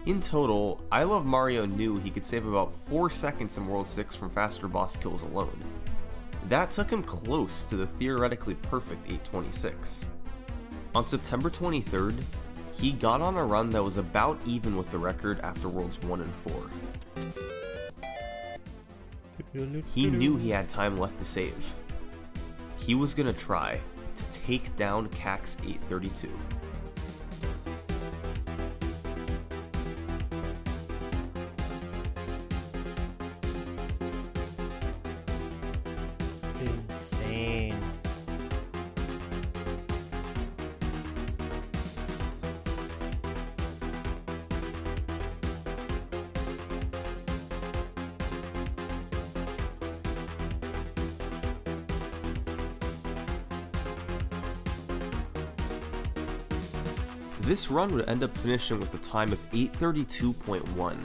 Speaker 5: In total, I Love Mario knew he could save about 4 seconds in World 6 from faster boss kills alone. That took him close to the theoretically perfect 8:26. On September 23rd, he got on a run that was about even with the record after Worlds 1 and 4. He knew he had time left to save. He was gonna try to take down Kak's 8:32.
Speaker 1: insane.
Speaker 5: This run would end up finishing with a time of 8:32.1,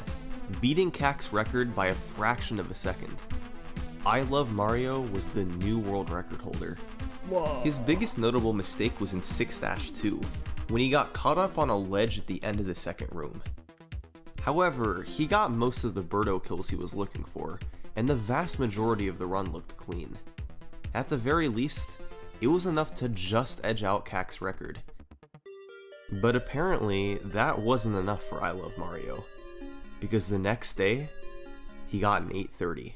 Speaker 5: beating Kak's record by a fraction of a second. I Love Mario was the new world record holder.
Speaker 1: Whoa.
Speaker 5: His biggest notable mistake was in 6-2, when he got caught up on a ledge at the end of the second room. However, he got most of the Birdo kills he was looking for, and the vast majority of the run looked clean. At the very least, it was enough to just edge out Kak's record. But apparently, that wasn't enough for I Love Mario, because the next day, he got an 8:30.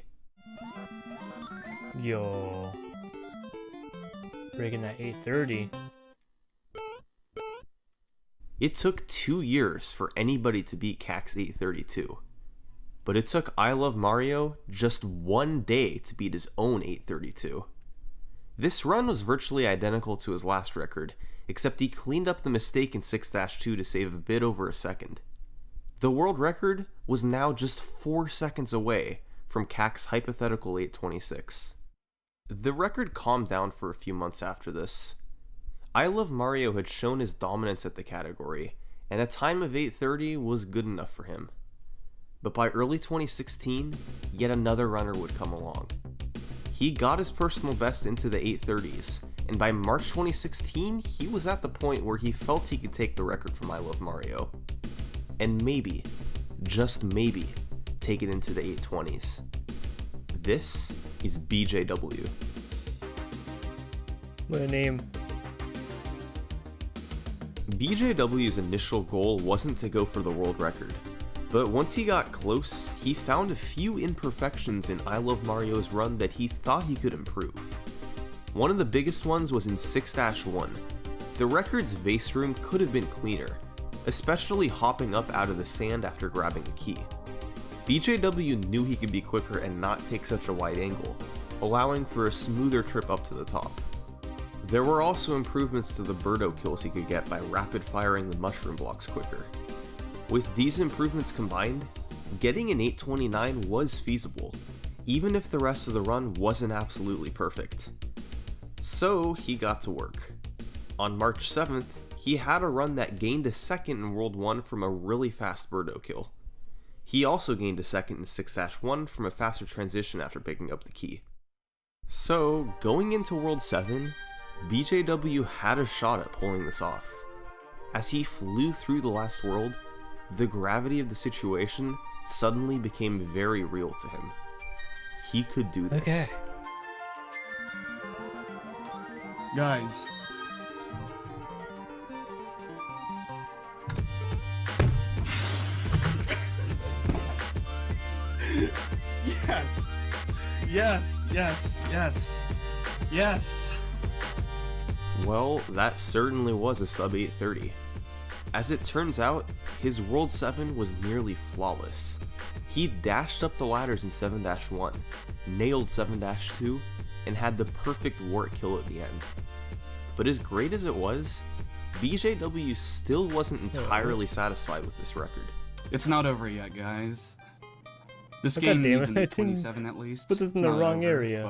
Speaker 1: Yo. Breaking that 8:30.
Speaker 5: It took 2 years for anybody to beat Kak's 8:32, but it took I Love Mario just 1 day to beat his own 8:32. This run was virtually identical to his last record, except he cleaned up the mistake in 6-2 to save a bit over a second. The world record was now just 4 seconds away from Kak's hypothetical 8:26. The record calmed down for a few months after this. I Love Mario had shown his dominance at the category, and a time of 8:30 was good enough for him. But by early 2016, yet another runner would come along. He got his personal best into the 8:30s, and by March 2016, he was at the point where he felt he could take the record from I Love Mario. And maybe, just maybe, take it into the 820s. This is BJW.
Speaker 1: What a name.
Speaker 5: BJW's initial goal wasn't to go for the world record, but once he got close, he found a few imperfections in I Love Mario's run that he thought he could improve. One of the biggest ones was in 6-1. The record's vase room could have been cleaner, especially hopping up out of the sand after grabbing a key. BJW knew he could be quicker and not take such a wide angle, allowing for a smoother trip up to the top. There were also improvements to the Birdo kills he could get by rapid firing the mushroom blocks quicker. With these improvements combined, getting an 829 was feasible, even if the rest of the run wasn't absolutely perfect. So he got to work. On March 7th, he had a run that gained a second in World 1 from a really fast Birdo kill. He also gained a second in 6-1 from a faster transition after picking up the key. So, going into World 7, BJW had a shot at pulling this off. As he flew through the last world, the gravity of the situation suddenly became very real to him. He could do this.
Speaker 1: Okay.
Speaker 8: Guys. Yes! Yes, yes, yes, yes!
Speaker 5: Well, that certainly was a sub 830. As it turns out, his World 7 was nearly flawless. He dashed up the ladders in 7-1, nailed 7-2, and had the perfect wart kill at the end. But as great as it was, BJW still wasn't entirely satisfied with this record.
Speaker 8: It's not over yet, guys. This
Speaker 1: God
Speaker 8: game
Speaker 1: damn
Speaker 8: needs
Speaker 1: it,
Speaker 8: an
Speaker 1: I didn't
Speaker 8: 827 at least.
Speaker 1: put this in
Speaker 8: It's
Speaker 1: the
Speaker 8: not
Speaker 1: wrong
Speaker 8: over,
Speaker 1: area.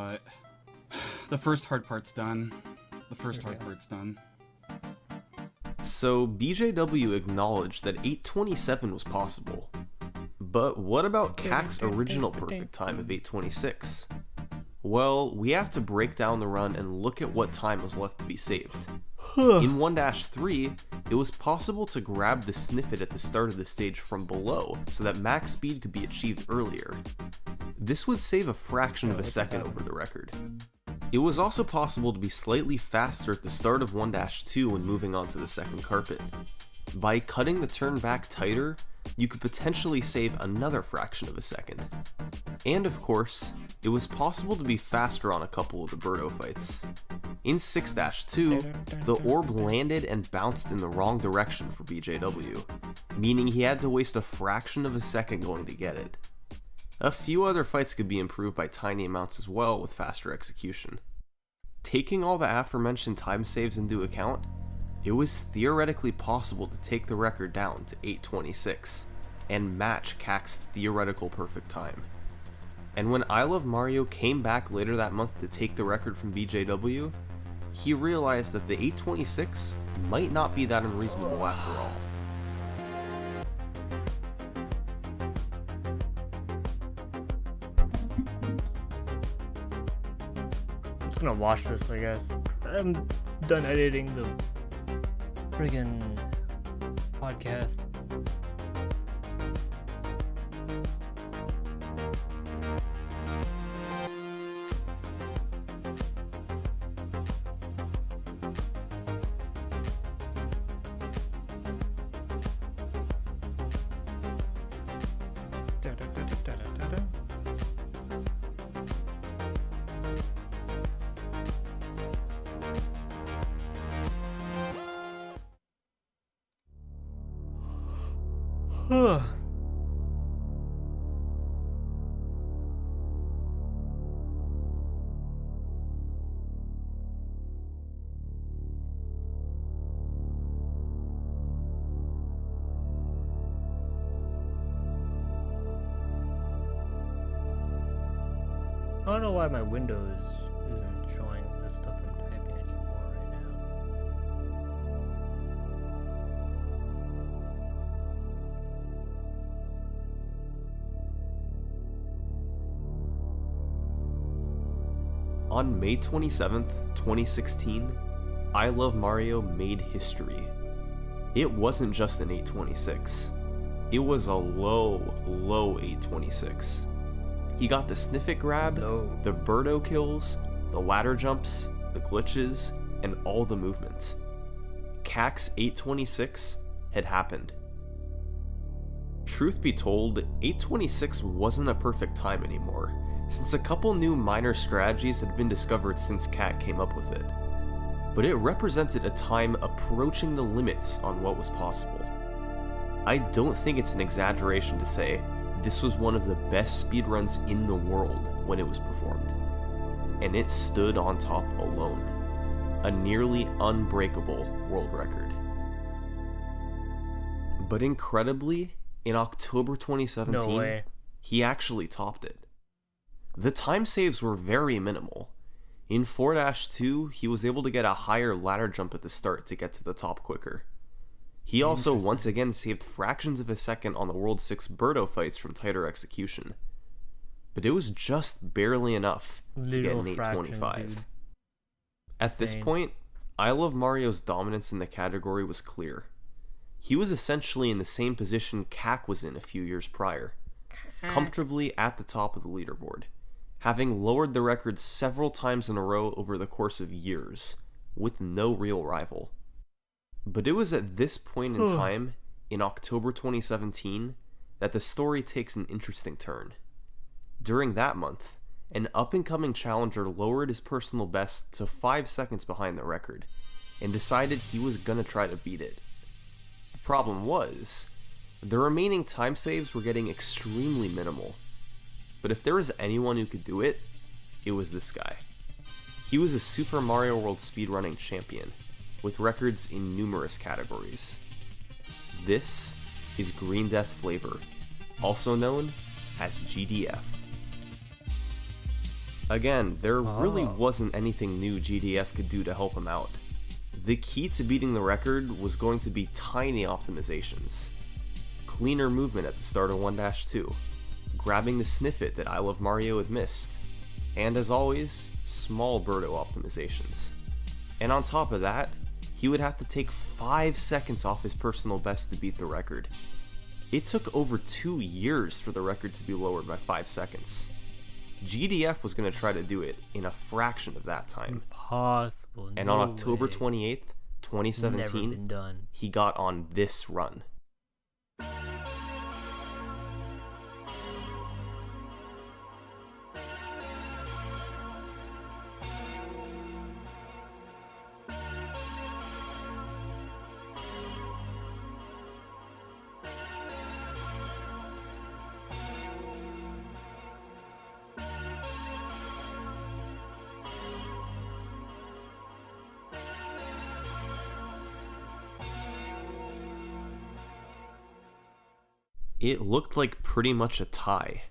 Speaker 8: But the first hard part's done. The first hard part's done.
Speaker 5: So BJW acknowledged that 827 was possible. But what about Kak's original perfect time of 826? Well, we have to break down the run and look at what time was left to be saved. In 1-3, it was possible to grab the sniffet at the start of the stage from below so that max speed could be achieved earlier. This would save a fraction of a second over the record. It was also possible to be slightly faster at the start of 1-2 when moving on to the second carpet. By cutting the turn back tighter, you could potentially save another fraction of a second. And of course, it was possible to be faster on a couple of the Birdo fights. In 6-2, the orb landed and bounced in the wrong direction for BJW, meaning he had to waste a fraction of a second going to get it. A few other fights could be improved by tiny amounts as well with faster execution. Taking all the aforementioned time saves into account, it was theoretically possible to take the record down to 826 and match Kak's theoretical perfect time. And when I Love Mario came back later that month to take the record from BJW, he realized that the 826 might not be that unreasonable after all.
Speaker 1: I'm just gonna watch this, I guess. I'm done editing the friggin' podcast. I don't know why my Windows isn't showing the stuff I'm typing anymore right now.
Speaker 5: On May 27th, 2016, I Love Mario made history. It wasn't just an 826. It was a low 826. He got the sniffet grab, the Birdo kills, the ladder jumps, the glitches, and all the movement. Kak's 826 had happened. Truth be told, 826 wasn't a perfect time anymore, since a couple new minor strategies had been discovered since Cat came up with it. But it represented a time approaching the limits on what was possible. I don't think it's an exaggeration to say this was one of the best speedruns in the world when it was performed. And it stood on top alone. A nearly unbreakable world record. But incredibly, in October 2017,
Speaker 1: No way.
Speaker 5: he actually topped it. The time saves were very minimal. In 4-2, he was able to get a higher ladder jump at the start to get to the top quicker. He also once again saved fractions of a second on the World 6 Birdo fights from tighter execution. But it was just barely enough to get an 825. At this point, I Love Mario's dominance in the category was clear. He was essentially in the same position CAC was in a few years prior, comfortably at the top of the leaderboard, having lowered the record several times in a row over the course of years, with no real rival. But it was at this point in time, in October 2017, that the story takes an interesting turn. During that month, an up-and-coming challenger lowered his personal best to 5 seconds behind the record, and decided he was gonna try to beat it. The problem was, the remaining time saves were getting extremely minimal. But if there was anyone who could do it, it was this guy. He was a Super Mario World speedrunning champion, with records in numerous categories. This is Green Death Flavor, also known as GDF. Again, there really wasn't anything new GDF could do to help him out. The key to beating the record was going to be tiny optimizations. Cleaner movement at the start of 1-2, grabbing the sniffit that I Love Mario had missed, and as always, small Birdo optimizations. And on top of that, he would have to take 5 seconds off his personal best to beat the record. It took over 2 years for the record to be lowered by 5 seconds. GDF was going to try to do it in a fraction of that time.
Speaker 1: Impossible.
Speaker 5: And
Speaker 1: no
Speaker 5: on October
Speaker 1: way.
Speaker 5: 28th,
Speaker 1: Never been
Speaker 5: 2017,
Speaker 1: done.
Speaker 5: he got on this run. It looked like pretty much a tie.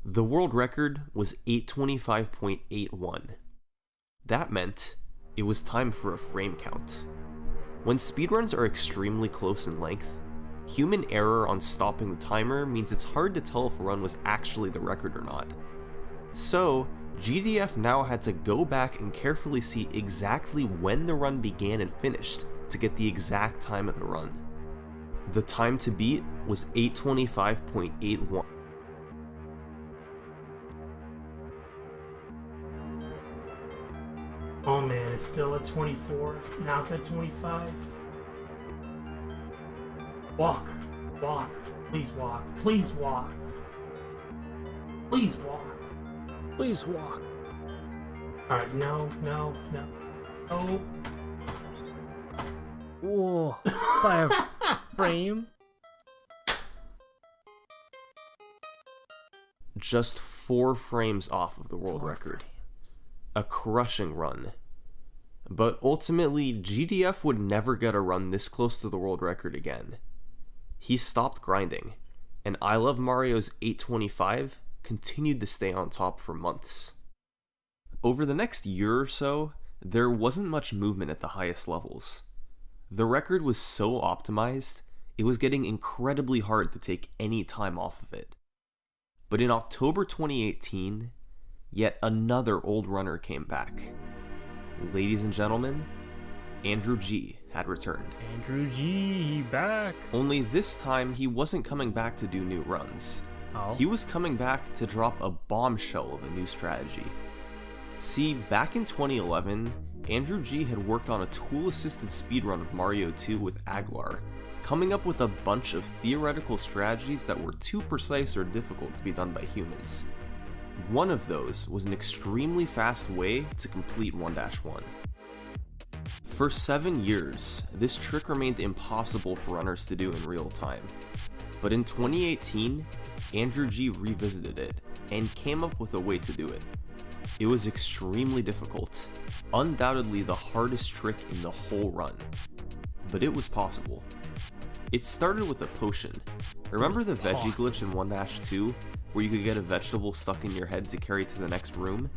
Speaker 5: The world record was 825.81. That meant it was time for a frame count. When speedruns are extremely close in length, human error on stopping the timer means it's hard to tell if a run was actually the record or not. So, GDF now had to go back and carefully see exactly when the run began and finished to get the exact time of the run. The time to beat was 825.81.
Speaker 9: Oh man, it's still at 24. Now it's at 25. Walk. Walk. Please walk. Please walk. Please walk.
Speaker 1: Please walk.
Speaker 9: Alright, no. Oh.
Speaker 1: Whoa. By a frame?
Speaker 5: Just 4 frames off of the world record. A crushing run. But ultimately, GDF would never get a run this close to the world record again. He stopped grinding, and I Love Mario's 825 continued to stay on top for months. Over the next year or so, there wasn't much movement at the highest levels. The record was so optimized, it was getting incredibly hard to take any time off of it. But in October 2018, yet another old runner came back. Ladies and gentlemen, Andrew G had returned.
Speaker 1: Andrew G, he back.
Speaker 5: Only this time, he wasn't coming back to do new runs.
Speaker 1: Oh.
Speaker 5: He was coming back to drop a bombshell of a new strategy. See, back in 2011, Andrew G had worked on a tool-assisted speedrun of Mario 2 with Aguilar, coming up with a bunch of theoretical strategies that were too precise or difficult to be done by humans. One of those was an extremely fast way to complete 1-1. For 7 years, this trick remained impossible for runners to do in real time. But in 2018, Andrew G revisited it and came up with a way to do it. It was extremely difficult, undoubtedly the hardest trick in the whole run, but it was possible. It started with a potion. Remember the veggie glitch in 1-2, where you could get a vegetable stuck in your head to carry to the next room?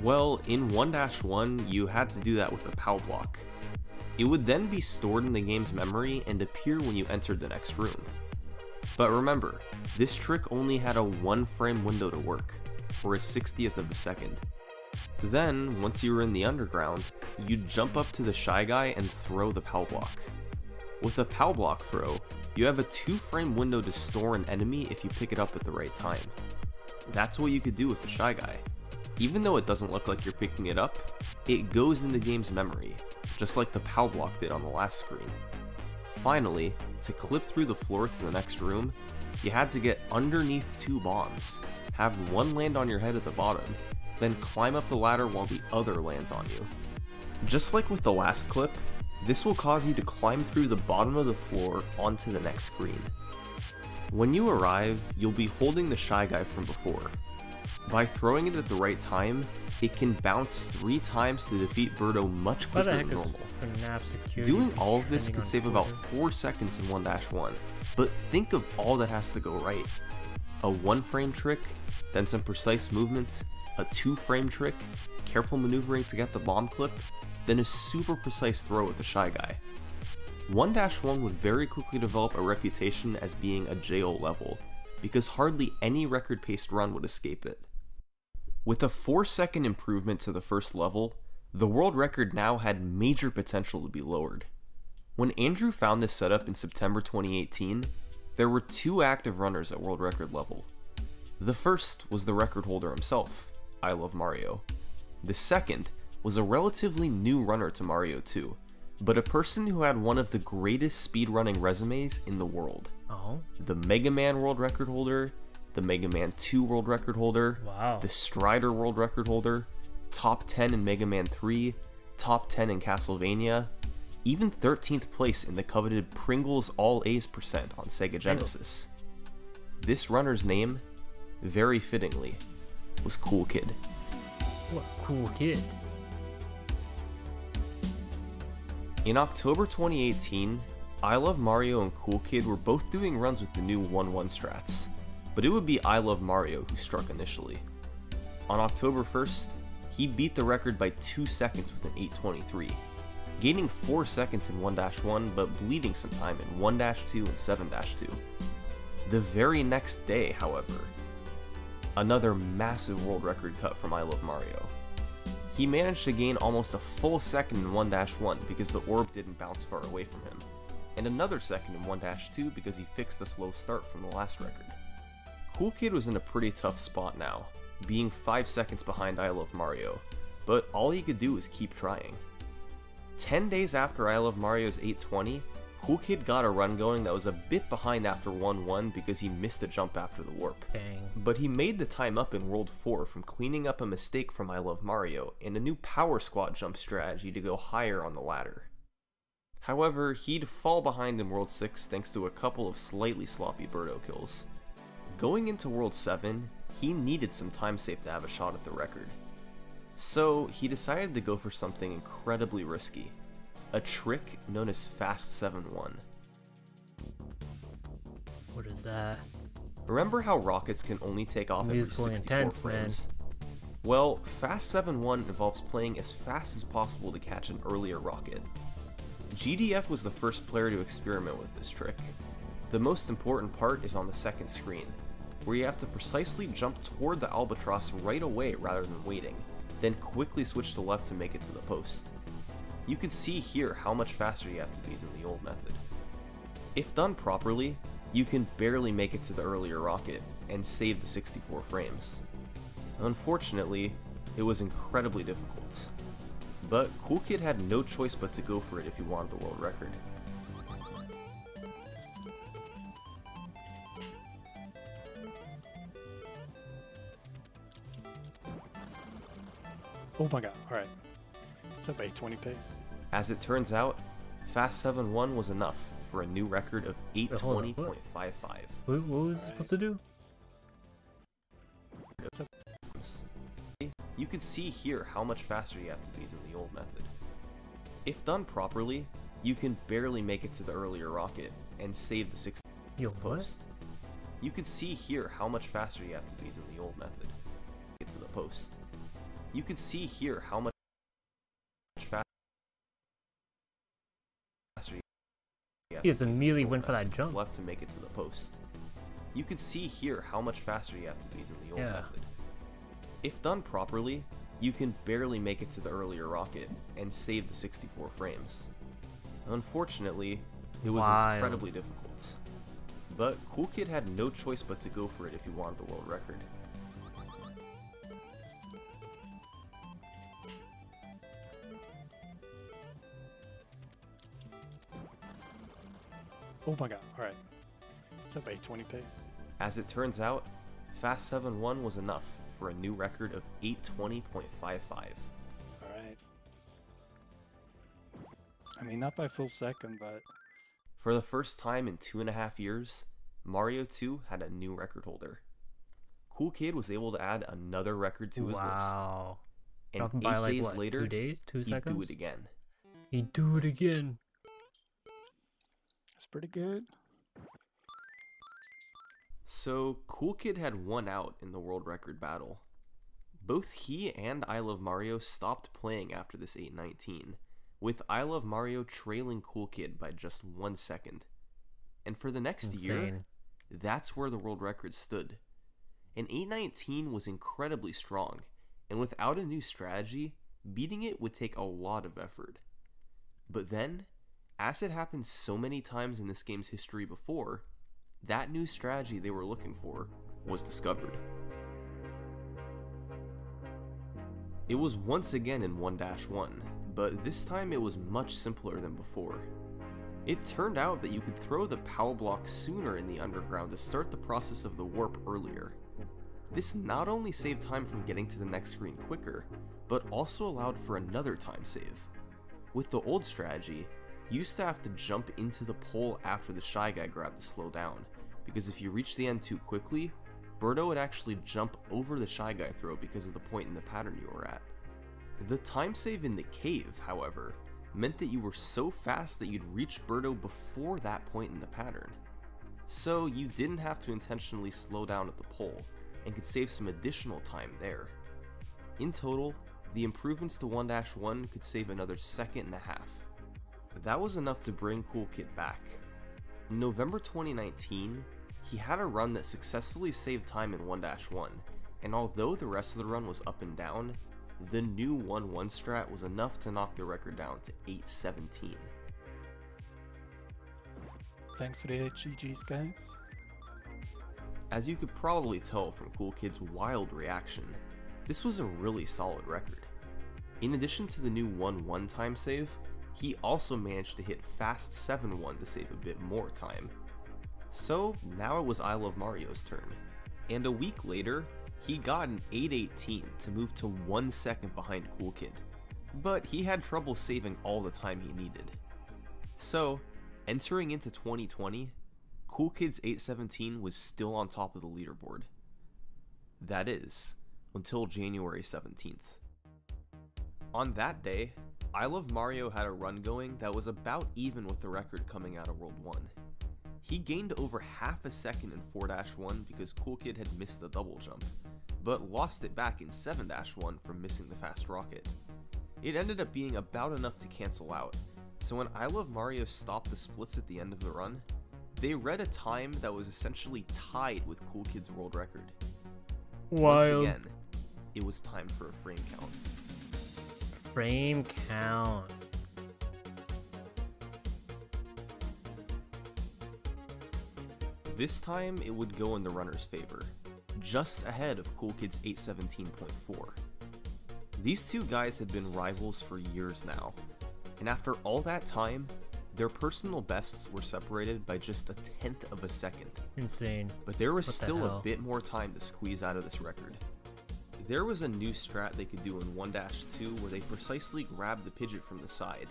Speaker 5: Well, in 1-1, you had to do that with a POW block. It would then be stored in the game's memory and appear when you entered the next room. But remember, this trick only had a 1-frame window to work, or a 60th of a second. Then, once you were in the underground, you'd jump up to the Shy Guy and throw the POW block. With a POW block throw, you have a 2-frame window to store an enemy if you pick it up at the right time. That's what you could do with the Shy Guy. Even though it doesn't look like you're picking it up, it goes in the game's memory, just like the POW block did on the last screen. Finally, to clip through the floor to the next room, you had to get underneath 2 bombs, have one land on your head at the bottom, then climb up the ladder while the other lands on you. Just like with the last clip, this will cause you to climb through the bottom of the floor onto the next screen. When you arrive, you'll be holding the Shy Guy from before. By throwing it at the right time, it can bounce 3 times to defeat Birdo much quicker than normal. Doing all of this could save about 4 seconds in 1-1, but think of all that has to go right. A 1-frame trick, then some precise movement, a 2-frame trick, careful maneuvering to get the bomb clip, then a super precise throw with the Shy Guy. 1-1 would very quickly develop a reputation as being a JO level, because hardly any record-paced run would escape it. With a 4-second improvement to the first level, the world record now had major potential to be lowered. When Andrew found this setup in September 2018, there were 2 active runners at world record level. The first was the record holder himself, I Love Mario. The second was a relatively new runner to Mario 2, but a person who had one of the greatest speedrunning resumes in the world. The Mega Man world record holder, the Mega Man 2 world record holder, the Strider world record holder, top 10 in Mega Man 3, top 10 in Castlevania, even 13th place in the coveted Pringles All A's % on Sega Genesis. This runner's name, very fittingly, was Cool Kid.
Speaker 1: What cool kid?
Speaker 5: In October 2018, I Love Mario and Cool Kid were both doing runs with the new 1-1 strats, but it would be I Love Mario who struck initially. On October 1st, he beat the record by 2 seconds with an 8:23, gaining 4 seconds in 1-1 but bleeding some time in 1-2 and 7-2. The very next day, however, another massive world record cut from I Love Mario. He managed to gain almost a full second in 1-1 because the orb didn't bounce far away from him, and another second in 1-2 because he fixed the slow start from the last record. Cool Kid was in a pretty tough spot now, being 5 seconds behind I Love Mario, but all he could do was keep trying. 10 days after I Love Mario's 8:20, Cool Kid got a run going that was a bit behind after 1-1 because he missed a jump after the warp.
Speaker 1: Dang.
Speaker 5: But he made the time up in World 4 from cleaning up a mistake from I Love Mario and a new power squat jump strategy to go higher on the ladder. However, he'd fall behind in World 6 thanks to a couple of slightly sloppy Birdo kills. Going into World 7, he needed some time save to have a shot at the record. So he decided to go for something incredibly risky. A trick known as Fast 7-1.
Speaker 1: What is that?
Speaker 5: Remember how rockets can only take off every 64 frames? Well, Fast 7-1 involves playing as fast as possible to catch an earlier rocket. GDF was the first player to experiment with this trick. The most important part is on the second screen, where you have to precisely jump toward the albatross right away rather than waiting, then quickly switch to left to make it to the post. You can see here how much faster you have to be than the old method. If done properly, you can barely make it to the earlier rocket and save the 64 frames. Unfortunately, it was incredibly difficult. But Cool Kid had no choice but to go for it if he wanted the world record.
Speaker 7: Oh my god, alright. Sub 820 pace.
Speaker 5: As it turns out, Fast 7-1 was enough for a new record of 820.55.
Speaker 1: What was it supposed to do?
Speaker 5: You can see here how much faster you have to be than the old method. If done properly, you can barely make it to the earlier rocket and save the 60 post. You can see here how much faster you have to be than the old method. Get to the post. You can see here how much faster you have
Speaker 1: He just immediately went for that jump.
Speaker 5: left to make it to the post. You can see here how much faster you have to be than the old method. If done properly, you can barely make it to the earlier rocket and save the 64 frames. Unfortunately, it was incredibly difficult. But Cool Kid had no choice but to go for it if he wanted the world record.
Speaker 7: Oh my god, alright. Sub 820 pace.
Speaker 5: As it turns out, Fast 7-1 was enough for a new record of 820.55.
Speaker 7: Alright. I mean, not by full second, but...
Speaker 5: For the first time in 2.5 years, Mario 2 had a new record holder. Cool Kid was able to add another record to his list. And 8 days later, he'd do it again.
Speaker 1: He'd do it again.
Speaker 7: That's pretty good.
Speaker 5: So, Cool Kid had won out in the world record battle. Both he and I Love Mario stopped playing after this 819, with I Love Mario trailing Cool Kid by just 1 second. And for the next year, that's where the world record stood. An 819 was incredibly strong, and without a new strategy, beating it would take a lot of effort. But then, as it happened so many times in this game's history before, that new strategy they were looking for was discovered. It was once again in 1-1, but this time it was much simpler than before. It turned out that you could throw the power block sooner in the underground to start the process of the warp earlier. This not only saved time from getting to the next screen quicker, but also allowed for another time save. With the old strategy, you used to have to jump into the pole after the Shy Guy grab to slow down, because if you reach the end too quickly, Birdo would actually jump over the Shy Guy throw because of the point in the pattern you were at. The time save in the cave, however, meant that you were so fast that you'd reach Birdo before that point in the pattern. So you didn't have to intentionally slow down at the pole, and could save some additional time there. In total, the improvements to 1-1 could save another 1.5 seconds. That was enough to bring Cool Kid back. In November 2019, he had a run that successfully saved time in 1-1, and although the rest of the run was up and down, the new 1-1 strat was enough to knock the record down to 8:17.
Speaker 7: Thanks for the GGs, guys.
Speaker 5: As you could probably tell from Cool Kid's wild reaction, this was a really solid record. In addition to the new 1-1 time save, he also managed to hit Fast 7-1 to save a bit more time. So now it was I Love Mario's turn, and a week later, he got an 8:18 to move to 1 second behind Cool Kid, but he had trouble saving all the time he needed. So, entering into 2020, Cool Kid's 8:17 was still on top of the leaderboard. That is, until January 17th. On that day, I Love Mario had a run going that was about even with the record coming out of World 1. He gained over half a second in 4-1 because Cool Kid had missed the double jump, but lost it back in 7-1 from missing the fast rocket. It ended up being about enough to cancel out, so when I Love Mario stopped the splits at the end of the run, they read a time that was essentially tied with Cool Kid's world record.
Speaker 1: Wild.
Speaker 5: Once again, it was time for a frame count.
Speaker 1: Frame count.
Speaker 5: This time, it would go in the runner's favor, just ahead of Cool Kid's 8:17.4. These two guys had been rivals for years now, and after all that time, their personal bests were separated by just 1/10 of a second.
Speaker 1: Insane.
Speaker 5: But there was
Speaker 1: What the
Speaker 5: still
Speaker 1: hell?
Speaker 5: a bit more time to squeeze out of this record. There was a new strat they could do in 1-2 where they precisely grabbed the Pidgeot from the side,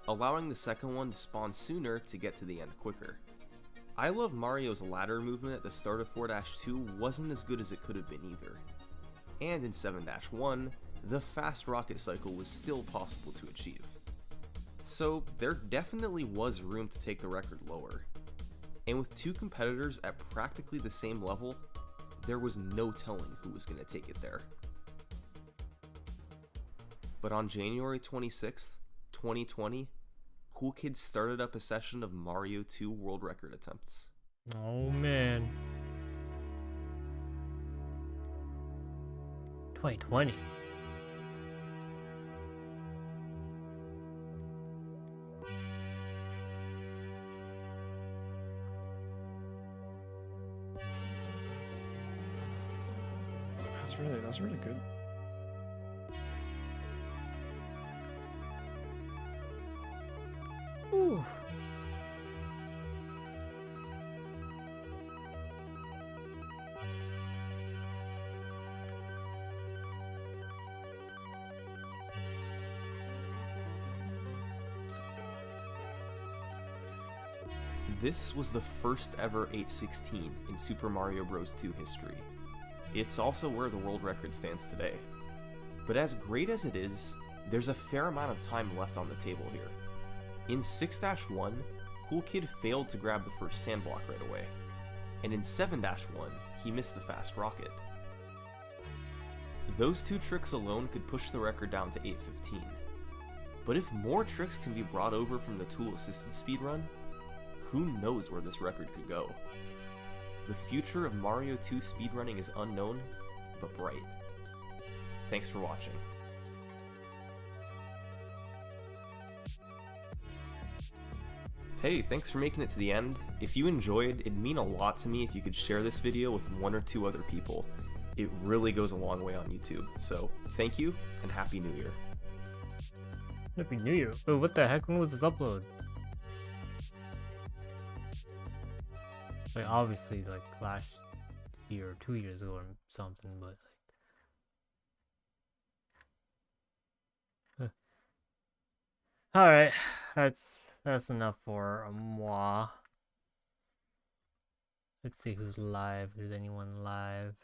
Speaker 5: allowing the second one to spawn sooner to get to the end quicker. I Love Mario's ladder movement at the start of 4-2 wasn't as good as it could have been either. And in 7-1, the fast rocket cycle was still possible to achieve. So there definitely was room to take the record lower. And with two competitors at practically the same level, there was no telling who was going to take it there. But on January 26th, 2020, Cool Kids started up a session of Mario 2 world record attempts.
Speaker 1: Oh man. 2020.
Speaker 7: That's really good.
Speaker 1: Ooh.
Speaker 5: This was the first ever 816 in Super Mario Bros. 2 history. It's also where the world record stands today. But as great as it is, there's a fair amount of time left on the table here. In 6-1, Cool Kid failed to grab the first sand block right away, and in 7-1, he missed the fast rocket. Those two tricks alone could push the record down to 815. But if more tricks can be brought over from the tool-assisted speedrun, who knows where this record could go? The future of Mario 2 speedrunning is unknown, but bright. Thanks for watching. Hey, thanks for making it to the end. If you enjoyed, it'd mean a lot to me if you could share this video with 1 or 2 other people. It really goes a long way on YouTube, so thank you, and Happy New Year.
Speaker 1: Happy New Year. Oh, what the heck? When was this upload? Like, obviously, like, last year or 2 years ago or something, but, like... Alright, that's enough for moi. Let's see who's live. If there's anyone live.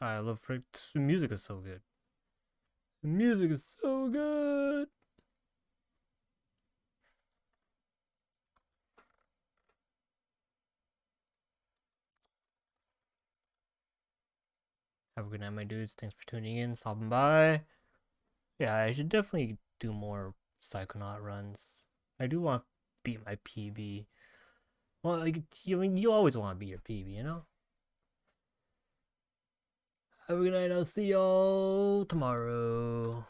Speaker 1: God, I love Frick. The music is so good. The music is so good. Have a good night, my dudes. Thanks for tuning in, stopping by. Yeah, I should definitely do more Psychonaut runs. I do want to beat my PB. Well, like, you always want to beat your PB, you know? Have a good night. I'll see y'all tomorrow.